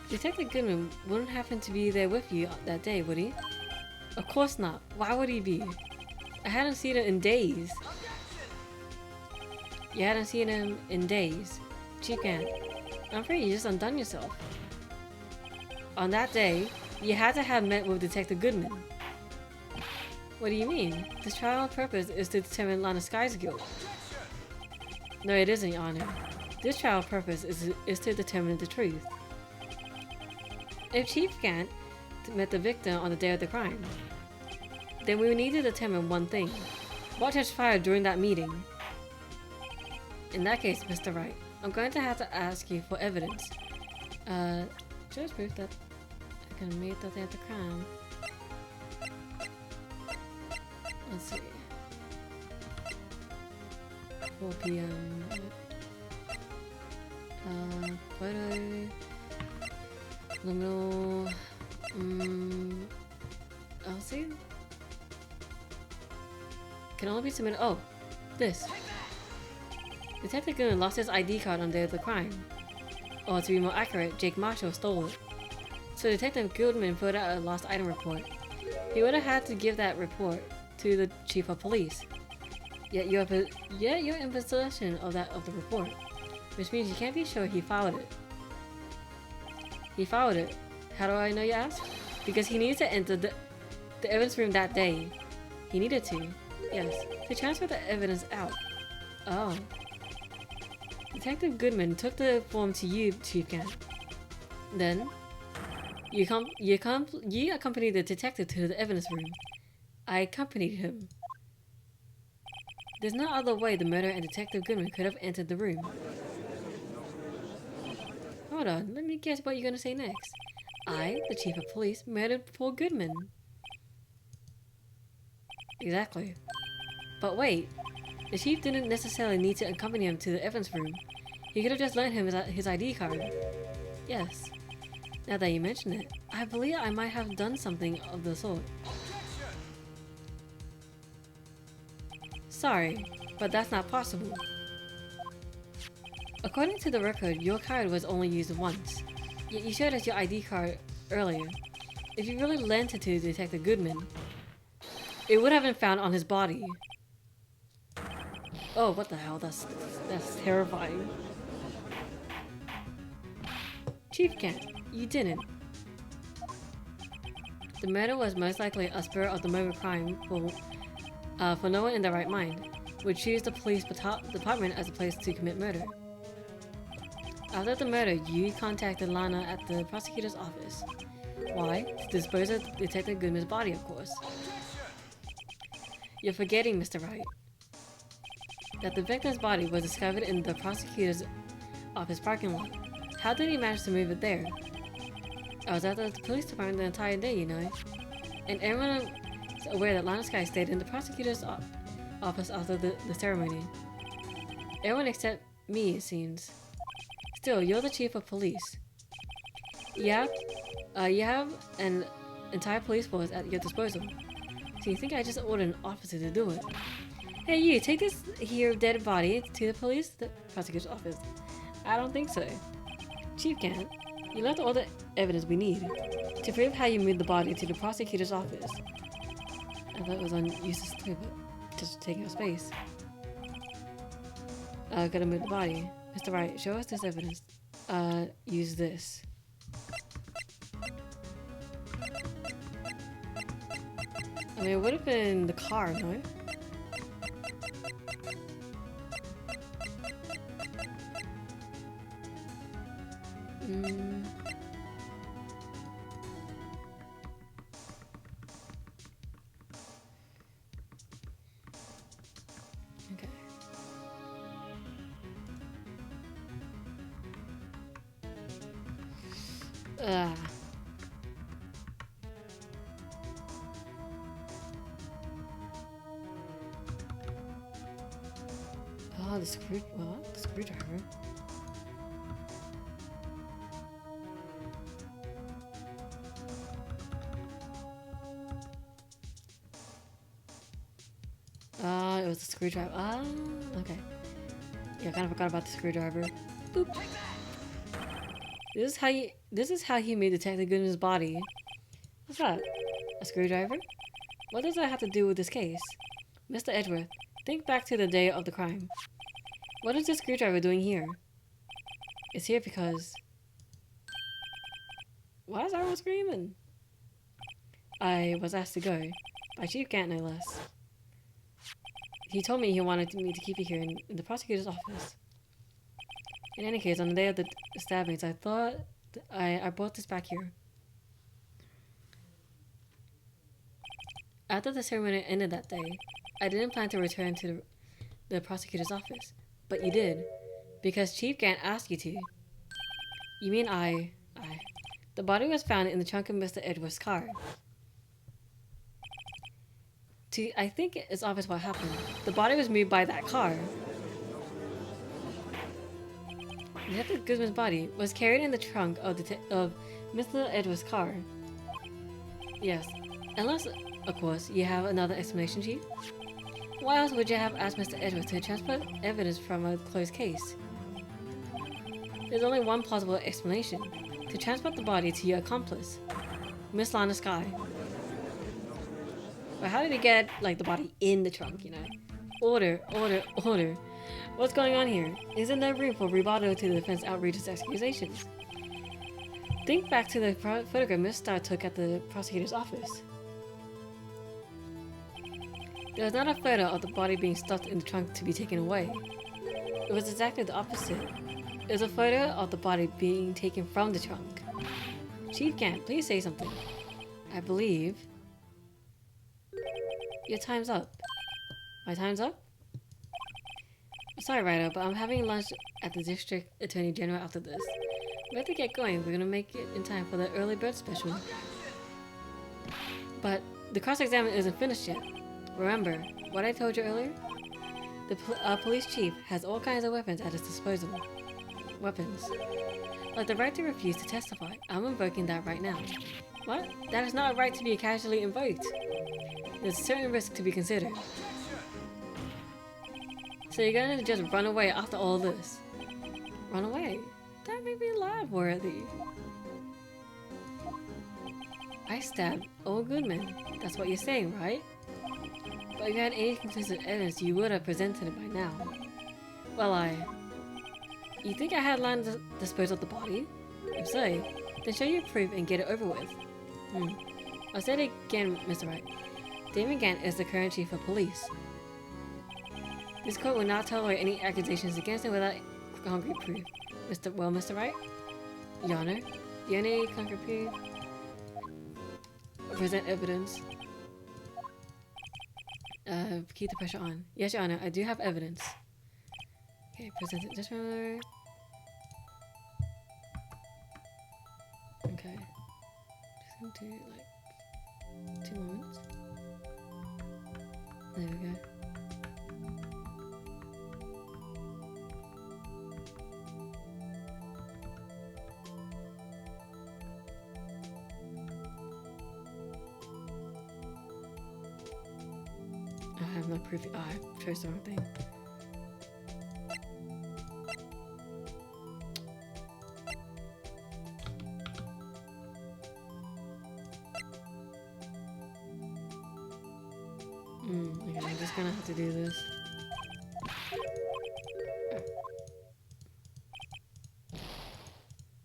Detective Goodman wouldn't happen to be there with you that day, would he? Of course not. Why would he be? I hadn't seen him in days. You hadn't seen him in days. Chief Gant, I'm afraid you just undone yourself. On that day, You had to have met with Detective Goodman. What do you mean? This trial purpose is to determine Lana Sky's guilt. No, it isn't, Your Honor. This trial purpose is to determine the truth. If Chief Gant met the victim on the day of the crime, then we would need to determine one thing. What transpired during that meeting? In that case, Mr. Wright, I'm going to have to ask you for evidence. Shows proof that I can meet the day of the crime. Let's see. 4 p.m. Photo. Liminal. I'll see. Can only be submitted. Oh, this. Detective Goodman lost his ID card on the day of the crime. Or to be more accurate, Jake Marshall stole it. So Detective Goodman filled out a lost item report. He would have had to give that report to the chief of police. Yet you're in possession of the report, which means you can't be sure he filed it. He filed it. How do I know, you ask? Because he needed to enter the evidence room that day. He needed to, yes, to transfer the evidence out. Oh. Detective Goodman took the form to you, Chief Gant. Then, you accompanied the detective to the evidence room. I accompanied him. There's no other way the murderer and Detective Goodman could have entered the room. Hold on, let me guess what you're gonna say next. I, the chief of police, murdered poor Goodman. Exactly. But wait, the chief didn't necessarily need to accompany him to the evidence room. He could have just lent him his ID card. Yes. Now that you mention it, I believe I might have done something of the sort. Sorry, but that's not possible. According to the record, your card was only used once. Yet you showed us your ID card earlier. If you really lent it to Detective Goodman, it would have been found on his body. Oh, what the hell? That's terrifying. Chief Gant, you didn't. The murder was most likely a spur of the moment crime for no one in their right mind would choose the police department as a place to commit murder. After the murder, you contacted Lana at the prosecutor's office. Why? To dispose of Detective Goodman's body, of course. You're forgetting, Mr. Wright, that the victim's body was discovered in the prosecutor's office parking lot. How did he manage to move it there? I was at the police department the entire day, you know. And everyone is aware that Lana Sky stayed in the prosecutor's office after the ceremony. Everyone except me, it seems. Still, you're the chief of police. You have an entire police force at your disposal. So you think I just ordered an officer to do it? Hey, you, take this here dead body to the prosecutor's office. I don't think so. Chief Gant, you left all the evidence we need to prove how you moved the body to the prosecutor's office. I thought it was useless too, but just taking up space. Gotta move the body. Mr. Wright, show us this evidence. Use this. I mean, it would have been the car, no? Okay. Oh, the screwdriver. It was the screwdriver. Ah, okay. Yeah, I kind of forgot about the screwdriver. Boop. This is how he made Detective Goodman's body. What's that? A screwdriver? What does that have to do with this case? Mr. Edgeworth, think back to the day of the crime. What is this screwdriver doing here? It's here because... Why is everyone screaming? I was asked to go. By Chief Gant, no less. He told me he wanted me to keep you here in the prosecutor's office. In any case, on the day of the stabbings, I thought I brought this back here. After the ceremony ended that day, I didn't plan to return to the prosecutor's office. But you did. Because Chief Gant asked you to. You mean I... The body was found in the trunk of Mr. Edwards' car. I think it's obvious what happened. The body was moved by that car. Detective Guzman's body was carried in the trunk of Mr. Edwards' car. Yes. Unless, of course, you have another explanation, Chief? Why else would you have asked Mr. Edwards to transport evidence from a closed case? There's only one plausible explanation. To transport the body to your accomplice, Miss Lana Sky. But how did he get, like, the body in the trunk, you know? Order. What's going on here? Isn't there room for rebuttal to the defense's outrageous accusations? Think back to the photograph Miss Starr took at the prosecutor's office. There was not a photo of the body being stuffed in the trunk to be taken away. It was exactly the opposite. It was a photo of the body being taken from the trunk. Chief Gant, please say something. I believe... Your time's up. My time's up? Sorry, Ryder, but I'm having lunch at the District Attorney General after this. We have to get going. We're gonna make it in time for the early bird special. But the cross-examination isn't finished yet. Remember what I told you earlier? The police chief has all kinds of weapons at his disposal. Weapons. Like the right to refuse to testify. I'm invoking that right now. What? That is not a right to be casually invoked. There's a certain risk to be considered. So you're gonna just run away after all this? Run away? That may be laugh-worthy. I stabbed old Goodman. That's what you're saying, right? But if you had any conclusive evidence, you would have presented it by now. Well, You think I had land to dispose of the body? If so, then show your proof and get it over with. I'll say it again, Mr. Wright. Damon Gant is the current chief of police. This court will not tolerate any accusations against him without concrete proof. Mr. Wright? Your Honor, do you have any concrete proof? Present evidence. Keep the pressure on. Yes, Your Honor, I do have evidence. Okay, present it. Just remember. Okay. Just going to, like, 2 moments. There we go. I have no proof. Oh, I chose the wrong thing. Okay, I'm just gonna have to do this.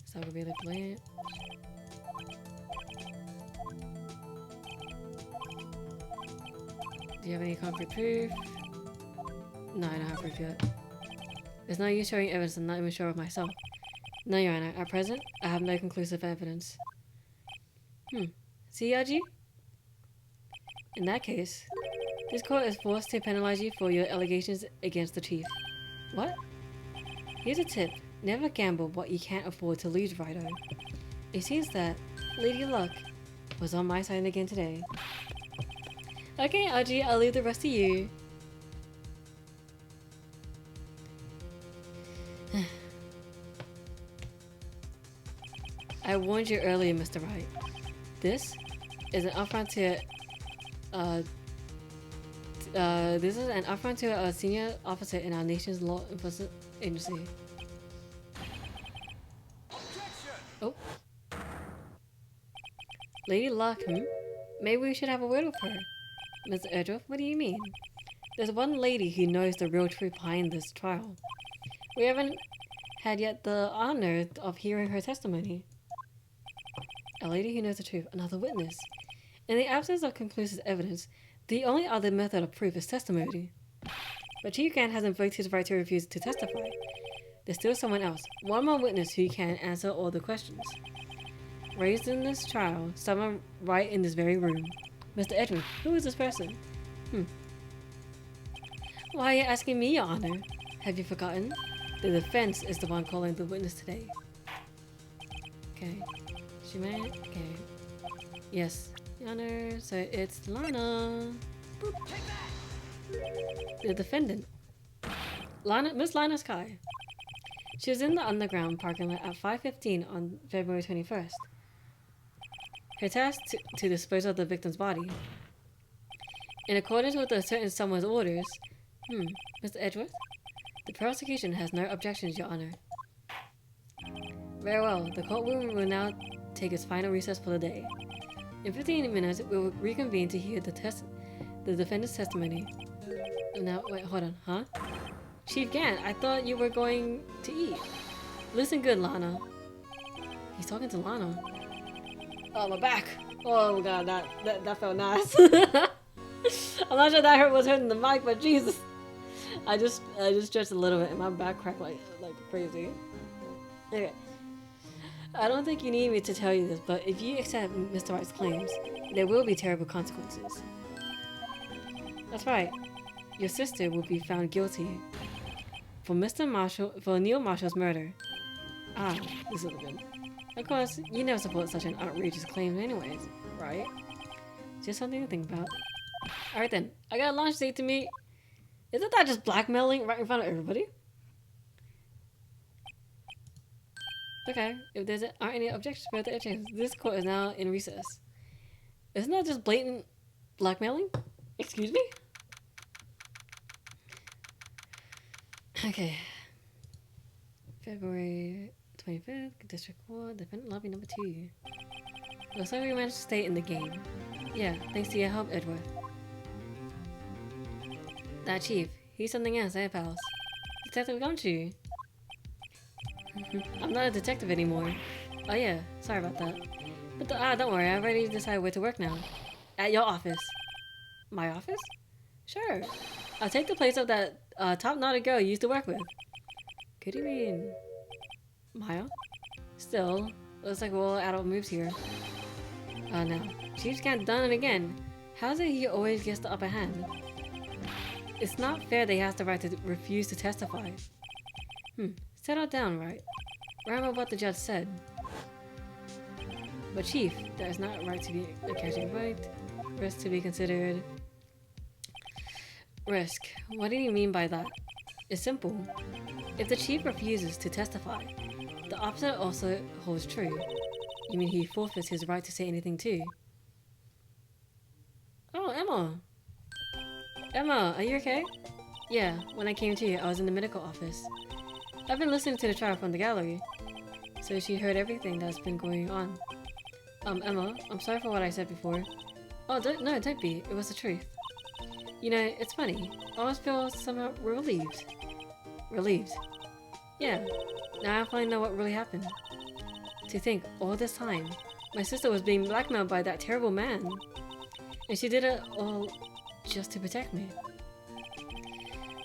So we'll be able to play it. Do you have any concrete proof? No, I don't have proof yet. There's no use showing evidence. I'm not even sure of myself. No, Your Honor. At present, I have no conclusive evidence. See, Yaji? In that case, this court is forced to penalize you for your allegations against the chief. What? Here's a tip. Never gamble what you can't afford to lose, Righto. It seems that Lady Luck was on my side again today. Okay, Aji, I'll leave the rest to you. I warned you earlier, Mr. Wright. This is an affront to a senior officer in our nation's law enforcement agency. Oh. Lady Luck, Maybe we should have a word with her. Mr. Edgeworth, what do you mean? There's one lady who knows the real truth behind this trial. We haven't had yet the honor of hearing her testimony. A lady who knows the truth, another witness. In the absence of conclusive evidence, the only other method of proof is testimony. But Chief Gan has invoked his right to refuse to testify. There's still someone else, one more witness who can answer all the questions. Raised in this trial, someone right in this very room. Mr. Edward, who is this person? Why are you asking me, Your Honor? Have you forgotten? The defense is the one calling the witness today. Okay. She may. Okay. Yes, Your Honor. So it's Lana. Boop. The defendant. Miss Lana Sky. She was in the underground parking lot at 5:15 on February 21st. Her task to dispose of the victim's body. In accordance with a certain someone's orders. Mr. Edgeworth? The prosecution has no objections, Your Honor. Very well. The courtroom will now take its final recess for the day. In 15 minutes, we will reconvene to hear the defendant's testimony. Now, wait, hold on, huh? Chief Gan, I thought you were going to eat. Listen good, Lana. He's talking to Lana. Oh, my back. Oh god, that felt nice. I'm not sure that was hurting the mic, but Jesus. I just stretched a little bit and my back cracked like crazy. Okay. I don't think you need me to tell you this, but if you accept Mr. Wright's claims, there will be terrible consequences. That's right. Your sister will be found guilty for Neil Marshall's murder. Ah, this is good. Of course, you never support such an outrageous claim anyways, right? Just something to think about. Alright then, I got a launch date to meet. Isn't that just blackmailing right in front of everybody? Okay, if there aren't any objections for the chance, this court is now in recess. Isn't that just blatant blackmailing? Excuse me? Okay. February 25th, District 4, Defendant Lobby number 2. Looks like we managed to stay in the game. Yeah, thanks to your help, Edward. That chief, he's something else, eh, pals? Detective Gumshoe. I'm not a detective anymore. Oh yeah, sorry about that. But don't worry, I already decided where to work now. At your office. My office? Sure. I'll take the place of that top-knotted girl you used to work with. Could you mean Maya? Still, looks like we're all adult moves here. No. Chief's can't done it again. How's it he always gets the upper hand? It's not fair that he has the right to refuse to testify. Settle down, Wright. Remember what the judge said. But Chief, there is not a right to be occasionally right. Risk to be considered. Risk. What do you mean by that? It's simple. If the chief refuses to testify, the opposite also holds true. You mean he forfeits his right to say anything too? Oh, Emma! Emma, are you okay? Yeah, when I came to you, I was in the medical office. I've been listening to the trial from the gallery. So she heard everything that's been going on. Emma, I'm sorry for what I said before. Oh, don't be. It was the truth. You know, it's funny. I always feel somehow relieved. Relieved? Yeah. Now I finally know what really happened. To think, all this time, my sister was being blackmailed by that terrible man. And she did it all just to protect me.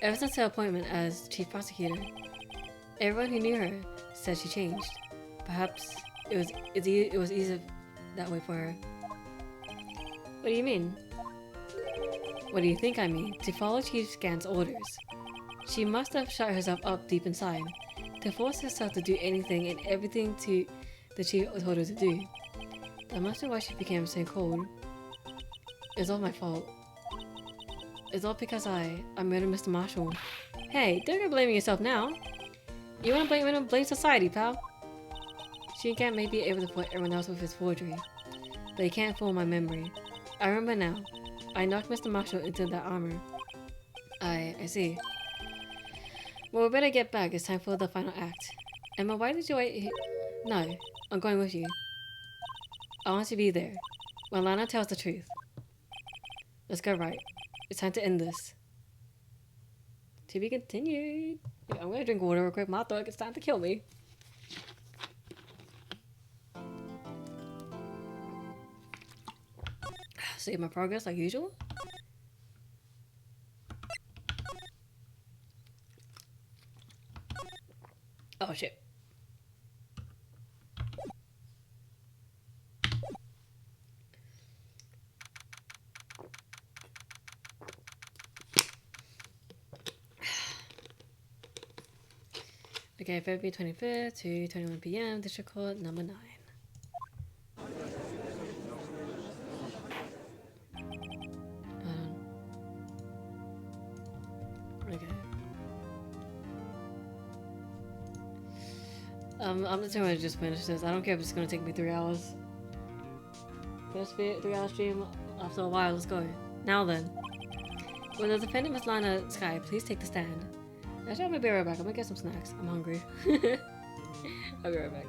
Ever since her appointment as chief prosecutor, everyone who knew her said she changed. Perhaps it was easy that way for her. What do you mean? What do you think I mean? To follow Chief Scan's orders. She must have shut herself up deep inside, to force herself to do anything and everything the chief told her to do. That must be why she became so cold. It's all my fault. It's all because I murdered Mr. Marshall. Hey, don't go blaming yourself now. You wanna blame him? Blame society, pal. Shinkan may be able to put everyone else with his forgery, but he can't fool my memory. I remember now. I knocked Mr. Marshall into that armor. I see. Well, we better get back. It's time for the final act. Emma, why did you wait here? No, I'm going with you. I want to be there when Lana tells the truth. Let's go, Wright. It's time to end this. To be continued. I'm gonna drink water real quick. My throat gets time to kill me. Save my progress like usual. Oh shit. Okay, February 25th to 21 p.m. District Court number 9. Okay. I'm determined to just finish this. I don't care if it's gonna take me 3 hours. First 3-hour stream after a while. Let's go. Now then. Will the defendant Miss Lana Sky please take the stand? Actually, I'm gonna be right back. I'm gonna get some snacks. I'm hungry. I'll be right back.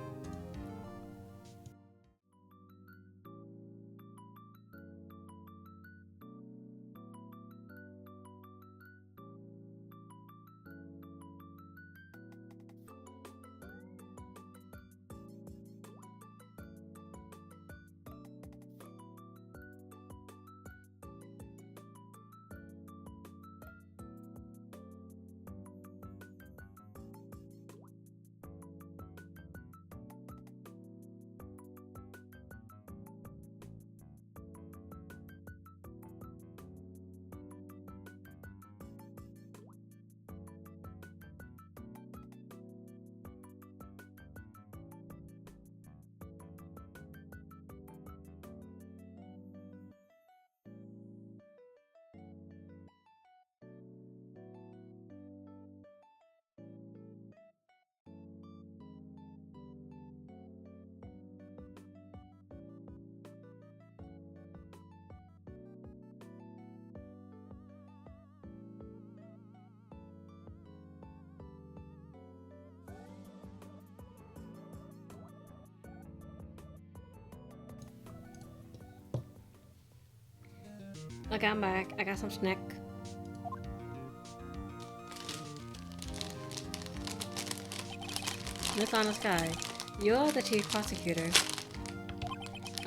Okay, I'm back. I got some snack. Miss Lana Sky, you're the chief prosecutor.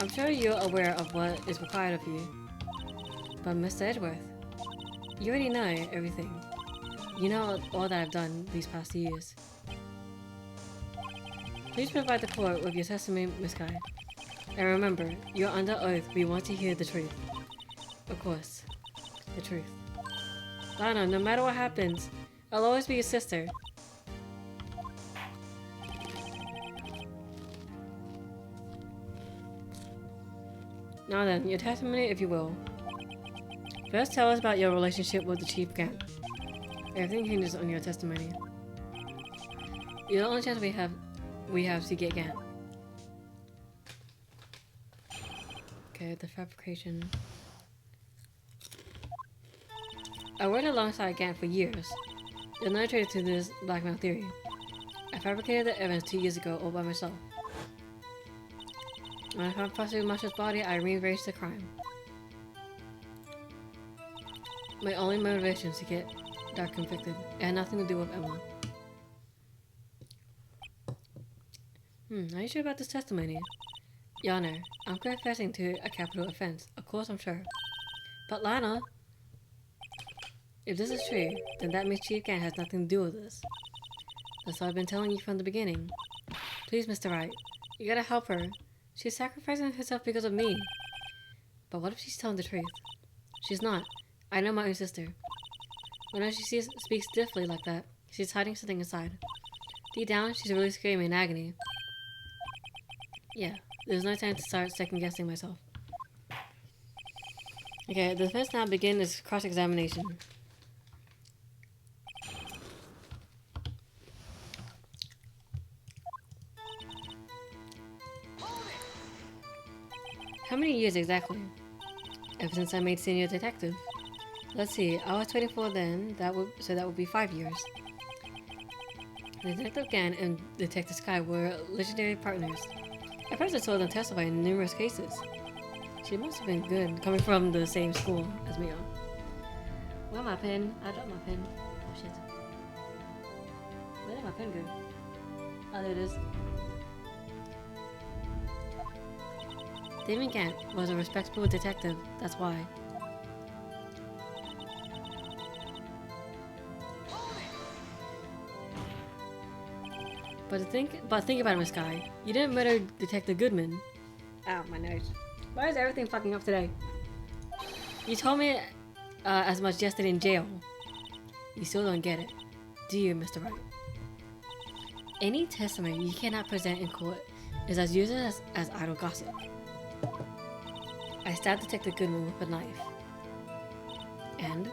I'm sure you're aware of what is required of you. But Mr. Edgeworth, you already know everything. You know all that I've done these past years. Please provide the court with your testimony, Miss Sky. And remember, you're under oath. We want to hear the truth. Of course, the truth. Lana, no matter what happens, I'll always be your sister. Now then, your testimony, if you will. First, tell us about your relationship with the Chief Gant. Everything hinges on your testimony. You're the only chance we have to get Gant. Okay, the fabrication. I worked alongside Gant for years. You're not traded to this blackmail theory. I fabricated the evidence 2 years ago all by myself. When I found Prosecutor Marshall's body, I rearranged the crime. My only motivation is to get Dark convicted. It had nothing to do with Emma. Are you sure about this testimony? Your Honor, I'm confessing to a capital offense. Of course I'm sure. But Lana... If this is true, then that means Chief Gant has nothing to do with this. That's what I've been telling you from the beginning. Please, Mr. Wright, you gotta help her. She's sacrificing herself because of me. But what if she's telling the truth? She's not. I know my own sister. Whenever she speaks stiffly like that, she's hiding something inside. Deep down, she's really screaming in agony. Yeah, there's no time to start second-guessing myself. Okay, the defense now begin is cross-examination. How many years exactly? Ever since I made senior detective. Let's see, I was 24 then, that would be 5 years. Detective Gan and Detective Sky were legendary partners. I personally saw them testify in numerous cases. She must have been good, coming from the same school as me. Where's my pen? I dropped my pen. Oh shit. Where did my pen go? Oh, there it is. Damon Gant was a respectable detective, that's why. But think about it, Miss Guy. You didn't murder Detective Goodman. Ow, my nose. Why is everything fucking up today? You told me as much yesterday in jail. You still don't get it, do you, Mr. Wright? Any testimony you cannot present in court is as useless as idle gossip. I stabbed Detective Goodman with a knife. And?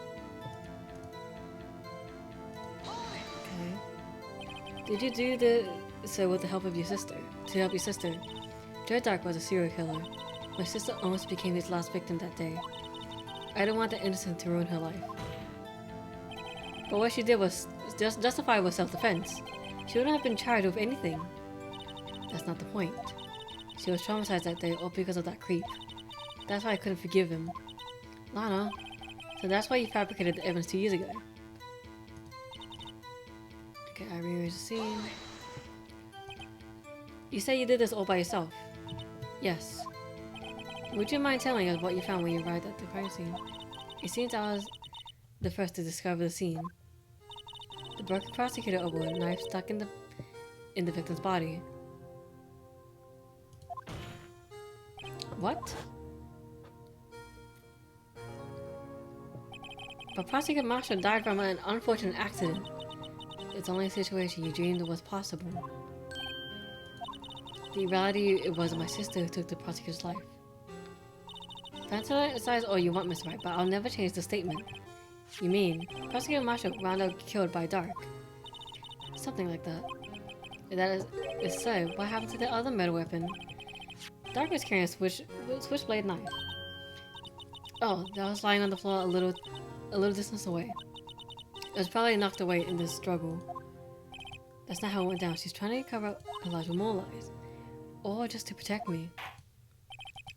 Okay. Did you do so with the help of your sister? To help your sister? Joe Dark was a serial killer. My sister almost became his last victim that day. I don't want the innocent to ruin her life. But what she did was just justified with self-defense. She wouldn't have been charged with anything. That's not the point. She was traumatized that day all because of that creep. That's why I couldn't forgive him. Lana, so that's why you fabricated the evidence 2 years ago. Okay, I rearranged the scene. You say you did this all by yourself? Yes. Would you mind telling us what you found when you arrived at the crime scene? It seems I was the first to discover the scene. The broken prosecutor elbow, a knife stuck in the victim's body. What? But Prosecutor Marshall died from an unfortunate accident. It's only a situation you dreamed was possible. The reality, it was my sister who took the prosecutor's life. Fantasize all you want, Mr. Wright, but I'll never change the statement. You mean, Prosecutor Marshall wound up killed by Dark? Something like that. If that is so, what happened to the other murder weapon? Dark was carrying a switchblade knife. Oh, that was lying on the floor a little distance away. It was probably knocked away in this struggle. That's not how it went down. She's trying to cover up her lies with more lies. Or just to protect me.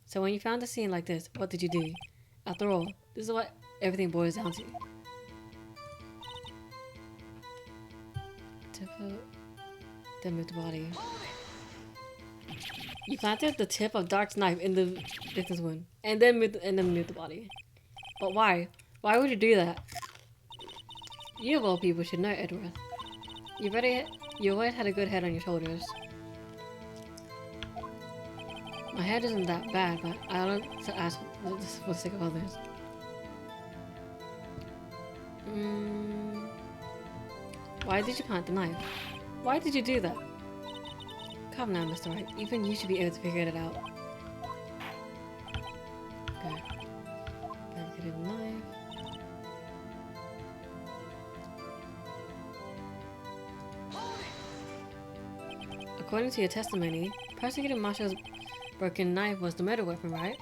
So when you found a scene like this, what did you do? After all, this is what everything boils down to. Then move the body. You planted the tip of Dark's knife in the victim's wound, and then move the body. But why? Why would you do that? You of all people should know, Edward. You always had a good head on your shoulders. My head isn't that bad, but I don't to ask for the sake of others. Why did you plant the knife? Why did you do that? Come now, Mr. Wright. Even you should be able to figure it out. Okay. Fabricated knife. According to your testimony, Prosecutor Marshall's broken knife was the murder weapon, right?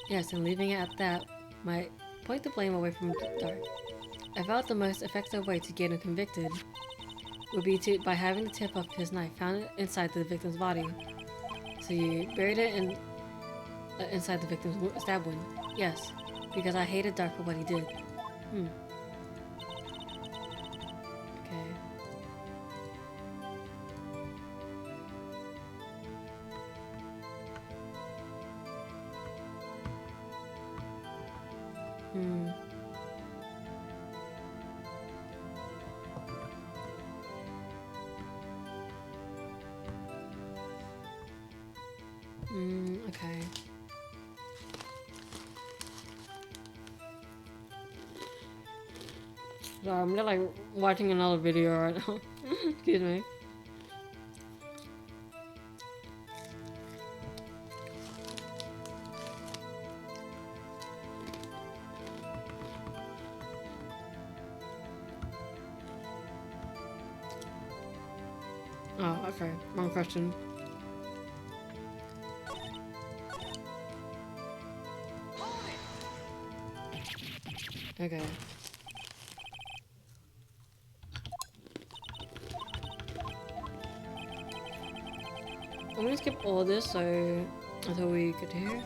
Yes, and leaving it at that might point the blame away from Dark. I felt the most effective way to get him convicted would be by having the tip of his knife found inside the victim's body. So you buried it inside the victim's stab wound. Yes, because I hated Dark for what he did. Okay. Okay. Sorry, I'm just like watching another video right now. Excuse me. Oh, okay. Wrong question. Okay. I'm gonna skip all this so until we get to here.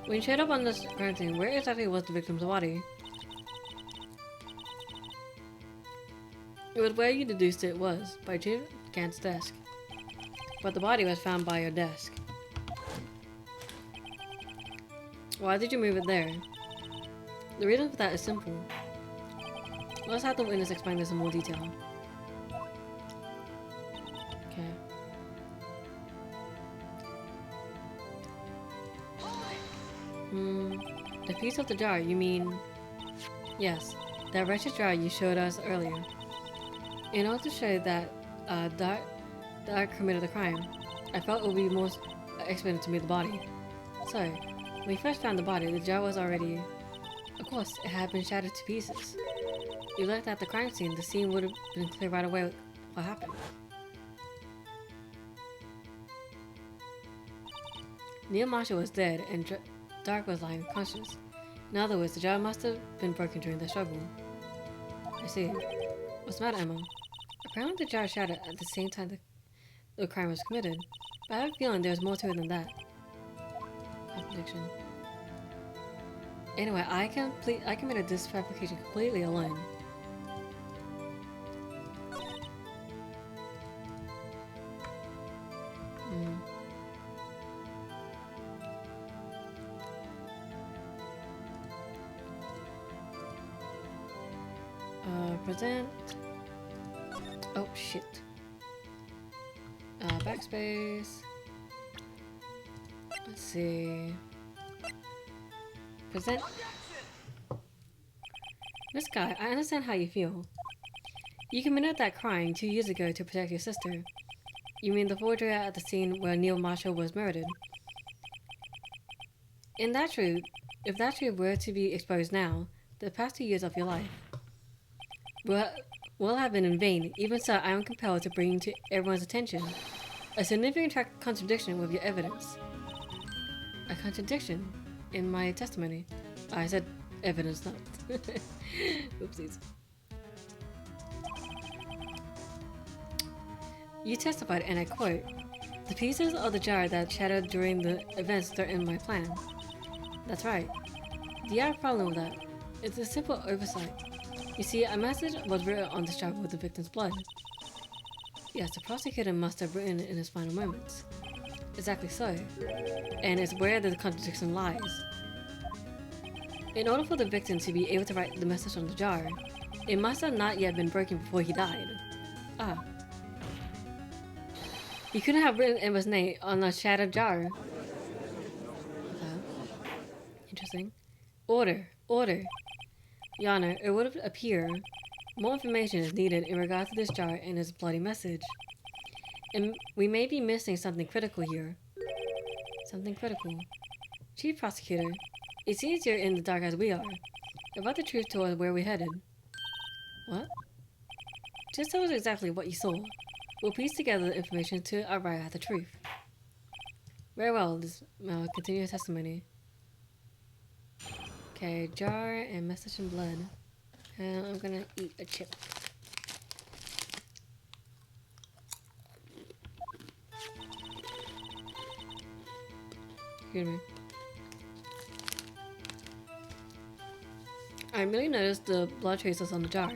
When you showed up on this crime scene, where exactly was the victim's body? It was where you deduced it was, by Gant's desk. But the body was found by your desk. Why did you move it there? The reason for that is simple. Let's have the witness explain this in more detail. Okay. The piece of the jar, you mean... Yes, that wretched jar you showed us earlier. In order to show that Dark committed the crime, I felt it would be most expedient to move the body. So, when we first found the body, the jar was already... Of course, it had been shattered to pieces. We looked at the crime scene, the scene would have been clear right away what happened. Neil Marshall was dead, and Dark was lying unconscious. In other words, the jar must have been broken during the struggle. I see. What's the matter, Emma? Apparently the jar shattered at the same time the crime was committed, but I have a feeling there's more to it than that. Contradiction. Anyway, I committed this fabrication completely alone. Present. Oh shit. Backspace. Let's see. Present. This guy, I understand how you feel. You committed that crime 2 years ago to protect your sister. You mean the forgery at the scene where Neil Marshall was murdered? If that truth were to be exposed now, the past 2 years of your life will have been in vain. Even so, I am compelled to bring to everyone's attention a significant contradiction with your evidence. A contradiction in my testimony. I said evidence, not. Oopsies. You testified, and I quote, "The pieces of the jar that shattered during the events threatened my plan." That's right. Do you have a problem with that? It's a simple oversight. You see, a message was written on the jar with the victim's blood. Yes, the prosecutor must have written it in his final moments. Exactly so. And it's where the contradiction lies. In order for the victim to be able to write the message on the jar, it must have not yet been broken before he died. Ah. He couldn't have written Emma's name on a shattered jar. Okay. Interesting. Order. Your Honor, it would appear more information is needed in regard to this jar and its bloody message. And we may be missing something critical here. Something critical. Chief Prosecutor, it seems you're in the dark as we are. About the truth towards where we're headed. What? Just tell us exactly what you saw. We'll piece together the information to arrive at the truth. Very well, this continue your testimony. Okay, jar and message in blood. And I'm gonna eat a chip. Excuse me. I really noticed the blood traces on the jar,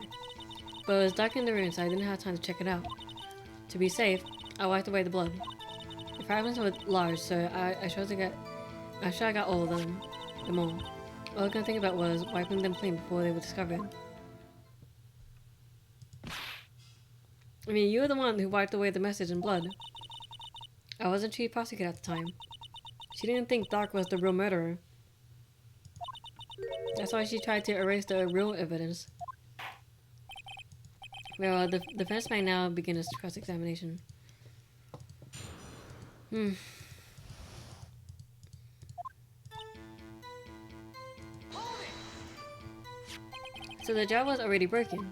but it was dark in the room, so I didn't have time to check it out. To be safe, I wiped away the blood. The fragments were large, so I got all of them all. All I could think about was wiping them clean before they were discovered. I mean, you were the one who wiped away the message in blood. I wasn't chief prosecutor at the time. She didn't think Dark was the real murderer. That's why she tried to erase the real evidence. Well, the defense may now begin its cross-examination. So the jar was already broken.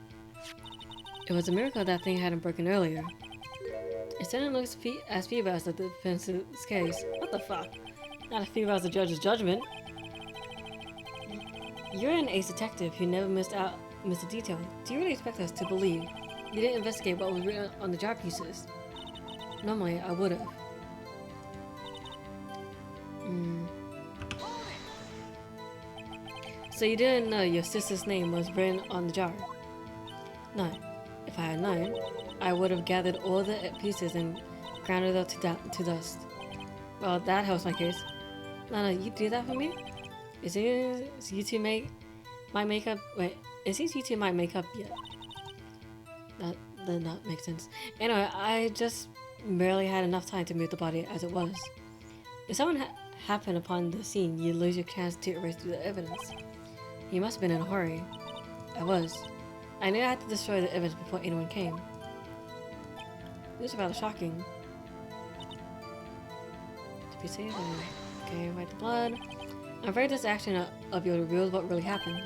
It was a miracle that thing hadn't broken earlier. It certainly looks as feeble as the defense's case. What the fuck? Not as feeble as the judge's judgment. You're an ace detective who never missed a detail. Do you really expect us to believe you didn't investigate what was written on the jar pieces? Normally, I would have. So you didn't know your sister's name was written on the jar? No. If I had known, I would have gathered all the pieces and ground it up to dust. Well, that helps my case. Lana, you do that for me? Is it YouTube my makeup? Wait, is his YouTube my makeup yet? That did not make sense. Anyway, I just barely had enough time to move the body as it was. If someone happened upon the scene, you lose your chance to erase the evidence. He must have been in a hurry. I was. I knew I had to destroy the evidence before anyone came. This is rather shocking. To be safe, okay, wipe the blood. I'm afraid this action of yours reveals what really happened.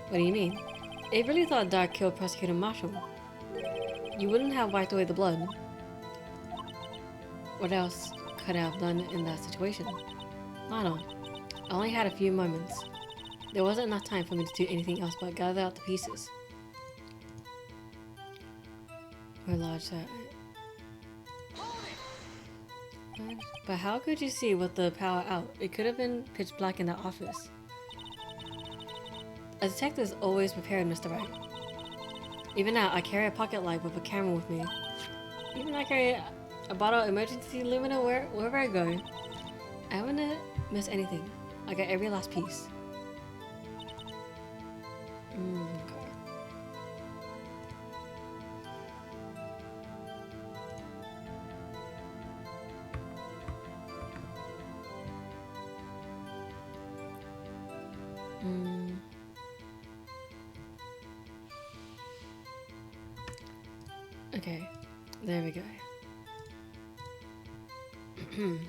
What do you mean? It really thought Dark killed Prosecutor Marshall. You wouldn't have wiped away the blood. What else could I have done in that situation? Lana, I only had a few moments. There wasn't enough time for me to do anything else but gather out the pieces. We're large that. But how could you see with the power out? It could have been pitch black in the office. A detective is always prepared, Mr. Wright. Even now, I carry a pocket light with a camera with me. Even I carry a bottle of emergency lumina wherever I go. I haven't missed anything. I got every last piece. Okay, there we go.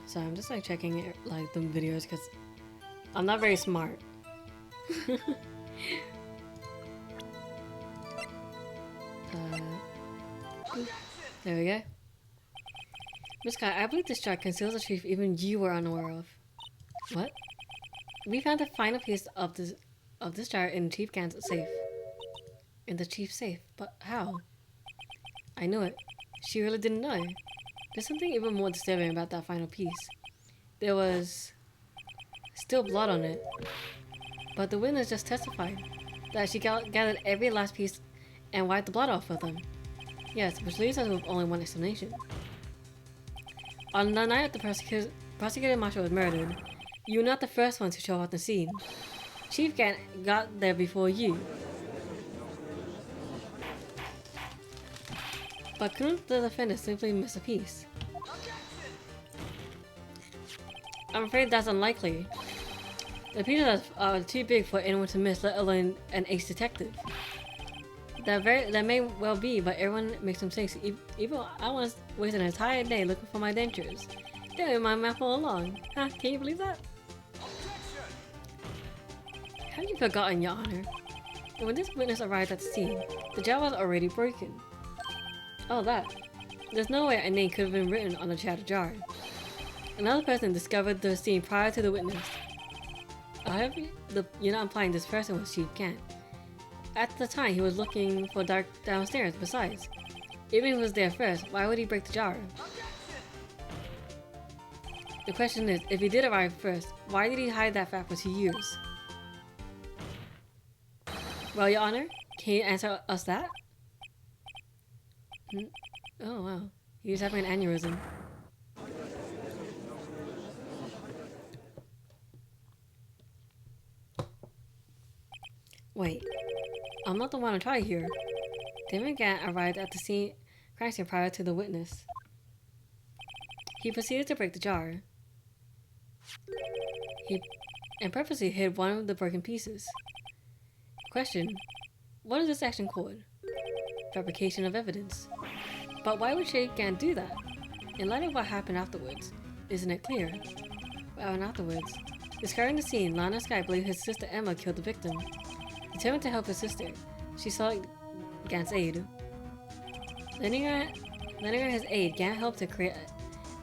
So I'm just like checking it, like the videos because I'm not very smart. There we go. Miss Guy, I believe this jar conceals a truth even you were unaware of. What? We found the final piece of this jar in Chief Gan's safe. In the chief's safe, but how? I knew it. She really didn't know. There's something even more disturbing about that final piece. There was still blood on it, but the witness just testified that she gathered every last piece and wiped the blood off of them. Yes, which leaves us with only one explanation. On the night the prosecutor Marshall was murdered, you were not the first one to show up at the scene. Chief Gan got there before you. But couldn't the defendant simply miss a piece? I'm afraid that's unlikely. The pieces are too big for anyone to miss, let alone an ace detective. That may well be, but everyone makes mistakes. Even I once wasted an entire day looking for my dentures. They were in my mouth all along. Huh? Can you believe that? Have you forgotten, Your Honor? And when this witness arrived at the scene, the jar was already broken. Oh, that. There's no way a name could have been written on the shattered jar. Another person discovered the scene prior to the witness. I hope you're not implying this person was Chief Gan. At the time, he was looking for Dark downstairs. Besides, even if he was there first, why would he break the jar? The question is, if he did arrive first, why did he hide that fact for 2 years? Well, Your Honor, can you answer us that? Oh wow, he was having an aneurysm. Wait, I'm not the one to try here. David Gant arrived at the crime scene prior to the witness. He proceeded to break the jar. He purposely hid one of the broken pieces. Question: what is this action called? Fabrication of evidence. But why would Chief Gan do that? In light of what happened afterwards, isn't it clear? What happened afterwards? Discovering the scene, Lana Sky believed his sister Emma killed the victim. Determined to help his sister, she sought Gan's aid. Lending her his aid, Gan helped to create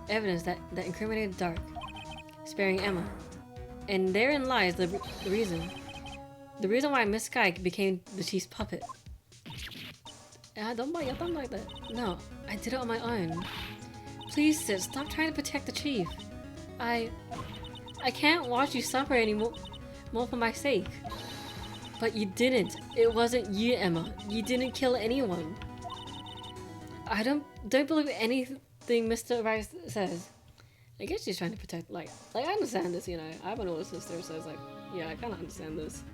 evidence that incriminated Dark, sparing Emma. And therein lies the reason. The reason why Miss Sky became the chief's puppet. Don't bite your thumb like that. No, I did it on my own. Please, sis, stop trying to protect the chief. I can't watch you suffer anymore for my sake. But you didn't. It wasn't you, Emma. You didn't kill anyone. I don't believe anything Mr. Wright says. I guess she's trying to protect, like I understand this, you know. I have an older sister, so it's like, yeah, I kind of understand this.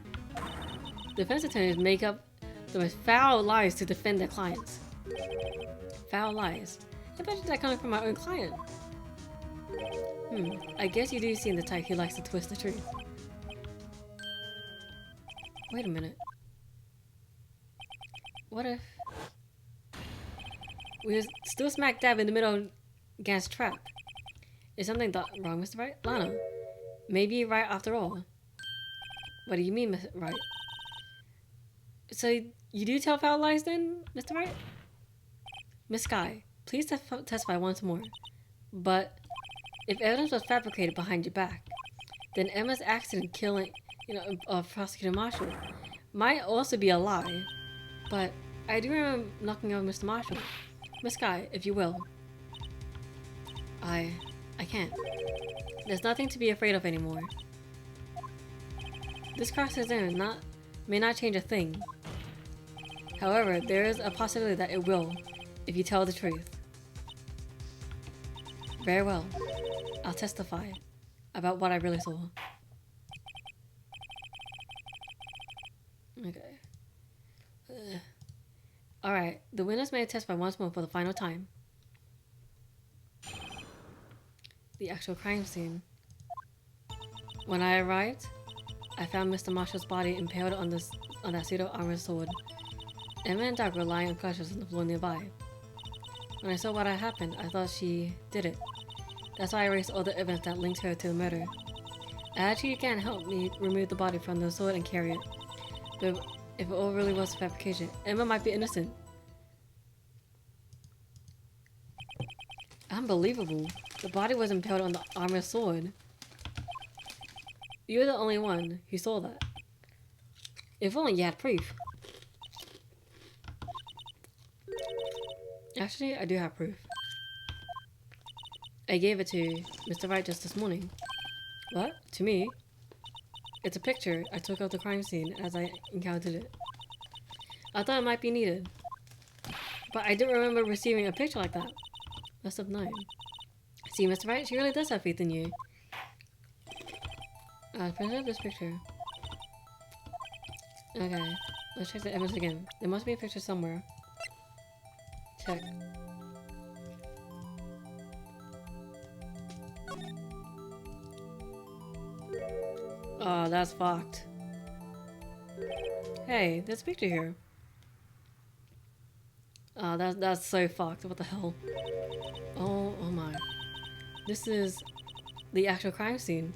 Defense attorneys make up the most foul lies to defend their clients. Foul lies. I bet that coming from my own client. I guess you do seem the type who likes to twist the truth. Wait a minute. What if we're still smack dab in the middle of Gant's trap? Is something wrong, Mr. Wright? Lana, maybe you're right after all. What do you mean, Mr. Wright? So you do tell foul lies then, Mr. Wright? Miss Sky, please testify once more. But if evidence was fabricated behind your back, then Emma's accident killing, of Prosecutor Marshall might also be a lie. But I do remember knocking over Mr. Marshall. Miss Sky, if you will. I can't. There's nothing to be afraid of anymore. This cross-examination may not change a thing. However, there is a possibility that it will, if you tell the truth. Very well. I'll testify about what I really saw. Okay. Alright, the witness may testify once more for the final time. The actual crime scene. When I arrived, I found Mr. Marshall's body impaled on that pseudo-armored sword. Emma and Doug were lying unconscious on the floor nearby. When I saw what had happened, I thought she did it. That's why I erased all the evidence that linked her to the murder. I actually can't help me remove the body from the sword and carry it. But if it all really was fabrication, Emma might be innocent. Unbelievable. The body was impaled on the armored sword. You're the only one who saw that. If only you had proof. Actually, I do have proof. I gave it to Mr. Wright just this morning. What? To me? It's a picture I took of the crime scene as I encountered it. I thought it might be needed. But I don't remember receiving a picture like that. Must have known. See, Mr. Wright, she really does have faith in you. Present this picture. Okay, let's check the evidence again. There must be a picture somewhere. Check. Oh, that's fucked. Hey, there's a picture here. Oh, that's so fucked. What the hell? Oh my. This is the actual crime scene.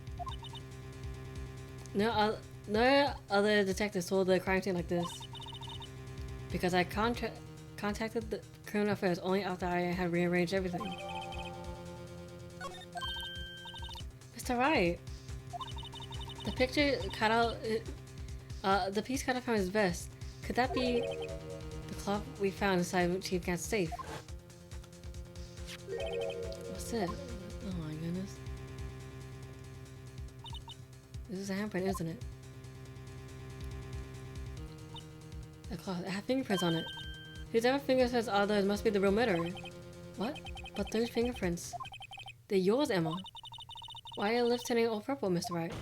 No other detectives saw the crime scene like this. Because I contacted the criminal affairs only after I had rearranged everything. Mr. Wright, the picture cut out, the piece cut out from his vest. Could that be the cloth we found inside Chief Gant's safe? What's it? Oh my goodness. This is a handprint, isn't it? A cloth. It had fingerprints on it. Whoever fingerprints are those must be the real murderer. What? But those fingerprints. They're yours, Emma. Why are your lips turning all purple, Mr. Wright?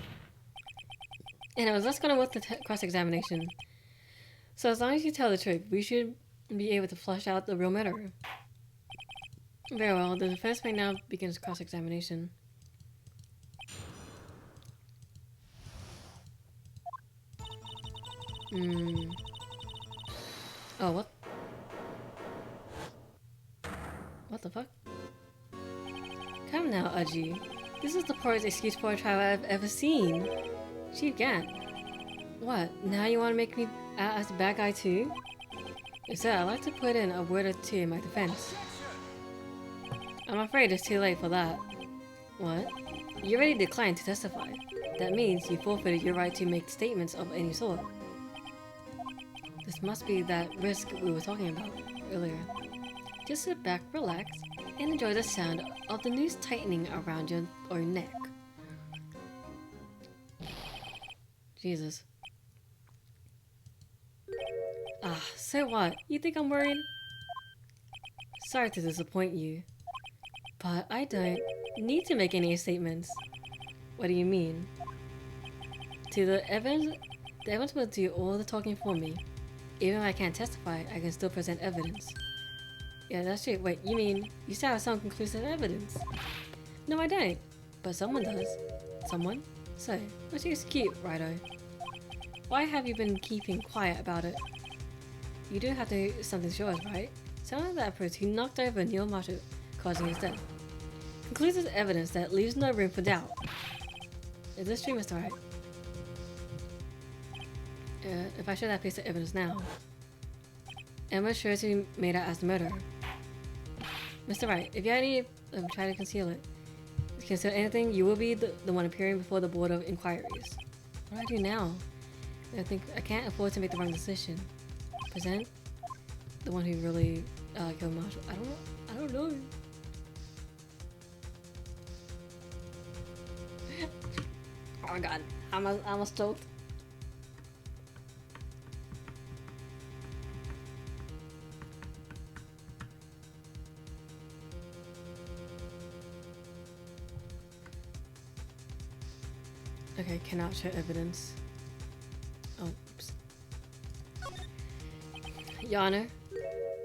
Anyways, let's go on with the cross-examination. So as long as you tell the truth, we should be able to flush out the real murderer. Very well, the defense may now begin cross-examination. Oh, what? What the fuck? Come now, Aji. This is the poorest excuse for a trial I've ever seen. Chief Gant. What? Now you want to make me out as the bad guy too? Instead, I'd like to put in a word or two in my defense. I'm afraid it's too late for that. What? You already declined to testify. That means you forfeited your right to make statements of any sort. This must be that risk we were talking about earlier. Just sit back, relax, and enjoy the sound of the noose tightening around your neck. Jesus. So what? You think I'm worried? Sorry to disappoint you, but I don't need to make any statements. What do you mean? The evidence will do all the talking for me. Even if I can't testify, I can still present evidence. Yeah, that's true. Wait, you mean you still have some conclusive evidence? No, I don't. But someone does. Someone? So, what's your excuse, Righto? Why have you been keeping quiet about it? You do have to do something to show us, right? Someone that proves he knocked over Neil Marshall, causing his death. Conclusive evidence that leaves no room for doubt. Is this true, Mr. Wright? If I show that piece of evidence now, Emma's sure to be made out as the murderer. Mr. Wright, if you had any try to conceal anything, you will be the one appearing before the Board of Inquiries. What do I do now? I think I can't afford to make the wrong decision. Present the one who really killed Marshall. I don't know. Oh my god, I'm stoked. Okay, cannot show evidence. Oh, oops. Your Honor,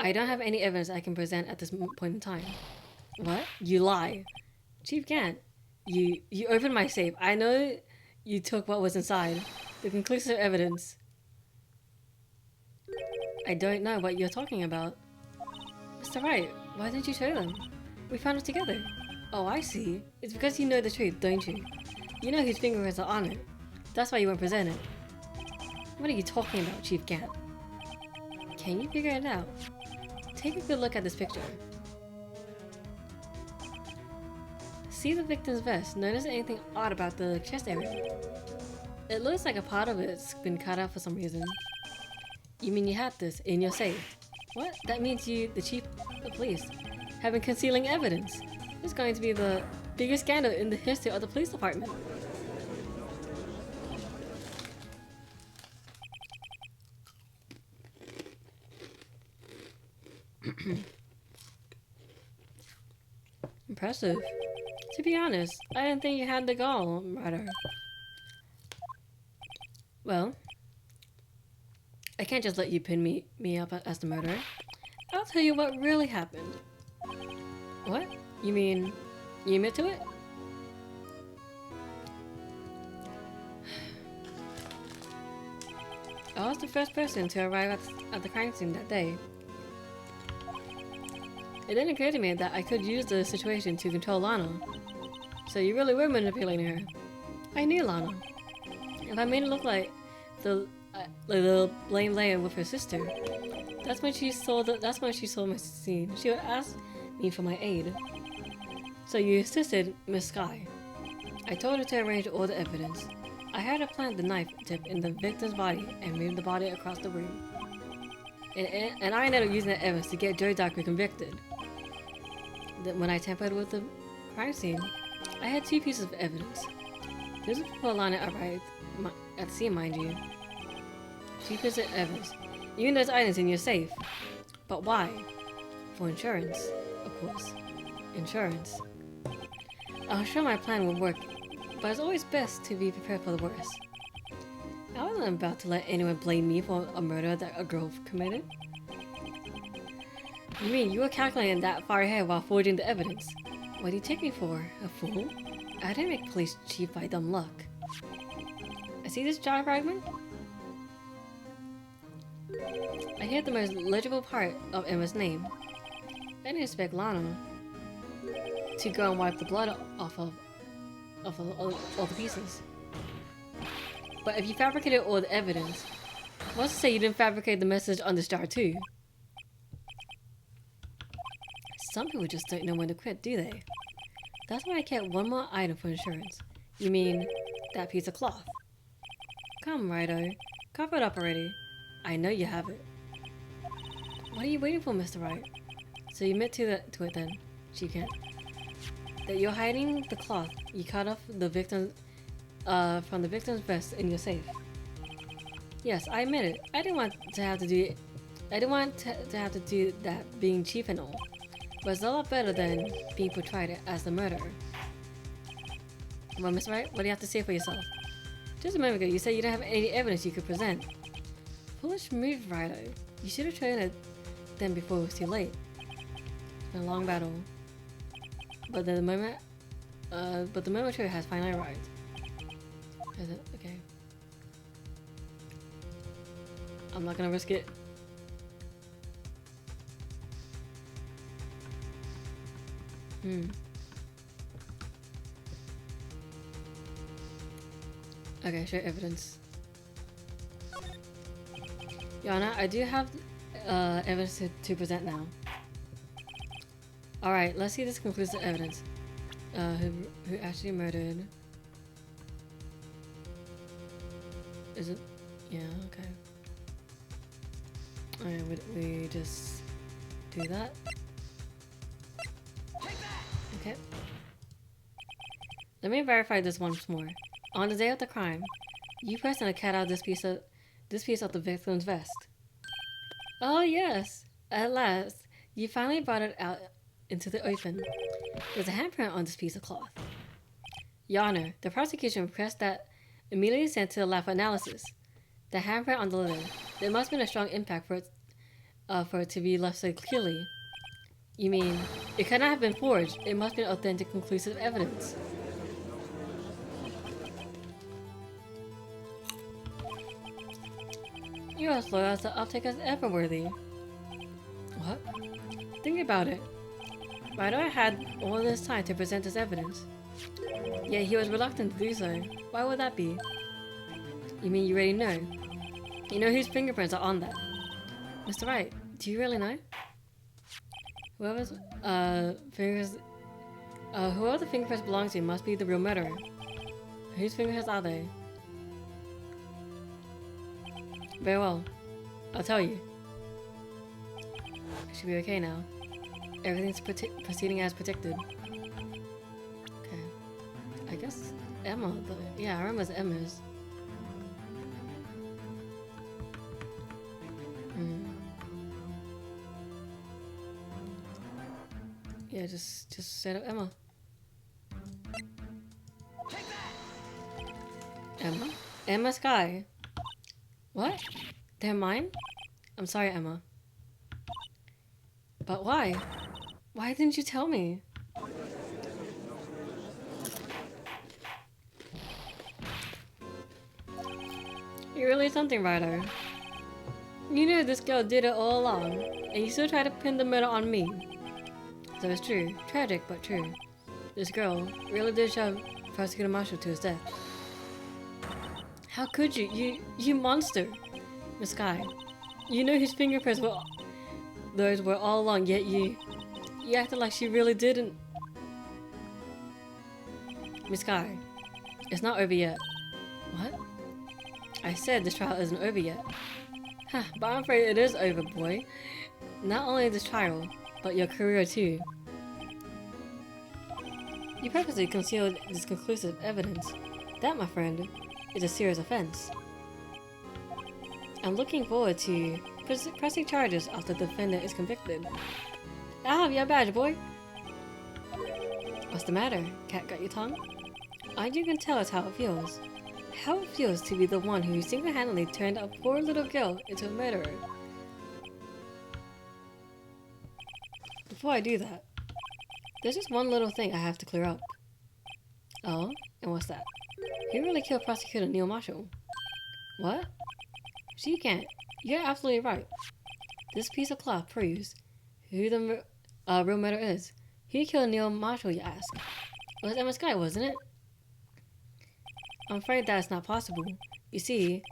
I don't have any evidence I can present at this point in time. What? You lie. Chief Gant, you opened my safe. I know you took what was inside. The conclusive evidence. I don't know what you're talking about. Mr. Wright, why didn't you show them? We found it together. Oh, I see. It's because you know the truth, don't you? You know whose fingerprints are on it. That's why you won't present it. What are you talking about, Chief Gant? Can you figure it out? Take a good look at this picture. See the victim's vest. Notice anything odd about the chest area? It looks like a part of it's been cut out for some reason. You mean you had this in your safe? What? That means you, the chief of the police, have been concealing evidence. It's going to be the biggest scandal in the history of the police department. Impressive. To be honest, I didn't think you had the gall, Ryder. Well, I can't just let you pin me up as the murderer. I'll tell you what really happened. What? You mean you admit to it? I was the first person to arrive at the crime scene that day. It then occurred to me that I could use the situation to control Lana. So you really were manipulating her. I knew Lana. If I made it look like the blame lay with her sister, that's when she saw my scene. She would ask me for my aid. So you assisted Miss Sky. I told her to arrange all the evidence. I had her plant the knife tip in the victim's body and move the body across the room. And I ended up using that evidence to get Joe Doctor convicted. When I tampered with the crime scene, I had two pieces of evidence. This was before Lana arrived at the scene, mind you. Two pieces of evidence. Even those items in your safe. But why? For insurance, of course. Insurance. I was sure my plan would work, but it's always best to be prepared for the worst. I wasn't about to let anyone blame me for a murder that a girl committed. You mean you were calculating that far ahead while forging the evidence? What do you take me for? A fool? I didn't make police chief by dumb luck. I see this job, Ragman? I hear the most legible part of Emma's name. I didn't expect Lana to go and wipe the blood off of all the pieces. But if you fabricated all the evidence, what's to say you didn't fabricate the message on the star too? Some people just don't know when to quit, do they? That's why I kept one more item for insurance. You mean that piece of cloth? Come, Righto. Cover it up already. I know you have it. What are you waiting for, Mr. Wright? So you admit to it then, Chief Kent. That you're hiding the cloth you cut off the victim from the victim's vest in your safe. Yes, I admit it. I didn't want to have to do that being chief and all. But it's a lot better than being portrayed as the murderer. Well, Miss Wright, what do you have to say for yourself? Just a moment ago, you said you didn't have any evidence you could present. Foolish move, Ryder. You should have tried it then before it was too late. It's been a long battle. But the moment truth has finally arrived. Is it? Okay. I'm not gonna risk it. Okay, show evidence. Yana, I do have evidence to present now. Alright, let's see this conclusive evidence. Who actually murdered... Is it? Yeah, okay. Alright, we just do that. Okay. Let me verify this once more. On the day of the crime, you personally cut out this piece of the victim's vest. Oh yes, at last, you finally brought it out into the open. There's a handprint on this piece of cloth. Your Honor, the prosecution requests that immediately sent to the lab for analysis. The handprint on the leather. There must have been a strong impact for it to be left so clearly. You mean, it cannot have been forged. It must be authentic, conclusive evidence. You're as loyal as the uptake as ever worthy. What? Think about it. Ryder had all this time to present this evidence. Yet he was reluctant to do so. Why would that be? You mean you already know? You know whose fingerprints are on that? Mr. Wright, do you really know? Whoever the fingerprints belong to must be the real murderer. Whose fingerprints are they? Very well. I'll tell you. It should be okay now. Everything's proceeding as predicted. Okay. I guess Emma. Yeah, I remember it's Emma's. Yeah, just set up Emma. Emma? Emma Sky. What? They're mine? I'm sorry, Emma. But why? Why didn't you tell me? You're really something, Ryder. You knew this girl did it all along, and you still try to pin the murder on me. So it's true. Tragic, but true. This girl really did shove Prosecutor Marshall to his death. How could you? You monster! Miss Sky, you know whose fingerprints those were all along, yet you acted like she really didn't. Miss Sky, it's not over yet. What? I said this trial isn't over yet. Huh, but I'm afraid it is over, boy. Not only this trial, but your career too. You purposely concealed this conclusive evidence. That, my friend, is a serious offense. I'm looking forward to pressing charges after the defendant is convicted. I'll have your badge, boy. What's the matter? Cat got your tongue? All you can tell us how it feels. How it feels to be the one who single-handedly turned a poor little girl into a murderer. Before I do that, there's just one little thing I have to clear up. Oh? And what's that? Who really killed Prosecutor Neil Marshall? What? She can't. You're absolutely right. This piece of cloth proves who the real murderer is. Who killed Neil Marshall, you ask? It was Emma Sky, wasn't it? I'm afraid that's not possible. You see,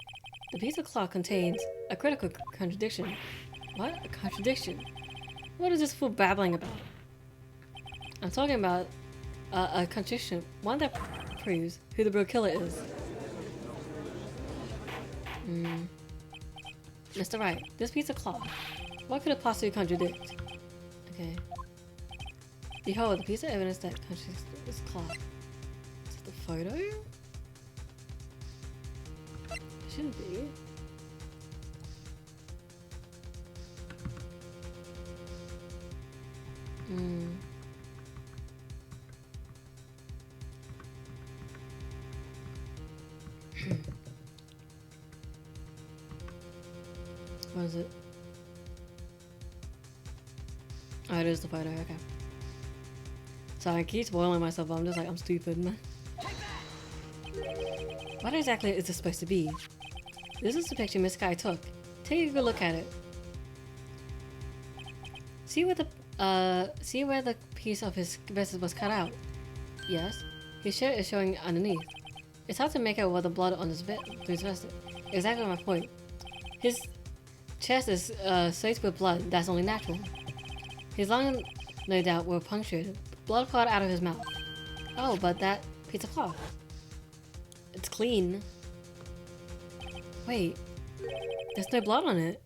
the piece of cloth contains a critical contradiction. What? A contradiction? What is this fool babbling about? I'm talking about a contradiction, one that proves who the real killer is. Mr. Wright, this piece of cloth, what could it possibly contradict? Okay. Behold, the piece of evidence that contradicts this cloth. Is it the photo? It shouldn't be. What is it? Oh, it is the photo, okay. So I keep spoiling myself, but I'm just like, I'm stupid, man. What exactly is this supposed to be? This is the picture Miss Sky took. Take a good look at it. See where the piece of his vest was cut out? Yes. His shirt is showing underneath. It's hard to make out what the blood on his vest is. Exactly my point. His chest is soaked with blood. That's only natural. His lungs, no doubt, were punctured. Blood poured out of his mouth. Oh, but that piece of cloth. It's clean. Wait. There's no blood on it.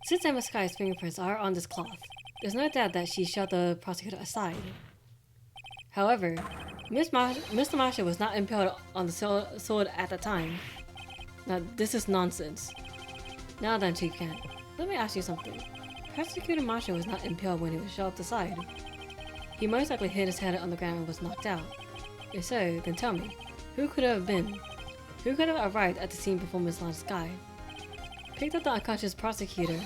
Since Emma Sky's fingerprints are on this cloth, there's no doubt that she shoved the prosecutor aside. However, Mr. Marshall was not impaled on the sword at the time. Now, this is nonsense. Now then, Chief Kent, let me ask you something. Prosecutor Marshall was not impaled when he was shoved aside. He most likely hit his head on the ground and was knocked out. If so, then tell me, who could it have been? Who could have arrived at the scene before Miss Sky? Picked up the unconscious prosecutor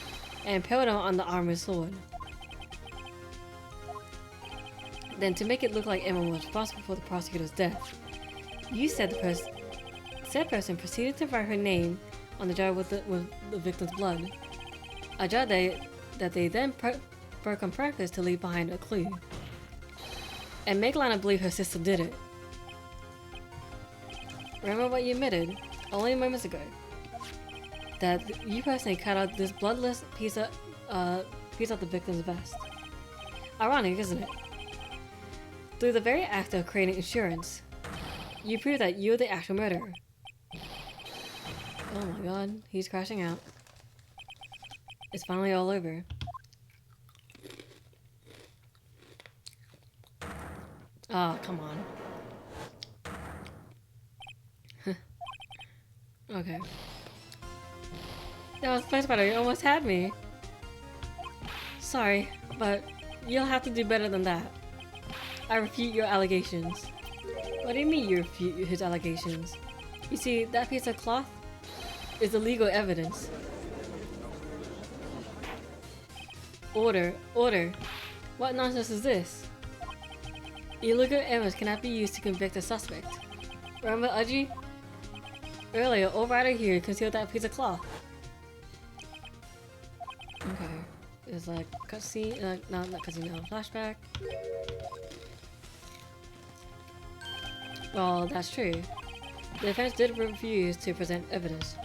and impaled him on the armored sword. Then, to make it look like Emma was responsible for the prosecutor's death, you said said person proceeded to write her name on the jar with the victim's blood. A jar that they then broke on purpose to leave behind a clue. And make Lana believe her sister did it. Remember what you admitted, only moments ago, that you personally cut out this bloodless piece of the victim's vest. Ironic, isn't it? Through the very act of creating insurance, you prove that you're the actual murderer. Oh my god, he's crashing out. It's finally all over. Oh, come on. Okay. That was place better. You almost had me. Sorry, but you'll have to do better than that. I refute your allegations. What do you mean you refute his allegations? You see, that piece of cloth is illegal evidence. Order. Order. What nonsense is this? Illegal evidence cannot be used to convict a suspect. Remember Uji? Earlier, old Rider here concealed that piece of cloth. Okay. It's like cutscene, no, not cutscene, no, flashback. Well, that's true. The defense did refuse to present evidence.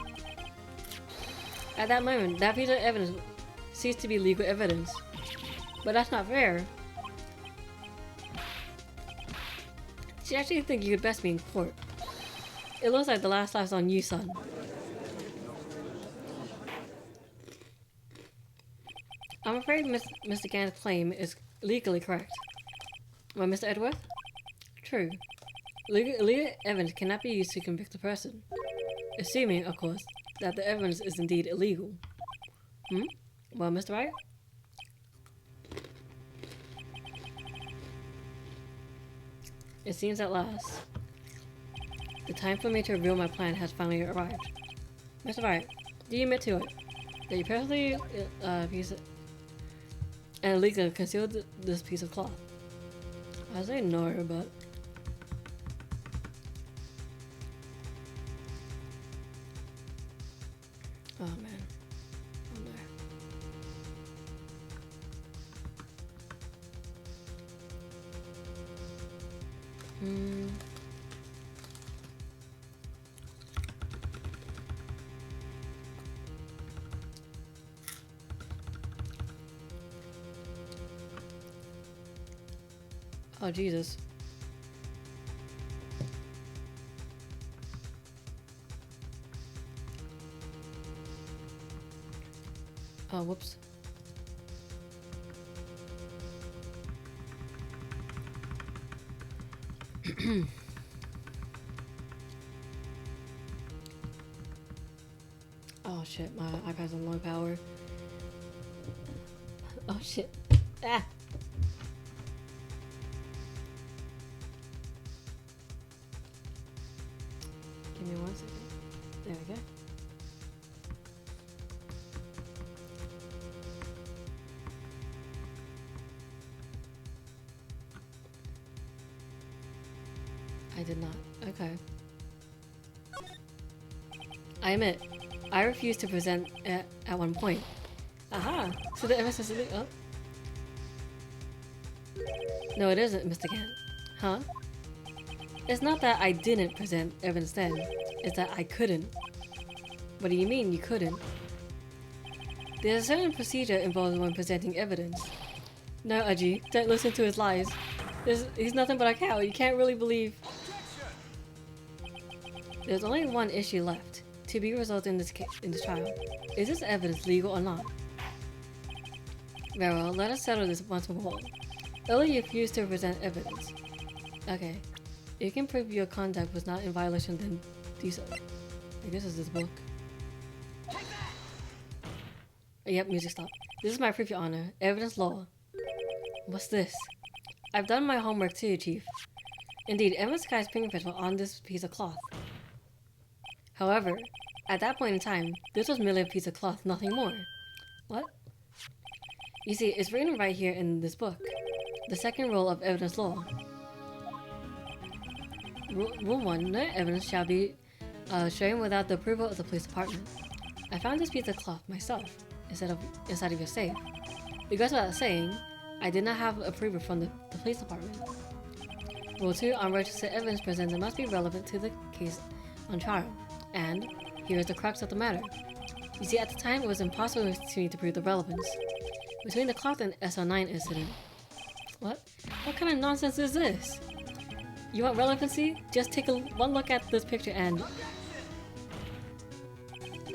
At that moment, that piece of evidence ceased to be legal evidence. But that's not fair. She actually think you could best be in court. It looks like the last laugh's on you, son. I'm afraid Mr. Gann's claim is legally correct. Well, Mr. Edworth? True. Legal evidence cannot be used to convict a person. Assuming, of course, that the evidence is indeed illegal. Well, Mr. Wright? It seems at last. The time for me to reveal my plan has finally arrived. Mr. Wright, do you admit to it? That you personally and illegally concealed this piece of cloth? I say no, but... Oh man. Oh no. Oh Jesus. Oh, whoops. Oh shit, my iPad's on low power. Oh shit. Ah! Give me 1 second. There we go. I did not. Okay. I admit, I refused to present it at one point. Aha! So the evidence is... Oh. No, it isn't, Mr. Gant. Huh? It's not that I didn't present evidence then. It's that I couldn't. What do you mean you couldn't? There's a certain procedure involved when presenting evidence. No, Aji, don't listen to his lies. He's nothing but a cow. You can't really believe... There's only one issue left to be resolved in this trial. Is this evidence legal or not? Very well, let us settle this once and for all. Earlier you refused to present evidence. Okay. If you can prove your conduct was not in violation, then do so. I guess it's this book. Yep, music stopped. This is my proof, Your Honor. Evidence law. What's this? I've done my homework too, Chief. Indeed, Emma Sky's fingerprints were on this piece of cloth. However, at that point in time, this was merely a piece of cloth, nothing more. What? You see, it's written right here in this book. The second rule of evidence law. Rule 1. No evidence shall be shown without the approval of the police department. I found this piece of cloth myself, inside of your safe. It goes without saying, I did not have approval from the police department. Rule 2. Unregistered evidence presented must be relevant to the case on trial. And here is the crux of the matter. You see, at the time, it was impossible for me to prove the relevance between the cloth and SL9 incident. What? What kind of nonsense is this? You want relevancy? Just take one look at this picture and...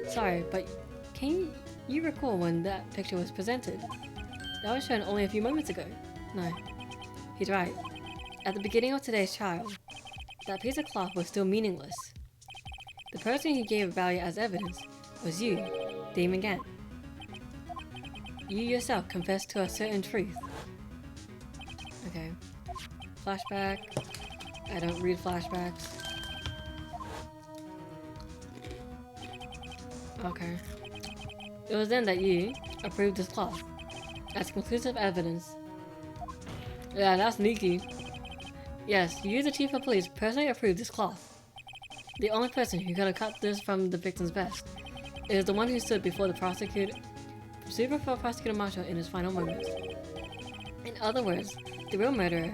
Sorry, but can you recall when that picture was presented? That was shown only a few moments ago. No. He's right. At the beginning of today's trial, that piece of cloth was still meaningless. The person who gave value as evidence was you, Damon Gant. You yourself confessed to a certain truth. Okay. Flashback. I don't read flashbacks. Okay. It was then that you approved this cloth as conclusive evidence. Yeah, that's sneaky. Yes, you, the chief of police, personally approved this cloth. The only person who could have cut this from the victim's vest is the one who stood before the prosecutor, Prosecutor Marshall in his final moments. In other words, the real murderer,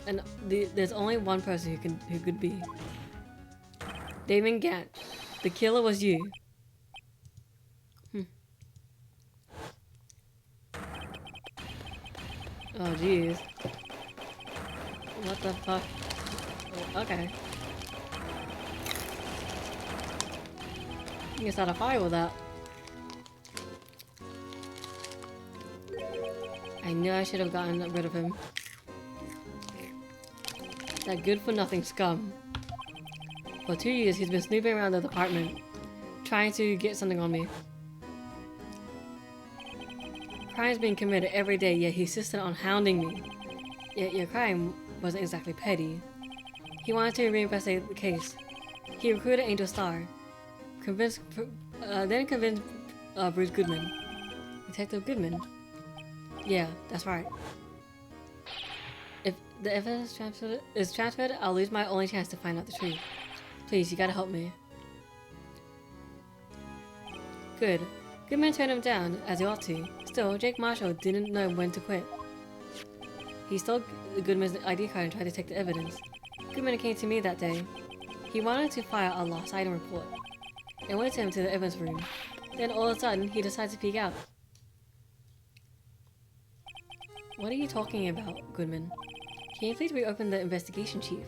and there's only one person who could be. Damon Gant. The killer was you. Oh jeez. What the fuck? Oh, okay. You can start a fire with that. I knew I should have gotten rid of him. That good-for-nothing scum. For 2 years, he's been snooping around the department, trying to get something on me. Crimes being committed every day, yet he insisted on hounding me. Yet your crime wasn't exactly petty. He wanted to reinvestigate the case. He recruited Angel Star, then convinced Bruce Goodman. Detective Goodman? Yeah, that's right. If the evidence is transferred, I'll lose my only chance to find out the truth. Please, you gotta help me. Good. Goodman turned him down, as he ought to. Still, Jake Marshall didn't know when to quit. He stole Goodman's ID card and tried to take the evidence. Goodman came to me that day. He wanted to file a lost item report. I went to him to the evidence room. Then all of a sudden, he decided to peek out. What are you talking about, Goodman? Can you please reopen the investigation, Chief?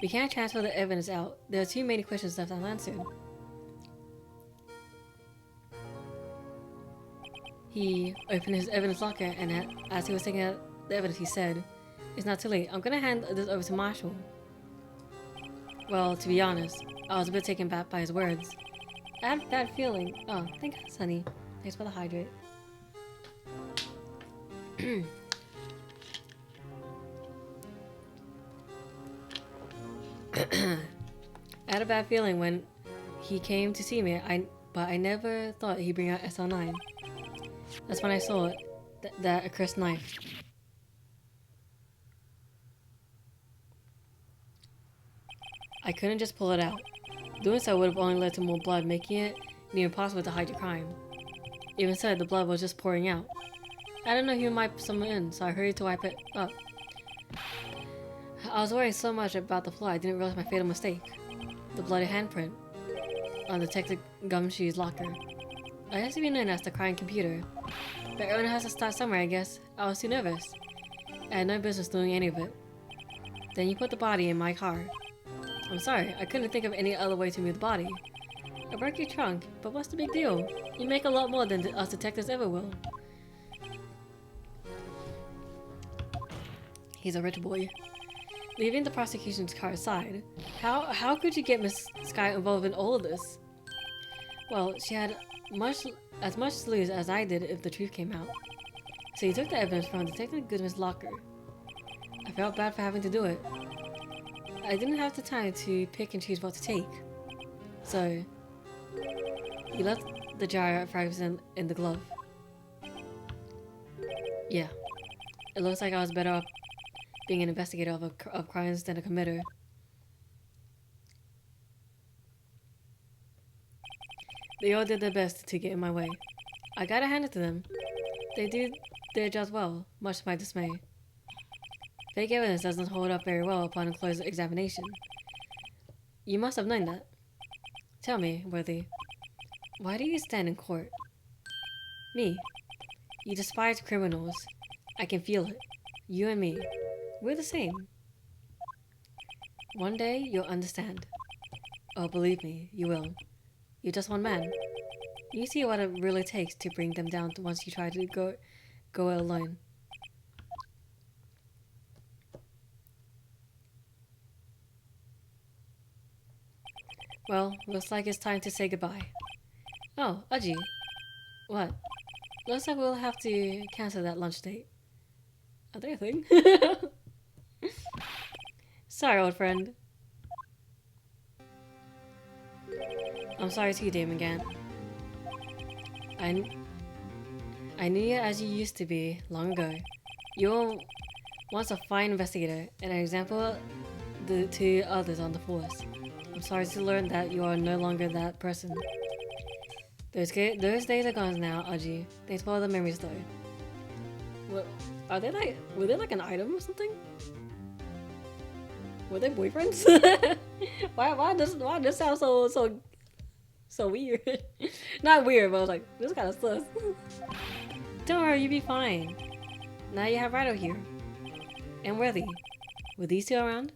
We can't transfer the evidence out. There are too many questions left unanswered. He opened his evidence locker and as he was taking out the evidence, he said, "It's not too late. I'm gonna hand this over to Marshall." Well, to be honest, I was a bit taken back by his words. I had a bad feeling. Oh, thanks, honey. Thanks for the hydrate. I had a bad feeling when he came to see me, but I never thought he'd bring out SL9. That's when I saw it, that accursed knife. I couldn't just pull it out. Doing so would have only led to more blood, making it near impossible to hide your crime. Even said, the blood was just pouring out. I didn't know he might put someone in, so I hurried to wipe it up. I was worrying so much about the floor, I didn't realize my fatal mistake. The bloody handprint on Detective Gumshoe's locker. I used to be known as the crying computer, but everyone has to start somewhere, I guess. I was too nervous. I had no business doing any of it. Then you put the body in my car. I'm sorry, I couldn't think of any other way to move the body. I broke your trunk, but what's the big deal? You make a lot more than us detectives ever will. He's a rich boy. Leaving the prosecution's car aside, how could you get Miss Sky involved in all of this? Well, she had as much to lose as I did if the truth came out. So you took the evidence from Detective Goodman's locker. I felt bad for having to do it. I didn't have the time to pick and choose what to take. So, you left the jar of fragments in the glove. Yeah. It looks like I was better off being an investigator of crimes than a committer. They all did their best to get in my way. I gotta hand it to them. They did their jobs well, much to my dismay. Fake evidence doesn't hold up very well upon a close examination. You must have known that. Tell me, Worthy, why do you stand in court? Me. You despise criminals. I can feel it. You and me. We're the same. One day, you'll understand. Oh, believe me, you will. You're just one man. You see what it really takes to bring them down once you try to go it alone. Well, looks like it's time to say goodbye. Oh, Aji. What? Looks like we'll have to cancel that lunch date. Are they a thing? Sorry, old friend. I'm sorry too, Damon Gant. I knew you as you used to be long ago. You were once a fine investigator and an example to others on the force. I'm sorry to learn that you are no longer that person. Those days are gone now, Aji. Thanks for all the memories, though. What? Were they like an item or something? Were they boyfriends? why does this sound so weird? Not weird, but I was like, this kind of sus. Don't worry, you'll be fine. Now you have Wright here. And Worthy. With these two around,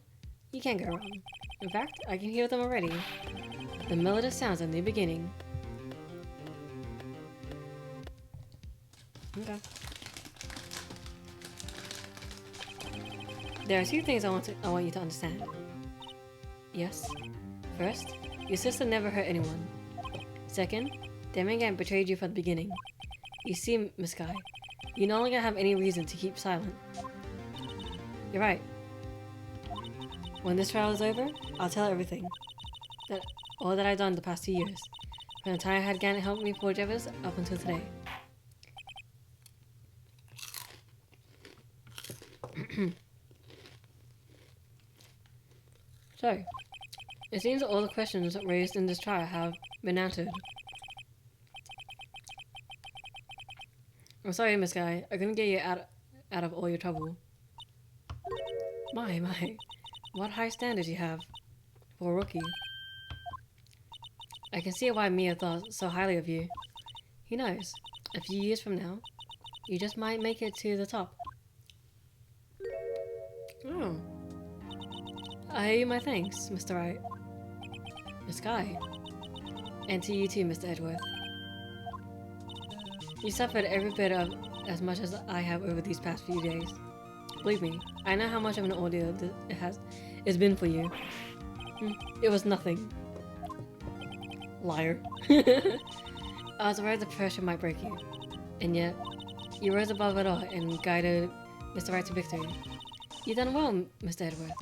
you can't go wrong. In fact, I can hear them already. The melodious sounds of new beginning. Okay. There are two things I want you to understand. Yes. First, your sister never hurt anyone. Second, Damon Gant betrayed you from the beginning. You see, Miss Guy, you no longer have any reason to keep silent. You're right. When this trial is over, I'll tell everything. All that I've done the past 2 years. From the time I had Gant help me forge evidence up until today. So, it seems that all the questions raised in this trial have been answered. I'm sorry, Miss Guy. I couldn't get you out of all your trouble. My. What high standards you have for a rookie. I can see why Mia thought so highly of you. Who knows? A few years from now, you just might make it to the top. Oh. I owe you my thanks, Mr. Wright. Miss Guy. And to you too, Mr. Edgeworth. You suffered every bit of as much as I have over these past few days. Believe me, I know how much of an ordeal it's been for you. It was nothing. Liar. I was worried the pressure might break you. And yet, you rose above it all and guided Mr. Wright to victory. You done well, Mr. Edgeworth.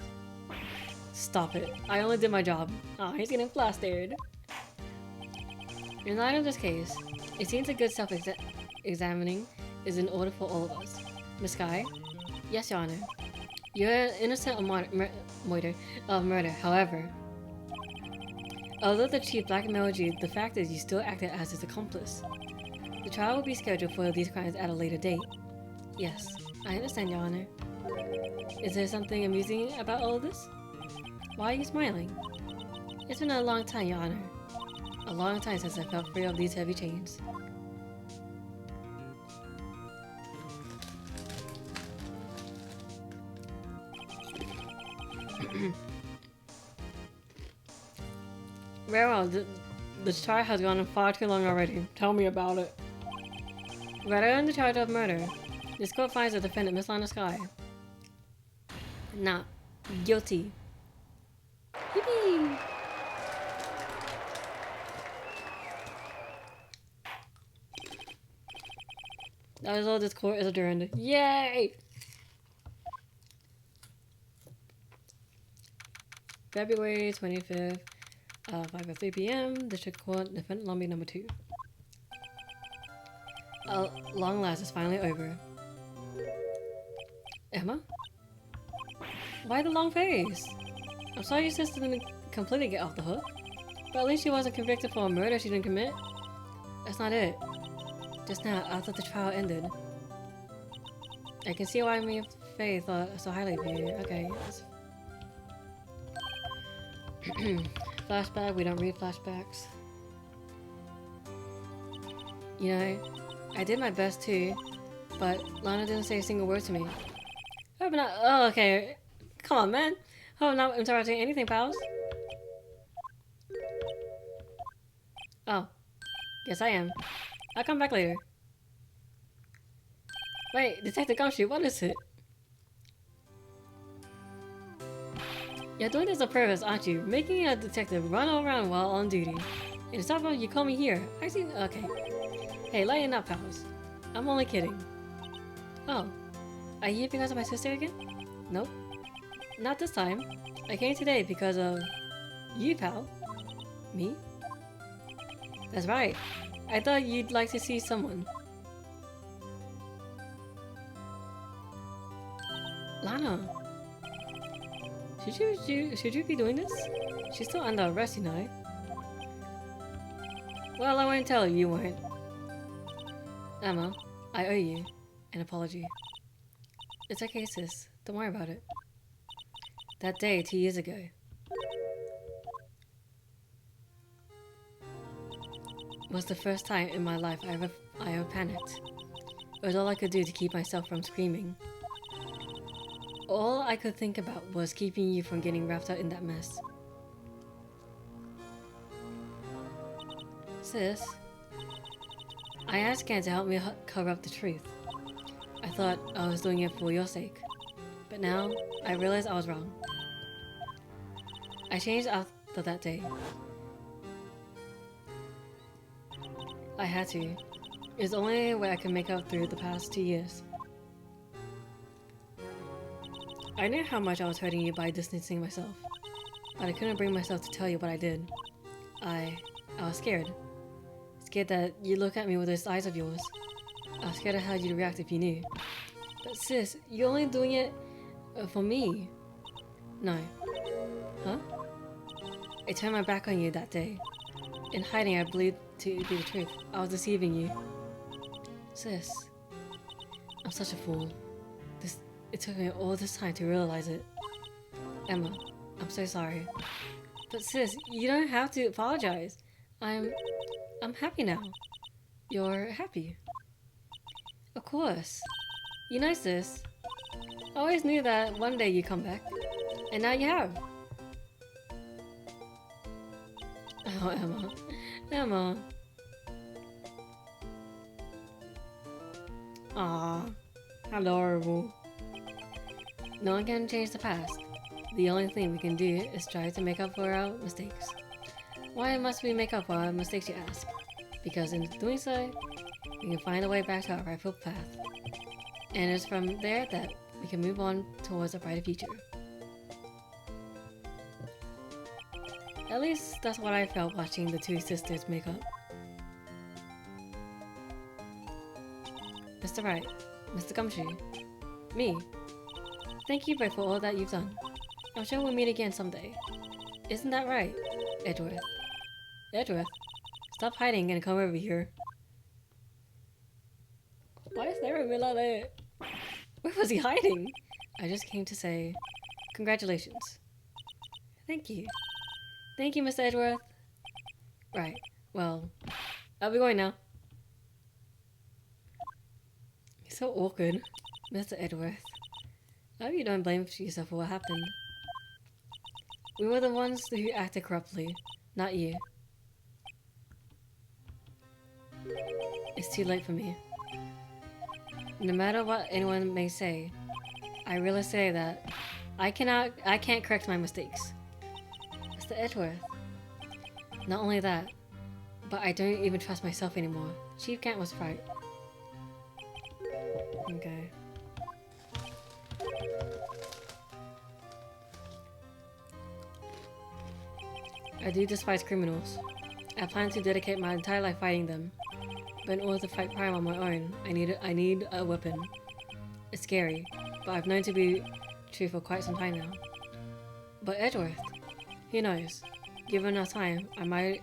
Stop it. I only did my job. Ah, he's getting flustered. In light of this case, it seems a good self-examining is in order for all of us. Miss Sky? Yes, Your Honor. You're innocent of murder. However, although the chief blackmailed you, the fact is you still acted as his accomplice. The trial will be scheduled for these crimes at a later date. Yes, I understand, Your Honor. Is there something amusing about all of this? Why are you smiling? It's been a long time, Your Honor. A long time since I felt free of these heavy chains. Very well, the trial has gone on far too long already. Tell me about it. Rather than the charge of murder, this court finds the defendant, Miss Lana Sky, not guilty. Yippee! That is all. This court is adjourned. Yay! February 25th, 5:03 p.m. District Court, Defendant Lobby number 2. Long last is finally over. Emma? Why the long face? I'm sorry your sister didn't completely get off the hook, but at least she wasn't convicted for a murder she didn't commit. That's not it. Just now, after the trial ended. I can see why me and Faye thought so highly of you. Okay, yes. Flashback, we don't read flashbacks. You know, I did my best too, but Lana didn't say a single word to me. Hope not. Oh, okay. Come on, man. Hope I'm not interrupting anything, pals. Oh. Yes, I am. I'll come back later. Wait, Detective Gumshoe, what is it? You're doing this on purpose, aren't you? Making a detective run all around while on duty. And it's not about you call me here. I see. Okay. Hey, lighten up, pals. I'm only kidding. Oh. Are you here because of my sister again? Nope. Not this time. I came today because of you, pal. Me? That's right. I thought you'd like to see someone. Lana. Should you be doing this? She's still under arrest, you know. Well, I won't tell you weren't. Emma, I owe you an apology. It's okay, sis. Don't worry about it. That day, 2 years ago. Was the first time in my life I ever panicked. It was all I could do to keep myself from screaming. All I could think about was keeping you from getting wrapped up in that mess. Sis, I asked Ken to help me cover up the truth. I thought I was doing it for your sake. But now, I realize I was wrong. I changed after that day. I had to. It's the only way I can make up through the past 2 years. I knew how much I was hurting you by distancing myself, but I couldn't bring myself to tell you what I did. I was scared. Scared that you'd look at me with those eyes of yours. I was scared of how you'd react if you knew. But sis, you're only doing it for me. No. Huh? I turned my back on you that day. In hiding, I believed to be the truth. I was deceiving you. Sis, I'm such a fool. It took me all this time to realize it. Emma, I'm so sorry. But sis, you don't have to apologize. I'm happy now. You're happy. Of course. You know, sis. I always knew that one day you'd come back. And now you have. Oh, Emma. Emma. Aww. How adorable. No one can change the past. The only thing we can do is try to make up for our mistakes. Why must we make up for our mistakes, you ask? Because in doing so, we can find a way back to our rightful path. And it's from there that we can move on towards a brighter future. At least that's what I felt watching the two sisters make up. Mr. Wright, Mr. Gumshoe, me. Thank you both for all that you've done. I'm sure we'll meet again someday. Isn't that right, Edgeworth? Edgeworth, stop hiding and come over here. Why is there a me like that? Where was he hiding? I just came to say congratulations. Thank you. Thank you, Mr. Edgeworth. Right, well, I'll be going now. You're so awkward, Mr. Edgeworth. I hope you don't blame yourself for what happened. We were the ones who acted corruptly, not you. It's too late for me. No matter what anyone may say, I really say that I can't correct my mistakes. Mr. Edgeworth. Not only that, but I don't even trust myself anymore. Chief Gant was right. Okay. I do despise criminals. I plan to dedicate my entire life fighting them. But in order to fight crime on my own, I need a weapon. It's scary, but I've known to be true for quite some time now. But Edgeworth, who knows? Given enough time, I might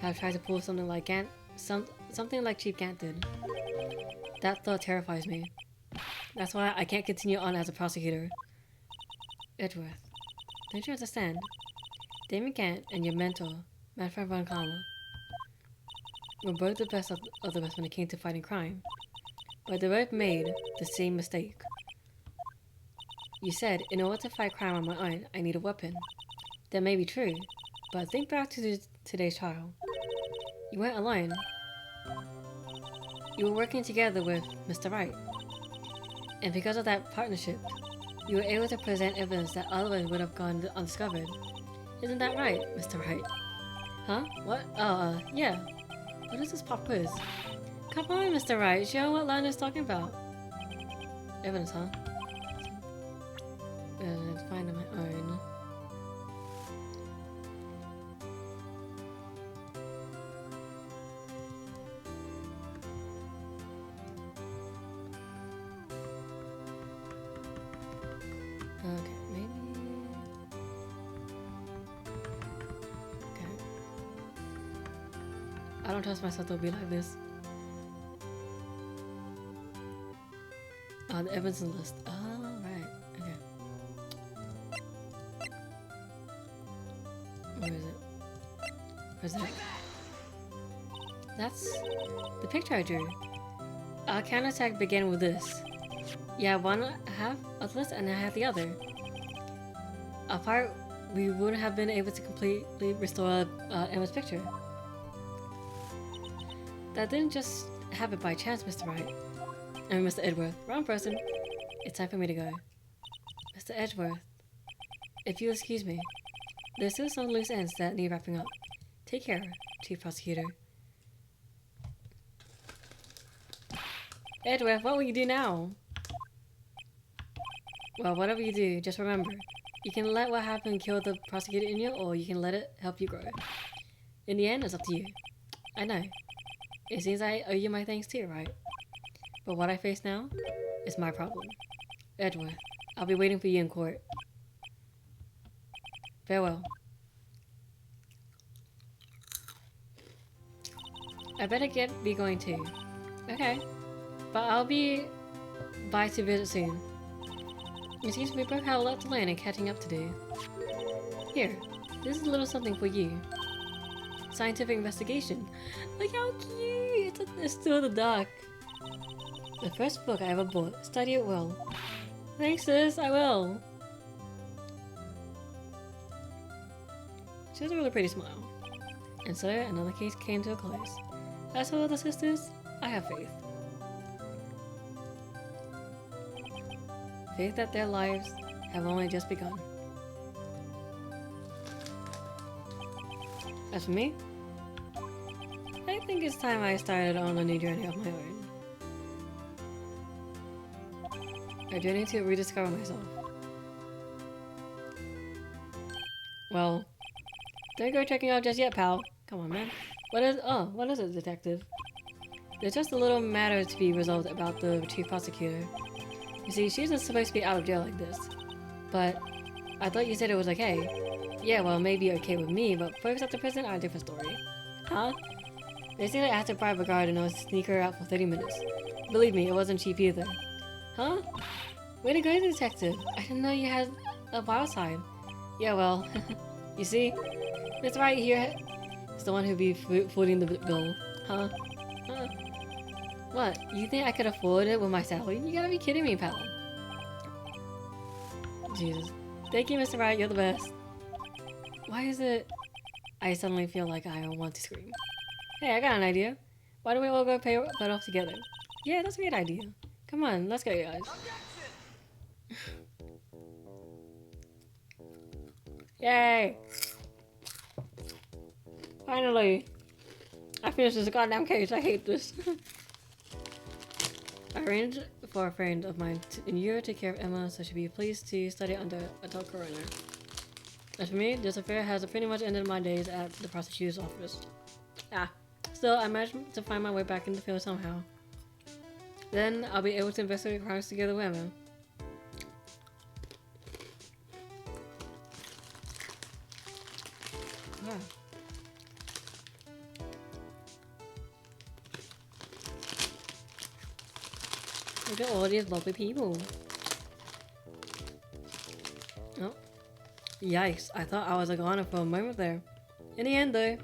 have tried to pull something like something like Chief Gant did. That thought terrifies me. That's why I can't continue on as a prosecutor. Edgeworth, don't you understand? Damon Gant and your mentor, Manfred von Kalmer, were both the best of the best when it came to fighting crime. But they both made the same mistake. You said, in order to fight crime on my own, I need a weapon. That may be true, but think back to today's trial. You weren't alone. You were working together with Mr. Wright. And because of that partnership, you were able to present evidence that otherwise would have gone undiscovered. Isn't that right, Mr. Wright? Huh? What? Yeah. What is this pop quiz? Come on, Mr. Wright, show what Lana's talking about. Evidence, huh? Let's find on my own. Okay, maybe. Okay. I don't trust myself to be like this. The evidence list. Oh, right. Okay. Where is it? Where's that? That's the picture I drew. Our counterattack began with this. You have one half of this and I have the other. Apart, we wouldn't have been able to completely restore Emma's picture. That didn't just happen by chance, Mr. Wright. I mean, Mr. Edgeworth. Wrong person. It's time for me to go. Mr. Edgeworth, if you'll excuse me, there's still some loose ends that need wrapping up. Take care, Chief Prosecutor. Edgeworth, what will you do now? Well, whatever you do, just remember, you can let what happened kill the prosecutor in you, or you can let it help you grow. In the end, it's up to you. I know. It seems I owe you my thanks too, right? But what I face now is my problem. Edgeworth, I'll be waiting for you in court. Farewell. I better be going too. Okay. But I'll be by to visit soon. It seems we both have a lot to learn and catching up to do. Here, this is a little something for you. Scientific investigation. Look how cute! It's still the duck. The first book I ever bought. Study it well. Thanks, sis. I will. She has a really pretty smile. And so another case came to a close. As for the sisters, I have faith. Faith that their lives have only just begun. As for me, I think it's time I started on a new journey of my own. A journey to rediscover myself. Well, Don't go checking out just yet, pal. Come on, man. What is it, detective? There's just a little matter to be resolved about the chief prosecutor. You see, she isn't supposed to be out of jail like this. But I thought you said it was okay. Yeah, well, maybe okay with me, but folks at the prison are a different story. Huh? They say that I had to bribe a guard and I was sneak her out for 30 minutes. Believe me, it wasn't cheap either. Huh? Way to go, detective. I didn't know you had a wild side. Yeah, well, you see, Mr. Wright here is the one who'd be footing the bill. Huh? Huh? What? You think I could afford it with my salary? You gotta be kidding me, pal. Jesus. Thank you, Mr. Wright. You're the best. Why is it I suddenly feel like I want to scream? Hey, I got an idea. Why don't we all go pay that off together? Yeah, that's a great idea. Come on, let's go, guys. Yay! Finally! I finished this goddamn case. I hate this. I arranged for a friend of mine in Europe to take care of Emma, so she'll be pleased to study under adult coroner. As for me, this affair has pretty much ended my days at the prosecutor's office. Still, I managed to find my way back in the field somehow. Then, I'll be able to investigate crimes together with Emma. Wow. Look at all these lovely people. Oh. Yikes, I thought I was a goner for a moment there. In the end, though,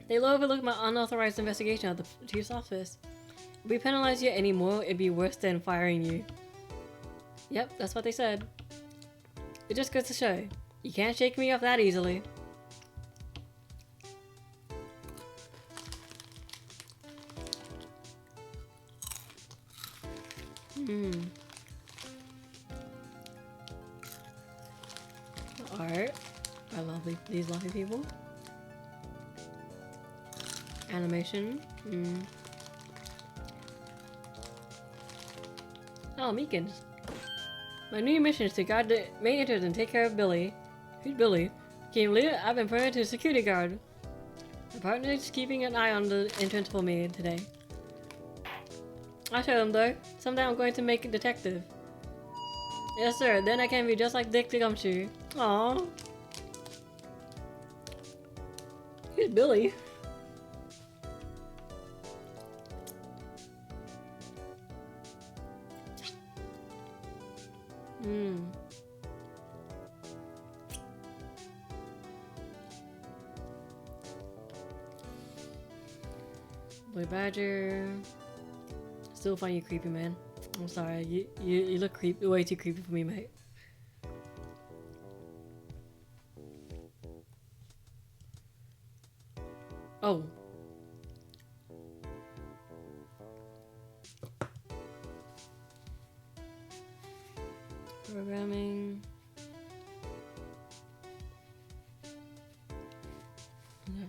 they'll overlook my unauthorized investigation at the chief's office. If we penalize you anymore, it'd be worse than firing you. Yep, that's what they said. It just goes to show, you can't shake me off that easily. Art. I love these lovely people. Animation. Oh, Meekins. My new mission is to guard the main entrance and take care of Billy. Who's Billy? Game leader, I've been promoted to security guard. My partner is keeping an eye on the entrance for me today. I'll show him though. Someday I'm going to make a detective. Yes sir, then I can be just like Dick the Gumshoe. Aww. Who's Billy? Boy Badger. Still find you creepy, man. I'm sorry, you look creepy, way too creepy for me, mate. Oh. Programming. Okay.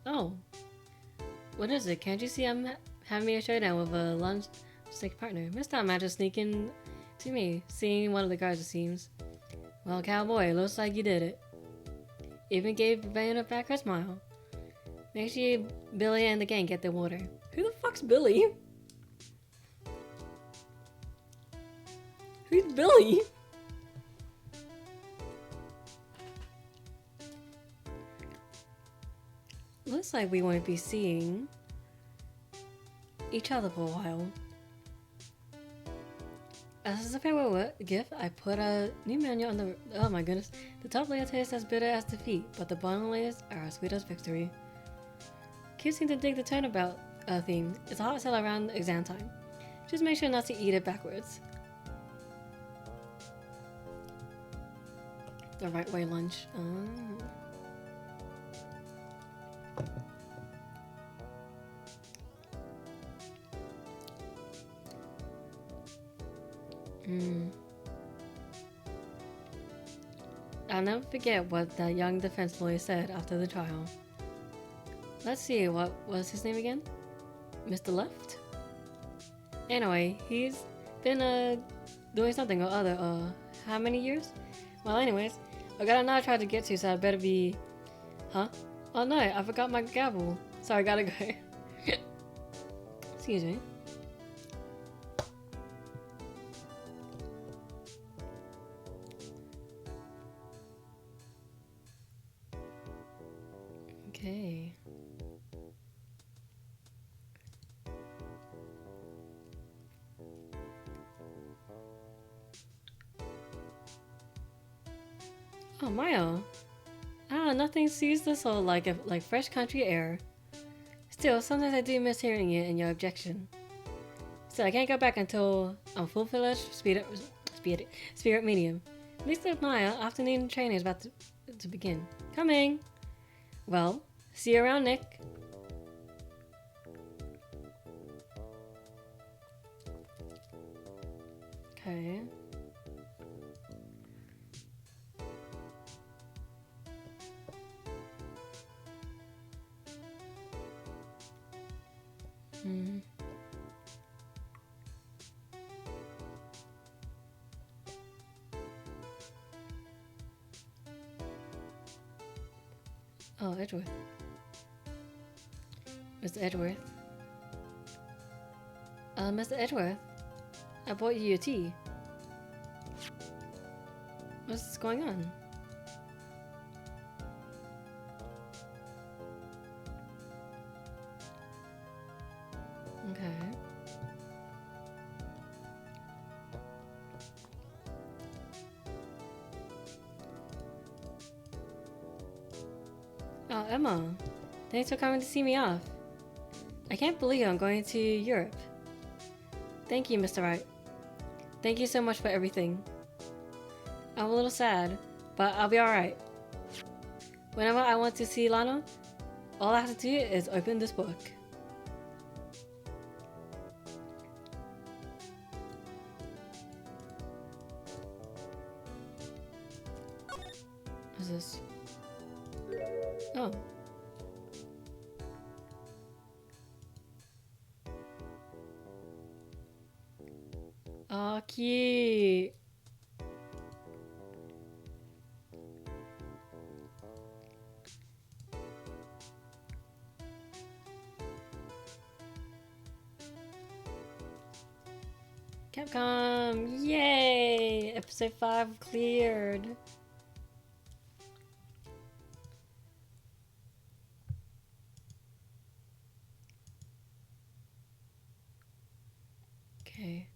Oh. What is it? Can't you see I'm having a showdown with a lunch stick partner? Missed out, imagine sneaking to me, seeing one of the guards it seems. Well, cowboy, looks like you did it. Even gave Vanna back her smile. Make sure Billy and the gang get their water. Who the fuck's Billy? Who's Billy? Looks like we won't be seeing each other for a while. As a farewell gift, I put a new menu on the... Oh my goodness. The top layer tastes as bitter as defeat, but the bottom layers are as sweet as victory. Kids seem to dig the turnabout theme. It's a hot sell around exam time. Just make sure not to eat it backwards. The right way lunch. Oh. I'll never forget what that young defense lawyer said after the trial. Let's see, what was his name again? Mr. Left? Anyway, he's been doing something or other, how many years? Well anyways, I got another tribe to get to, so I better be... Huh? Oh no, I forgot my gavel. Sorry, gotta go. Excuse me. Okay. Oh, Mayo. Ah, nothing soothes the soul like fresh country air. Still, sometimes I do miss hearing it and your objection. Still, I can't go back until I'm full-fledged spirit medium. At least with Maya, afternoon training is about to begin. Coming! Well, see you around, Nick. Okay. Oh, Edgeworth. Mr. Edgeworth. Mr. Edgeworth, I bought you your tea. What's going on? Okay. Oh, Emma. Thanks for coming to see me off. I can't believe I'm going to Europe. Thank you, Mr. Wright. Thank you so much for everything. I'm a little sad, but I'll be alright. Whenever I want to see Lana, all I have to do is open this book. What's this? Oh. Oh, cute. Capcom! Yay! Episode 5 cleared. Okay.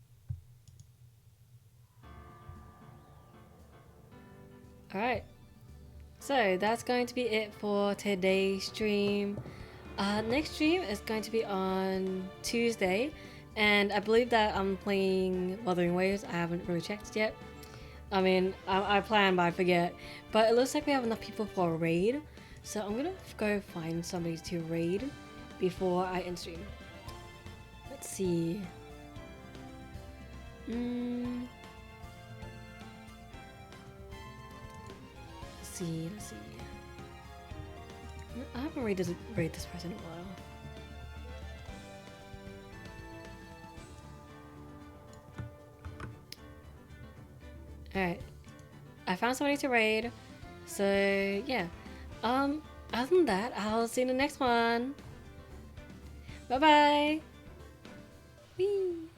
Alright. So that's going to be it for today's stream. Next stream is going to be on Tuesday. And I believe that I'm playing Wuthering Waves. I haven't really checked yet. I mean, I plan, but I forget. But it looks like we have enough people for a raid. So I'm gonna go find somebody to raid before I end stream. Let's see. Let's see. I haven't raided this person in a while. Alright. I found somebody to raid. So yeah. Other than that, I'll see you in the next one. Bye bye. Whee!